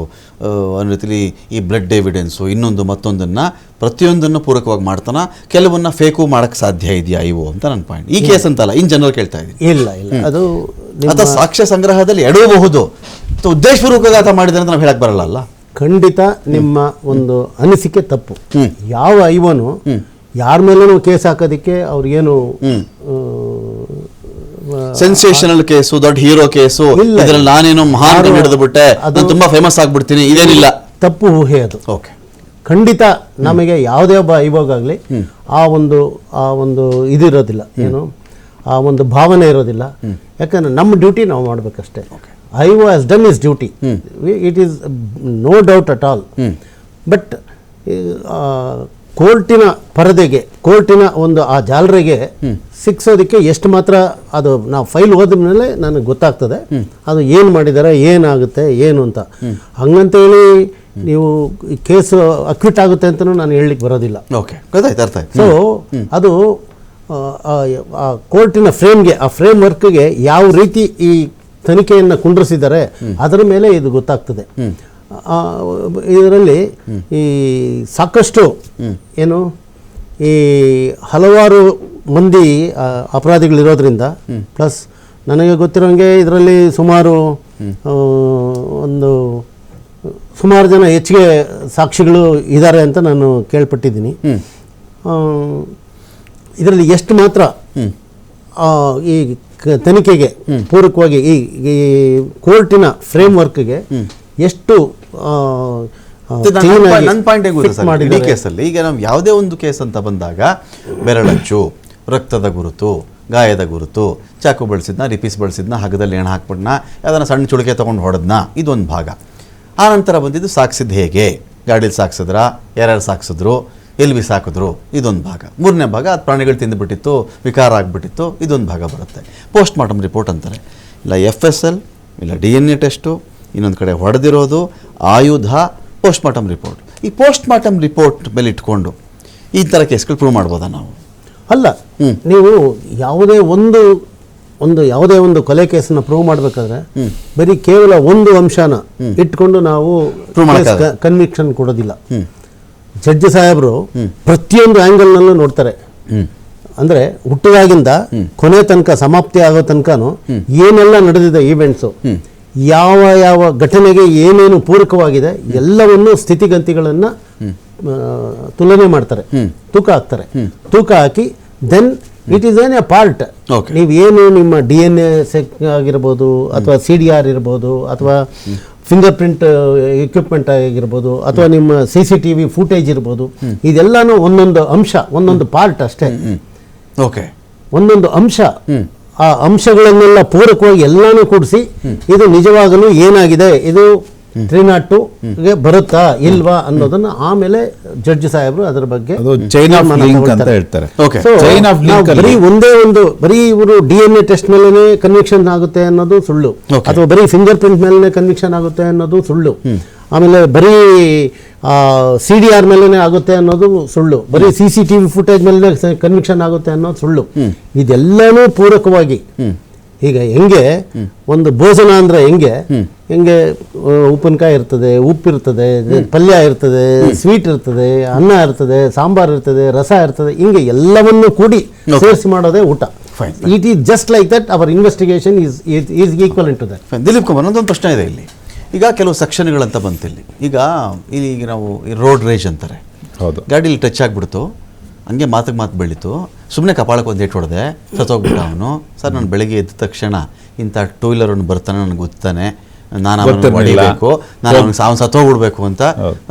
ಅನ್ನೋ ರೀತಿಲಿ ಈ ಬ್ಲಡ್ ಎವಿಡೆನ್ಸು ಇನ್ನೊಂದು ಮತ್ತೊಂದನ್ನು ಪ್ರತಿಯೊಂದನ್ನು ಪೂರಕವಾಗಿ ಮಾಡ್ತಾನೆ. ಕೆಲವನ್ನ ಫೇಕು ಮಾಡೋಕ್ಕೆ ಸಾಧ್ಯ ಇದೆಯಾ ಐವೋ ಅಂತ ನನ್ನ ಪಾಯಿಂಟ್. ಈ ಕೇಸ್ ಅಂತಲ್ಲ, ಇನ್ ಜನರಲ್ ಕೇಳ್ತಾ ಇದ್ದೀನಿ. ಇಲ್ಲ ಅದು ಅಥವಾ ಸಾಕ್ಷ್ಯ ಸಂಗ್ರಹದಲ್ಲಿ ಎಡವಬಹುದು, ಉದ್ದೇಶಪೂರ್ವಕ ಆತ ಮಾಡಿದ್ರೆ ಅಂತ ನಾವು ಹೇಳಕ್ ಬರಲ್ಲ ಅಲ್ಲ. ಖಂಡಿತ ನಿಮ್ಮ ಒಂದು ಅನಿಸಿಕೆ ತಪ್ಪು. ಯಾವ ಐವನು ಯಾರ ಮೇಲೂ ಕೇಸ್ ಹಾಕೋದಕ್ಕೆ ಅವ್ರಿಗೇನು ಸೆನ್ಸೇಷನಲ್ ಕೇಸು, ದೊಡ್ಡ ಹೀರೋ ಕೇಸು, ಇದ್ರಲ್ಲಿ ನಾನೇನೋ ಮಹಾನ್ ಹಿಡಿದು ಬಿಟ್ಟೆ, ನಾನು ತುಂಬಾ ಫೇಮಸ್ ಆಗ್ಬಿಡ್ತೀನಿ, ಇದೇನಿಲ್ಲ. ತಪ್ಪು ಊಹೆ ಅದು. ಓಕೆ, ಖಂಡಿತ ನಮಗೆ ಯಾವುದೇ ಒಬ್ಬ ಐವಾಗಲಿ ಆ ಒಂದು ಇದಿರೋದಿಲ್ಲ, ಏನು ಆ ಒಂದು ಭಾವನೆ ಇರೋದಿಲ್ಲ. ಯಾಕಂದ್ರೆ ನಮ್ಮ ಡ್ಯೂಟಿ ನಾವು ಮಾಡಬೇಕಷ್ಟೇ. IO has done his duty, it is no doubt at all. But ಕೋರ್ಟಿನ ಪರದೆಗೆ, ಕೋರ್ಟಿನ ಒಂದು ಆ ಜಾಲರಿಗೆ ಸಿಕ್ಸೋದಕ್ಕೆ ಎಷ್ಟು ಮಾತ್ರ ಅದು ನಾವು ಫೈಲ್ ಓದ ಮೇಲೆ ನನಗೆ ಗೊತ್ತಾಗ್ತದೆ ಅದು ಏನು ಮಾಡಿದ್ದಾರೆ, ಏನಾಗುತ್ತೆ ಏನು ಅಂತ. ಹಂಗಂತೇಳಿ ನೀವು ಕೇಸು ಅಕ್ವಿಟ್ ಆಗುತ್ತೆ ಅಂತಲೂ ನಾನು ಹೇಳಲಿಕ್ಕೆ ಬರೋದಿಲ್ಲ. ಓಕೆ, ಗೊತ್ತಾಯ್ತು, ಅರ್ಥ ಆಯ್ತು. ಸೊ ಅದು ಆ ಕೋರ್ಟಿನ ಫ್ರೇಮ್ಗೆ, ಆ ಫ್ರೇಮ್ ವರ್ಕ್ಗೆ ಯಾವ ರೀತಿ ಈ ತನಿಖೆಯನ್ನು ಕುಂಡ್ರಿಸಿದ್ದಾರೆ ಅದರ ಮೇಲೆ ಇದು ಗೊತ್ತಾಗ್ತದೆ. ಇದರಲ್ಲಿ ಈ ಸಾಕಷ್ಟು ಏನು ಈ ಹಲವಾರು ಮಂದಿ ಅಪರಾಧಿಗಳಿರೋದ್ರಿಂದ, ಪ್ಲಸ್ ನನಗೆ ಗೊತ್ತಿರೋಂಗೆ ಇದರಲ್ಲಿ ಸುಮಾರು ಜನ ಹೆಚ್ಚಿಗೆ ಸಾಕ್ಷಿಗಳು ಇದ್ದಾರೆ ಅಂತ ನಾನು ಕೇಳ್ಪಟ್ಟಿದ್ದೀನಿ. ಇದರಲ್ಲಿ ಎಷ್ಟು ಮಾತ್ರ ಈ ತನಿಖೆಗೆ ಪೂರಕವಾಗಿ ಈ ಕೋರ್ಟಿನ ಫ್ರೇಮ್ ವರ್ಕ್ಗೆ ಎಷ್ಟು ನನ್ನ ಪಾಯಿಂಟ್ ಇಡೀ ಕೇಸಲ್ಲಿ ಈಗ ನಾವು ಯಾವುದೇ ಒಂದು ಕೇಸ್ ಅಂತ ಬಂದಾಗ ಬೆರಳಚ್ಚು, ರಕ್ತದ ಗುರುತು, ಗಾಯದ ಗುರುತು, ಚಾಕು ಬಳಸಿದ್ನ, ರಿಪೀಸ್ ಬಳಸಿದ್ನ, ಹಗ್ಗದಲ್ಲಿ ಎಣ್ಣೆ ಹಾಕ್ಬಿಡ್ನ, ಯಾವ್ದಾನ ಸಣ್ಣ ಚುಳಿಕೆ ತೊಗೊಂಡು ಹೊಡೆದ್ನ, ಇದೊಂದು ಭಾಗ. ಆ ನಂತರ ಬಂದಿದ್ದು ಸಾಕ್ಸಿದ್ದು ಹೇಗೆ, ಗಾಡೀಲಿ ಸಾಕ್ಸಿದ್ರ, ಯಾರ್ಯಾರು ಸಾಕ್ಸಿದ್ರು, ಎಲ್ಲಿ ಬಿಸಾಕಿದ್ರು, ಇದೊಂದು ಭಾಗ. ಮೂರನೇ ಭಾಗ ಅದು ಪ್ರಾಣಿಗಳು ತಿಂದುಬಿಟ್ಟಿತ್ತು, ವಿಕಾರ ಆಗಿಬಿಟ್ಟಿತ್ತು, ಇದೊಂದು ಭಾಗ ಬರುತ್ತೆ. ಪೋಸ್ಟ್ ಮಾರ್ಟಮ್ ರಿಪೋರ್ಟ್ ಅಂತಾರೆ. ಇಲ್ಲ FSL, ಇಲ್ಲ DNA ಟೆಸ್ಟು, ಇನ್ನೊಂದು ಕಡೆ ಹೊಡೆದಿರೋದು, ಆಯುಧ, ಪೋಸ್ಟ್ ಮಾರ್ಟಮ್ ರಿಪೋರ್ಟ್. ಈ ಪೋಸ್ಟ್ ಮಾರ್ಟಮ್ ರಿಪೋರ್ಟ್ ಮೇಲೆ ಇಟ್ಕೊಂಡು ಈ ಥರ ಕೇಸ್ಗಳು ಪ್ರೂವ್ ಮಾಡ್ಬೋದಾ ನಾವು? ಅಲ್ಲ, ನೀವು ಯಾವುದೇ ಒಂದು ಕೊಲೆ ಕೇಸನ್ನ ಪ್ರೂವ್ ಮಾಡಬೇಕಾದ್ರೆ ಬರೀ ಕೇವಲ ಒಂದು ಅಂಶನ ಇಟ್ಕೊಂಡು ನಾವು ಕನ್ವಿಕ್ಷನ್ ಕೊಡೋದಿಲ್ಲ. ಜಡ್ಜ್ ಸಾಹೇಬರು ಪ್ರತಿಯೊಂದು ಆಂಗಲ್ನಲ್ಲೂ ನೋಡ್ತಾರೆ. ಅಂದ್ರೆ ಹುಟ್ಟಿದಾಗಿಂದ ಕೊನೆ ತನಕ, ಸಮಾಪ್ತಿ ಆಗೋ ತನಕನು ಏನೆಲ್ಲ ನಡೆದಿದೆ ಈವೆಂಟ್ಸು, ಯಾವ ಘಟನೆಗೆ ಏನೇನು ಪೂರಕವಾಗಿದೆ ಎಲ್ಲವನ್ನು ಸ್ಥಿತಿಗತಿಗಳನ್ನ ತುಲನೆ ಮಾಡ್ತಾರೆ, ತೂಕ ಹಾಕ್ತಾರೆ. ತೂಕ ಹಾಕಿ then it is a part. ನೀವೇನು ನಿಮ್ಮ DNA ಆಗಿರ್ಬೋದು, ಅಥವಾ CDR ಇರ್ಬೋದು, ಅಥವಾ ಫಿಂಗರ್ ಪ್ರಿಂಟ್ ಎಕ್ವಿಪ್ಮೆಂಟ್ ಆಗಿರ್ಬೋದು, ಅಥವಾ ನಿಮ್ಮ CCTV ಫುಟೇಜ್ ಇರ್ಬೋದು, ಇದೆಲ್ಲಾನು ಒಂದೊಂದು ಅಂಶ, ಒಂದೊಂದು ಪಾರ್ಟ್ ಅಷ್ಟೇ. ಓಕೆ, ಒಂದೊಂದು ಅಂಶ. ಆ ಅಂಶಗಳನ್ನೆಲ್ಲ ಪೂರಕವಾಗಿ ಎಲ್ಲಾನು ಕೂಡಿಸಿ ಇದು ನಿಜವಾಗಲೂ ಏನಾಗಿದೆ, ಇದು 302ಗೆ ಬರುತ್ತಾ ಇಲ್ವಾ ಅನ್ನೋದನ್ನ ಆಮೇಲೆ ಜಡ್ಜ್ ಸಾಹೇಬರು ಅದರ ಬಗ್ಗೆ ಚೈನ್ ಆಫ್ ಲಿಂಕ್ ಅಂತ ಹೇಳ್ತಾರೆ. ಬರೀ ಇವರು DNA ಟೆಸ್ಟ್ ಮೇಲೆ ಕನ್ವಿಕ್ಷನ್ ಆಗುತ್ತೆ ಅನ್ನೋದು ಸುಳ್ಳು, ಅಥವಾ ಬರೀ ಫಿಂಗರ್ ಪ್ರಿಂಟ್ ಮೇಲೆ ಕನ್ವಿಕ್ಷನ್ ಆಗುತ್ತೆ ಅನ್ನೋದು ಸುಳ್ಳು. ಆಮೇಲೆ ಬರೀ CDR ಮೇಲೇ ಆಗುತ್ತೆ ಅನ್ನೋದು ಸುಳ್ಳು, ಬರೀ CCTV ಫುಟೇಜ್ ಮೇಲೆ ಕನ್ವಿಕ್ಷನ್ ಆಗುತ್ತೆ ಅನ್ನೋದು ಸುಳ್ಳು. ಇದೆಲ್ಲನೂ ಪೂರಕವಾಗಿ ಈಗ ಹೆಂಗೆ ಒಂದು ಭೋಜನ ಅಂದರೆ ಹೆಂಗೆ ಉಪ್ಪಿನಕಾಯಿ ಇರ್ತದೆ, ಉಪ್ಪಿರ್ತದೆ, ಪಲ್ಯ ಇರ್ತದೆ, ಸ್ವೀಟ್ ಇರ್ತದೆ, ಅನ್ನ ಇರ್ತದೆ, ಸಾಂಬಾರ್ ಇರ್ತದೆ, ರಸ ಇರ್ತದೆ, ಹಿಂಗೆ ಎಲ್ಲವನ್ನೂ ಕೂಡಿ ಸೇರಿಸಿ ಮಾಡೋದೇ ಊಟ. It is just like that. Our investigation is equal to that. Dileep Kumar, ಒಂದೊಂದು ಪ್ರಶ್ನೆ ಇದೆ ಇಲ್ಲಿ. ಈಗ ಕೆಲವು ಸೆಕ್ಷನ್ಗಳಂತ ಬಂತಿಲ್ಲಿ. ಈಗ ನಾವು ರೋಡ್ ರೇಜ್ ಅಂತಾರೆ, ಹೌದು, ಗಾಡೀಲಿ ಟಚ್ ಆಗಿಬಿಡ್ತು, ಹಂಗೆ ಮಾತಿಗೆ ಮಾತು ಬೆಳೀತು, ಸುಮ್ಮನೆ ಕಪಾಳಕ್ಕೆ ಒಂದು ಏಟು ಹೊಡೆದೆ, ಸತ್ತೋಗ್ಬಿಟ್ಟ ಅವನು. ಸರ್, ನಾನು ಬೆಳಗ್ಗೆ ಎದ್ದ ತಕ್ಷಣ ಇಂಥ ಟೂ ವೀಲರ್ ಅವ್ನು ಬರ್ತಾನೆ, ನನಗೆ ಗೊತ್ತಾನೆ, ನಾನು ಅವನು ಹೊಡಿಬೇಕು, ನಾನು ಅವ್ನು ಸತ್ತೋಗ್ಬಿಡ್ಬೇಕು ಅಂತ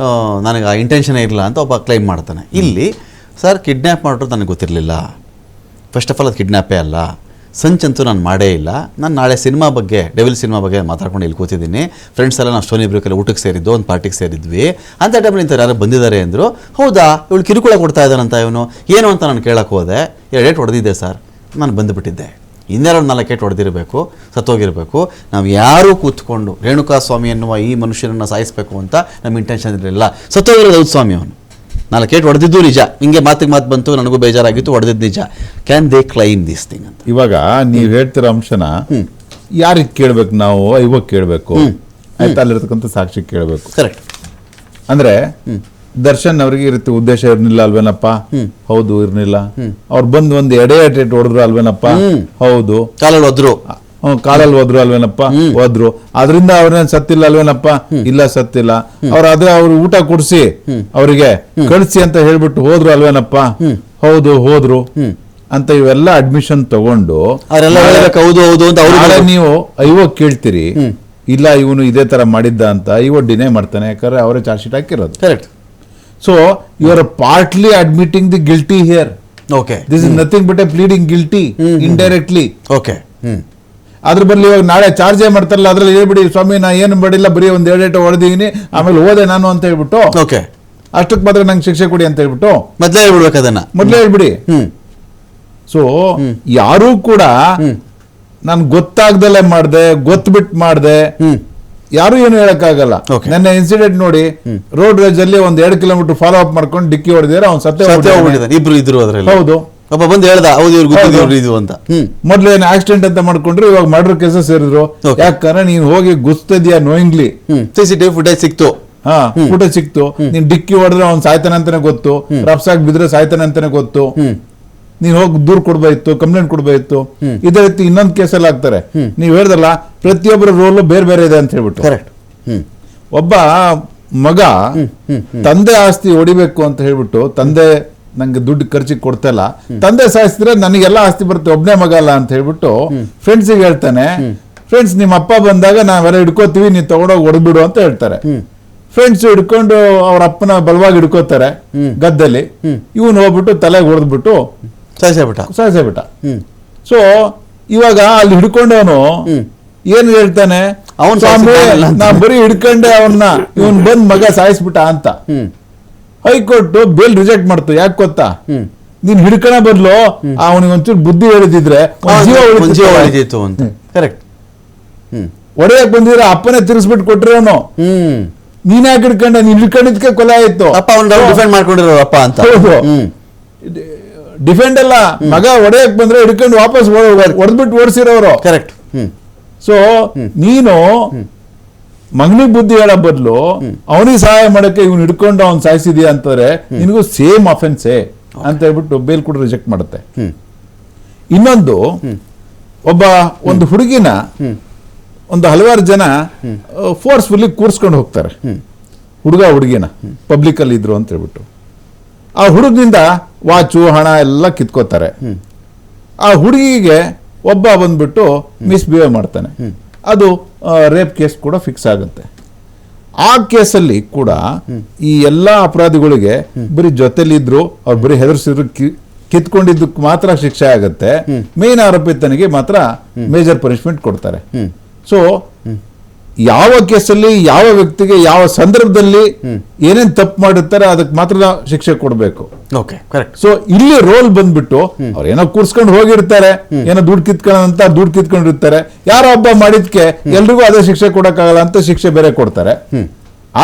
ನನಗೆ ಆ ಇಂಟೆನ್ಷನೇ ಇರಲಿಲ್ಲ ಅಂತ ಒಬ್ಬ ಕ್ಲೈಮ್ ಮಾಡ್ತಾನೆ. ಇಲ್ಲಿ ಸರ್, ಕಿಡ್ನ್ಯಾಪ್ ಮಾಡಿದ್ರು ನನಗೆ ಗೊತ್ತಿರಲಿಲ್ಲ. ಫಸ್ಟ್ ಆಫ್ ಆಲ್ ಅದು ಕಿಡ್ನ್ಯಾಪೇ ಅಲ್ಲ, ಸಂಚಂತೂ ನಾನು ಮಾಡೇ ಇಲ್ಲ. ನಾನು ನಾಳೆ ಸಿನಿಮಾ ಬಗ್ಗೆ, ಡೆವಿಲ್ ಸಿನಿಮಾ ಬಗ್ಗೆ ಮಾತಾಡ್ಕೊಂಡು ಇಲ್ಲಿ ಕೂತಿದ್ದೀನಿ. ಫ್ರೆಂಡ್ಸ್ ಎಲ್ಲ ನಾವು ಸ್ಟೋನಿ ಬ್ರೇಕಲ್ಲಿ ಊಟಕ್ಕೆ ಸೇರಿದ್ದು, ಒಂದು ಪಾರ್ಟಿಗೆ ಸೇರಿದ್ವಿ. ಅಂಥ ಟೈಮಲ್ಲಿ ಇಂಥವ್ರು ಯಾರು ಬಂದಿದ್ದಾರೆ ಅಂದರು. ಹೌದಾ, ಇವಳು ಕಿರುಕುಳ ಕೊಡ್ತಾ ಇದ್ದಾನಂತ ಇವನು, ಏನು ಅಂತ ನಾನು ಕೇಳಕ್ಕೆ ಹೋದೆ. 2 ಏಟು ಹೊಡೆದಿದ್ದೆ ಸರ್, ನಾನು ಬಂದುಬಿಟ್ಟಿದ್ದೆ. ಇನ್ನೆರಡು 4 ಏಟು ಹೊಡೆದಿರಬೇಕು, ಸತ್ತೋಗಿರಬೇಕು. ನಾವು ಯಾರೂ ಕೂತ್ಕೊಂಡು ರೇಣುಕಾಸ್ವಾಮಿ ಎನ್ನುವ ಈ ಮನುಷ್ಯನನ್ನು ಸಾಯಿಸಬೇಕು ಅಂತ ನಮ್ಮ ಇಂಟೆನ್ಷನ್ ಇರಲಿಲ್ಲ. ಸತ್ತೋಗಿರೋದು ಹೌದು ಸ್ವಾಮಿ, ಅವನು 4 ಏಟು ಹೊಡೆದಿದ್ದು ನಿಜ, ಹಿಂಗೆ ಮಾತಿಗೆ ಮಾತು ಬಂತು, ನನಗೂ ಬೇಜಾರಾಗಿತ್ತು, ಹೊಡೆದಿದ್ದು ನಿಜ. Can they claim this thing ಅಂತ? ಇವಾಗ ನೀವು ಹೇಳ್ತಿರೋ ಅಂಶನ ಯಾರಿಗೆ ಕೇಳ್ಬೇಕು ನಾವು? ಇವಾಗ ಕೇಳಬೇಕು, ಆಯ್ತಾ? ಅಲ್ಲಿರ್ತಕ್ಕಂಥ ಸಾಕ್ಷಿ ಕೇಳಬೇಕು. ಕರೆಕ್ಟ್. ಅಂದ್ರೆ ದರ್ಶನ್ ಅವ್ರಿಗೆ ಈ ರೀತಿ ಉದ್ದೇಶ ಇರ್ಲಿಲ್ಲ ಅಲ್ವೇನಪ್ಪ? ಹೌದು, ಇರ್ಲಿಲ್ಲ. ಅವ್ರು ಬಂದು ಒಂದು ಎಡೆ ಹೊಡೆದ್ರು ಅಲ್ವೇನಪ್ಪ? ಹೌದು. ಕಾಲಲ್ಲಿ ಹೋದ್ರು, ಕಾಲಲ್ಲಿ ಹೋದ್ರು ಅಲ್ವೇನಪ್ಪ? ಹೋದ್ರು. ಅದರಿಂದ ಅವ್ರನ್ನ ಸತ್ತಿಲ್ಲ ಅಲ್ವೇನಪ್ಪ? ಇಲ್ಲ, ಸತ್ತಿಲ್ಲ. ಅವ್ರು ಊಟ ಕೊಡ್ಸಿ ಅವರಿಗೆ ಕಳಿಸಿ ಅಂತ ಹೇಳ್ಬಿಟ್ಟು ಹೋದ್ರು ಅಲ್ವೇನಪ್ಪ? ಹೌದು, ಹೋದ್ರು ಅಂತ ಇವೆಲ್ಲ ಅಡ್ಮಿಷನ್ ತಗೊಂಡು ನೀವು ಇವಾಗ ಕೇಳ್ತೀರಿ, ಇಲ್ಲ ಇವನು ಇದೇ ತರ ಮಾಡಿದ್ದ ಅಂತ ಇವಾಗ ಡಿನೇ ಮಾಡ್ತಾನೆ, ಯಾಕಂದ್ರೆ ಅವರೇ ಚಾರ್ಜ್ ಶೀಟ್ ಹಾಕಿರೋದು. Correct. So you are partly admitting the guilty here. Okay, this is nothing but a pleading guilty indirectly. Okay. ಅದ್ರ ಬದಲು ಇವಾಗ ನಾಳೆ ಚಾರ್ಜ್ ಮಾಡ್ತಾರಲ್ಲ, ಅದ್ರಲ್ಲಿ ಹೇಳ್ಬಿಡಿ, ಸ್ವಾಮಿ ನಾ ಏನು ಮಾಡಿಲ್ಲ, ಬರೀ ಒಂದು 2 ಏಟು ಹೊಡೆದಿದ್ದೀನಿ, ಆಮೇಲೆ ಹೋದೆ ನಾನು ಅಂತ ಹೇಳ್ಬಿಟ್ಟು, ಓಕೆ, ಅಷ್ಟಕ್ಕೆ ಮಾತ್ರ ನಂಗೆ ಶಿಕ್ಷೆ ಕೊಡಿ ಅಂತ ಹೇಳ್ಬಿಟ್ಟು ಮೊದಲೇ ಹೇಳ್ಬಿಡ್ಬೇಕು, ಅದನ್ನ ಮೊದಲೇ ಹೇಳ್ಬಿಡಿ. ಸೊ ಯಾರೂ ಕೂಡ ನಾನು ಗೊತ್ತಾಗ್ದಲ್ಲೇ ಮಾಡ್ದೆ, ಗೊತ್ತುಬಿಟ್ಟು ಮಾಡ್ದೆ, ಯಾರು ಏನು ಹೇಳಕ್ಕಾಗಲ್ಲ. ನನ್ನ ಇನ್ಸಿಡೆಂಟ್ ನೋಡಿ, ರೋಡ್ ರೇಜ್ ಅಲ್ಲಿ 1-2 ಕಿಲೋಮೀಟರ್ ಫಾಲೋ ಅಪ್ ಮಾಡ್ಕೊಂಡು ಡಿಕ್ಕಿ ಹೊಡೆದಿದ್ರೆ ಅವ್ನು ಸತ್ತೇ ಇಬ್ರು ಇದ್ರು ಅದ್ರಲ್ಲಿ. ಹೌದು, ಒಬ್ಬ ಬಂದು ಹೇಳ್ದ, ಹೌದು ಇವ್ರು ಗೊತ್ತಿದ್ರು ಇದು ಅಂತ. ಮೊದ್ಲು ಏನು ಆಕ್ಸಿಡೆಂಟ್ ಅಂತ ಮಾಡ್ಕೊಂಡ್ರು, ಇವಾಗ ಮರ್ಡರ್ ಕೇಸ್ ಸೇರಿದ್ರು. ಯಾಕಂದ್ರೆ ನೀನ್ ಹೋಗಿ ಗುಸ್ತಿದ್ಯಾ ನೋಯಿಂಗ್ಲಿ, CCTV ಫುಟೇಜ್ ಸಿಕ್ತು, ಫುಟೇಜ್ ಸಿಕ್ತು. ನೀನ್ ಡಿಕ್ಕಿ ಹೊಡೆದ್ರೆ ಅವ್ನು ಸಾಯ್ತಾನೆ ಅಂತಾನೆ ಗೊತ್ತು, ರಫ್ಸಾಗಿ ಬಿದ್ರೆ ಸಾಯ್ತಾನೆ ಅಂತಾನೆ ಗೊತ್ತು. ನೀನ್ ಹೋಗಿ ದೂರ್ ಕೊಡ್ಬೇಕಿತ್ತು, ಕಂಪ್ಲೇಂಟ್ ಕೊಡ್ಬೇಕಿತ್ತು. ಇದೇ ರೀತಿ ಇನ್ನೊಂದು ಕೇಸಲ್ಲಿ ಆಗ್ತಾರೆ. ನೀವ್ ಹೇಳ್ದಲ್ಲ, ಪ್ರತಿಯೊಬ್ಬರ ರೋಲು ಬೇರೆ ಬೇರೆ ಇದೆ ಅಂತ ಹೇಳ್ಬಿಟ್ಟು. ಕರೆಕ್ಟ್. ಒಬ್ಬ ಮಗ ತಂದೆ ಆಸ್ತಿ ಹೊಡಿಬೇಕು ಅಂತ ಹೇಳ್ಬಿಟ್ಟು, ತಂದೆ ನಂಗೆ ದುಡ್ಡು ಖರ್ಚಿಗೆ ಕೊಡ್ತಾ ಇಲ್ಲ, ತಂದೆ ಸಾಯಿಸಿದ್ರೆ ನನಗೆಲ್ಲ ಆಸ್ತಿ ಬರುತ್ತೆ, ಒಬ್ನೇ ಮಗ ಅಲ್ಲ ಅಂತ ಹೇಳ್ಬಿಟ್ಟು ಫ್ರೆಂಡ್ಸಿಗೆ ಹೇಳ್ತಾನೆ. ಫ್ರೆಂಡ್ಸ್, ನಿಮ್ಮ ಅಪ್ಪ ಬಂದಾಗ ನಾವೆಲ್ಲ ಹಿಡ್ಕೋತೀವಿ, ನೀನ್ ತಗೊಂಡೋಗಿ ಹೊಡೆದ್ಬಿಡು ಅಂತ ಹೇಳ್ತಾರೆ. ಫ್ರೆಂಡ್ಸ್ ಹಿಡ್ಕೊಂಡು ಅವ್ರ ಅಪ್ಪನ ಬಲವಾಗಿ ಹಿಡ್ಕೋತಾರೆ ಗದ್ದಲ್ಲಿ. ಇವನು ಹೋಗ್ಬಿಟ್ಟು ತಲೆಗೆ ಹೊಡೆದ್ಬಿಟ್ಟು ಸಾಯಿಸಬಿಟ್ಟ. ಸೊ ಇವಾಗ ಅಲ್ಲಿ ಹಿಡ್ಕೊಂಡವನು ಏನ್ ಹೇಳ್ತಾನೆ, ನಾ ಬರೀ ಹಿಡ್ಕೊಂಡೆ ಅವನ್ನ, ಇವನ್ ಬಂದ್ ಮಗ ಸಾಯಿಸ್ಬಿಟ್ಟ ಅಂತ. ಹೈಕೋರ್ಟ್ ಬೇಲ್ ರಿಜೆಕ್ಟ್ ಮಾಡ್ತು. ಯಾಕೆ ಗೊತ್ತಾ? ನೀನ್ ಹಿಡ್ಕಣ ಬದಲು ಅವನಿಗೆ ಒಂಚೂರು ಬುದ್ಧಿ ಹೇಳಿದಿದ್ರೆ ಜೀವ ಉಳಿದಿತ್ತು ಅಂತ. ಕರೆಕ್ಟ್. ಒಡೆಯಕ್ ಬಂದಿದ್ರೆ ಅಪ್ಪನೇ ತಿರ್ಸ್ಬಿಟ್ಟು ಕೊಟ್ರೆ ಅವನು, ನೀನ್ ಯಾಕೆ ಹಿಡ್ಕೊಂಡ, ನೀನ್ ಹಿಡ್ಕೊಂಡಿದ್ಕೆ ಕೊಲೆ ಆಯ್ತು. ಅಪ್ಪ ಡಿಫೆಂಡ್ ಮಾಡ್ಕೊಂಡಿರೋ ಅಪ್ಪ ಅಂತ. ಡಿಫೆಂಡ್ ಅಲ್ಲ, ಮಗ ಒಡೆಯಕ್ ಬಂದ್ರೆ ಹಿಡ್ಕೊಂಡು ವಾಪಸ್ ಹೊಡೆದ್ಬಿಟ್ಟು ಓಡಿಸಿರೋರು. ಕರೆಕ್ಟ್. ಸೊ ನೀನು ಮಗನಿಗೆ ಬುದ್ಧಿ ಹೇಳೋ ಬದಲು ಅವನಿಗೆ ಸಹಾಯ ಮಾಡಕ್ಕೆ ಇವ್ನು ಹಿಡ್ಕೊಂಡು ಅವ್ನು ಸಾಯಿಸಿದ್ಯಾ ಅಂತಾರೆ, ನಿನಗೂ ಸೇಮ್ ಅಫೆನ್ಸೇ ಅಂತ ಹೇಳ್ಬಿಟ್ಟು ಬೇಲ್ ಕೂಡ ರಿಜೆಕ್ಟ್ ಮಾಡುತ್ತೆ. ಇನ್ನೊಂದು, ಒಂದು ಹುಡುಗಿನ ಒಂದು ಹಲವಾರು ಜನ ಫೋರ್ಸ್ಫುಲ್ಲಿ ಕೂರ್ಸ್ಕೊಂಡು ಹೋಗ್ತಾರೆ, ಹುಡುಗಿನ ಪಬ್ಲಿಕ್ ಅಲ್ಲಿ ಇದ್ರು ಅಂತ ಹೇಳ್ಬಿಟ್ಟು. ಆ ಹುಡುಗನಿಂದ ವಾಚು, ಹಣ ಎಲ್ಲ ಕಿತ್ಕೋತಾರೆ. ಆ ಹುಡುಗಿಗೆ ಒಬ್ಬ ಬಂದ್ಬಿಟ್ಟು ಮಿಸ್ಬಿಹೇವ್ ಮಾಡ್ತಾನೆ. ಅದು ರೇಪ್ ಕೇಸ್ ಕೂಡ ಫಿಕ್ಸ್ ಆಗುತ್ತೆ. ಆ ಕೇಸಲ್ಲಿ ಕೂಡ ಈ ಎಲ್ಲಾ ಅಪರಾಧಿಗಳಿಗೆ ಬರೀ ಜೊತೆಲಿದ್ರು, ಅವ್ರು ಬರೀ ಹೆದರ್ಸಿದ್ರು, ಕಿತ್ಕೊಂಡಿದ್ದಕ್ಕೆ ಮಾತ್ರ ಶಿಕ್ಷೆ ಆಗುತ್ತೆ. ಮೇನ್ ಆರೋಪಿತನಿಗೆ ಮಾತ್ರ ಮೇಜರ್ ಪನಿಷ್ಮೆಂಟ್ ಕೊಡ್ತಾರೆ. ಸೊ ಯಾವ ಕೇಸಲ್ಲಿ ಯಾವ ವ್ಯಕ್ತಿಗೆ ಯಾವ ಸಂದರ್ಭದಲ್ಲಿ ಏನೇನ್ ತಪ್ಪು ಮಾಡಿರ್ತಾರೆ ಅದಕ್ಕೆ ಮಾತ್ರ ಶಿಕ್ಷೆ ಕೊಡಬೇಕು. ಸೊ ಇಲ್ಲಿ ರೋಲ್ ಬಂದ್ಬಿಟ್ಟು ಅವ್ರು ಏನೋ ಕೂರ್ಸ್ಕೊಂಡು ಹೋಗಿರ್ತಾರೆ, ಏನೋ ದುಡ್ಡು ಕಿತ್ಕೊಳ್ಳೋಂತ ದುಡ್ಡು ಕಿತ್ಕೊಂಡಿರ್ತಾರೆ. ಯಾರೋ ಒಬ್ಬ ಮಾಡಿದ್ಕೆ ಎಲ್ರಿಗೂ ಅದೇ ಶಿಕ್ಷೆ ಕೊಡಕ್ಕಾಗಲ್ಲ ಅಂತ ಶಿಕ್ಷೆ ಬೇರೆ ಕೊಡ್ತಾರೆ.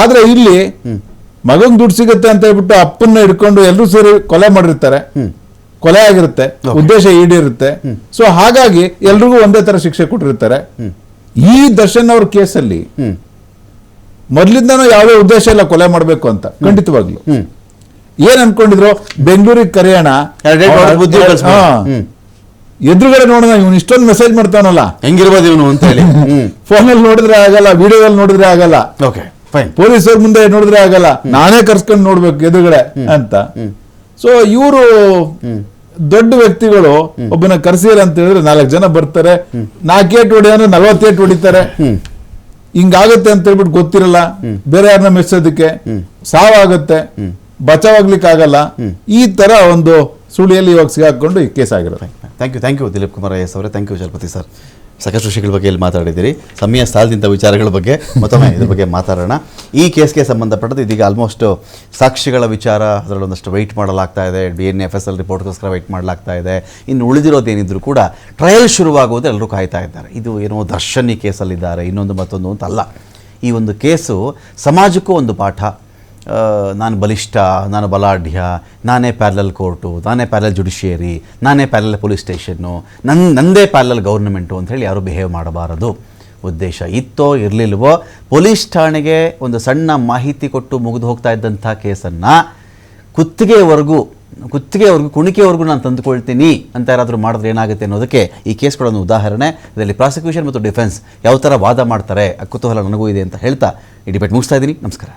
ಆದ್ರೆ ಇಲ್ಲಿ ಮಗಂಗ್ ದುಡ್ಡು ಸಿಗುತ್ತೆ ಅಂತ ಹೇಳ್ಬಿಟ್ಟು ಅಪ್ಪನ್ನ ಹಿಡ್ಕೊಂಡು ಎಲ್ಲರೂ ಸೇರಿ ಕೊಲೆ ಮಾಡಿರ್ತಾರೆ, ಕೊಲೆ ಆಗಿರುತ್ತೆ, ಉದ್ದೇಶ ಈಡೇರುತ್ತೆ. ಸೊ ಹಾಗಾಗಿ ಎಲ್ರಿಗೂ ಒಂದೇ ತರ ಶಿಕ್ಷೆ ಕೊಟ್ಟಿರ್ತಾರೆ. ಈ ದರ್ಶನ್ ಅವ್ರ ಕೇಸಲ್ಲಿ ಮೊದ್ಲಿಂದಾನು ಯಾವುದೇ ಉದ್ದೇಶ ಇಲ್ಲ ಕೊಲೆ ಮಾಡ್ಬೇಕು ಅಂತ, ಖಂಡಿತವಾಗ್ಲು. ಏನ್ ಅನ್ಕೊಂಡಿದ್ರು, ಬೆಂಗಳೂರಿಗೆ ಕರೆಯೋಣ, ಬುದ್ಧಿ ಕಲಿಸ್ಬಿಡು. ಎದುರುಗಡೆ ನೋಡೋಣ, ಇವ್ನು ಇಷ್ಟೊಂದು ಮೆಸೇಜ್ ಮಾಡ್ತಾನಲ್ಲ, ಹೆಂಗಿರ್ಬೋದು ಇವನು ಅಂತ ಹೇಳಿ ಫೋನಲ್ಲಿ ನೋಡಿದ್ರೆ ಆಗಲ್ಲ, ವಿಡಿಯೋದಲ್ಲಿ ನೋಡಿದ್ರೆ ಆಗಲ್ಲ, ಓಕೆ ಫೈನ್, ಪೊಲೀಸರ ಮುಂದೆ ನೋಡಿದ್ರೆ ಆಗಲ್ಲ, ನಾನೇ ಕರ್ಸ್ಕೊಂಡು ನೋಡ್ಬೇಕು ಎದುರುಗಡೆ ಅಂತ. ಸೊ ಇವರು ದೊಡ್ಡ ವ್ಯಕ್ತಿಗಳು ಒಬ್ಬನ ಕರ್ಸಿರ ಅಂತ ಹೇಳಿದ್ರೆ 4 ಜನ ಬರ್ತಾರೆ, 4 ಏಟ್ ಹೊಡಿಯೋದ್ರೆ 40 ಏಟ್ ಹೊಡಿತಾರೆ. ಹಿಂಗಾಗತ್ತೆ ಅಂತ ಹೇಳ್ಬಿಟ್ಟು ಗೊತ್ತಿರಲ್ಲ, ಬೇರೆ ಯಾರನ್ನ ಮೆಚ್ಚೋದಕ್ಕೆ ಸಾವಾಗುತ್ತೆ, ಬಚಾವಾಗ್ಲಿಕ್ಕೆ ಆಗಲ್ಲ. ಈ ತರ ಒಂದು ಸುಳಿಯಲ್ಲಿ ಇವಾಗ ಸಿಗಾಕೊಂಡು ಈ ಕೇಸ್ ಆಗಿರೋದು. Thank you Dileep Kumar IS ಅವರೇ, ಥ್ಯಾಂಕ್ ಯು ಚಲಪತಿ ಸರ್. ಸಾಕಷ್ಟು ವಿಷಯಗಳ ಬಗ್ಗೆ ಇಲ್ಲಿ ಮಾತಾಡಿದ್ದೀರಿ, ಸಮಯ ಸಾಲದಿಂಥ ವಿಚಾರಗಳ ಬಗ್ಗೆ ಮತ್ತೊಮ್ಮೆ ಇದ್ರ ಬಗ್ಗೆ ಮಾತಾಡೋಣ. ಈ ಕೇಸ್ಗೆ ಸಂಬಂಧಪಟ್ಟದ್ದು ಇದೀಗ ಆಲ್ಮೋಸ್ಟ್ ಸಾಕ್ಷಿಗಳ ವಿಚಾರ, ಅದರಲ್ಲೊಂದಷ್ಟು ವೆಯ್ಟ್ ಮಾಡಲಾಗ್ತಾ ಇದೆ, DNA FSL ರಿಪೋರ್ಟ್ಗೋಸ್ಕರ ವೆಯ್ಟ್ ಮಾಡಲಾಗ್ತಾ ಇದೆ. ಇನ್ನು ಉಳಿದಿರೋದೇನಿದ್ರು ಕೂಡ ಟ್ರಯಲ್ ಶುರುವಾಗುವುದು ಎಲ್ಲರೂ ಕಾಯ್ತಾ ಇದ್ದಾರೆ. ಇದು ಏನೋ ದರ್ಶನ್ ಈ ಕೇಸಲ್ಲಿದ್ದಾರೆ, ಇನ್ನೊಂದು ಮತ್ತೊಂದು ಅಂತ ಅಲ್ಲ. ಈ ಒಂದು ಕೇಸು ಸಮಾಜಕ್ಕೂ ಒಂದು ಪಾಠ. ನಾನು ಬಲಿಷ್ಠ, ನಾನು ಬಲಾಢ್ಯ, ನಾನೇ ಪ್ಯಾರಲಲ್ ಕೋರ್ಟು, ನಾನೇ ಪ್ಯಾರಲಲ್ ಜುಡಿಷಿಯರಿ, ನಾನೇ ಪ್ಯಾರಲಲ್ ಪೊಲೀಸ್ ಸ್ಟೇಷನ್ನು, ನಂದೇ ಪ್ಯಾರಲಲ್ ಗೌರ್ನಮೆಂಟು ಅಂತ ಹೇಳಿ ಯಾರೂ ಬಿಹೇವ್ ಮಾಡಬಾರದು. ಉದ್ದೇಶ ಇತ್ತೋ ಇರಲಿಲ್ವೋ, ಪೊಲೀಸ್ ಠಾಣೆಗೆ ಒಂದು ಸಣ್ಣ ಮಾಹಿತಿ ಕೊಟ್ಟು ಮುಗಿದು ಹೋಗ್ತಾ ಇದ್ದಂಥ ಕೇಸನ್ನು ಕುತ್ತಿಗೆವರೆಗೂ ಕುಣಿಕೆವರೆಗೂ ನಾನು ತಂದುಕೊಳ್ತೀನಿ ಅಂತ ಯಾರಾದರೂ ಮಾಡಿದ್ರೆ ಏನಾಗುತ್ತೆ ಅನ್ನೋದಕ್ಕೆ ಈ ಕೇಸ್ ಕೂಡ ಒಂದು ಉದಾಹರಣೆ. ಇದರಲ್ಲಿ ಪ್ರಾಸಿಕ್ಯೂಷನ್ ಮತ್ತು ಡಿಫೆನ್ಸ್ ಯಾವ ಥರ ವಾದ ಮಾಡ್ತಾರೆ, ಕುತೂಹಲ ನನಗೂ ಇದೆ ಅಂತ ಹೇಳ್ತಾ ಈ ಡಿಬೇಟ್ ಮುಗಿಸ್ತಾ ಇದ್ದೀನಿ. ನಮಸ್ಕಾರ.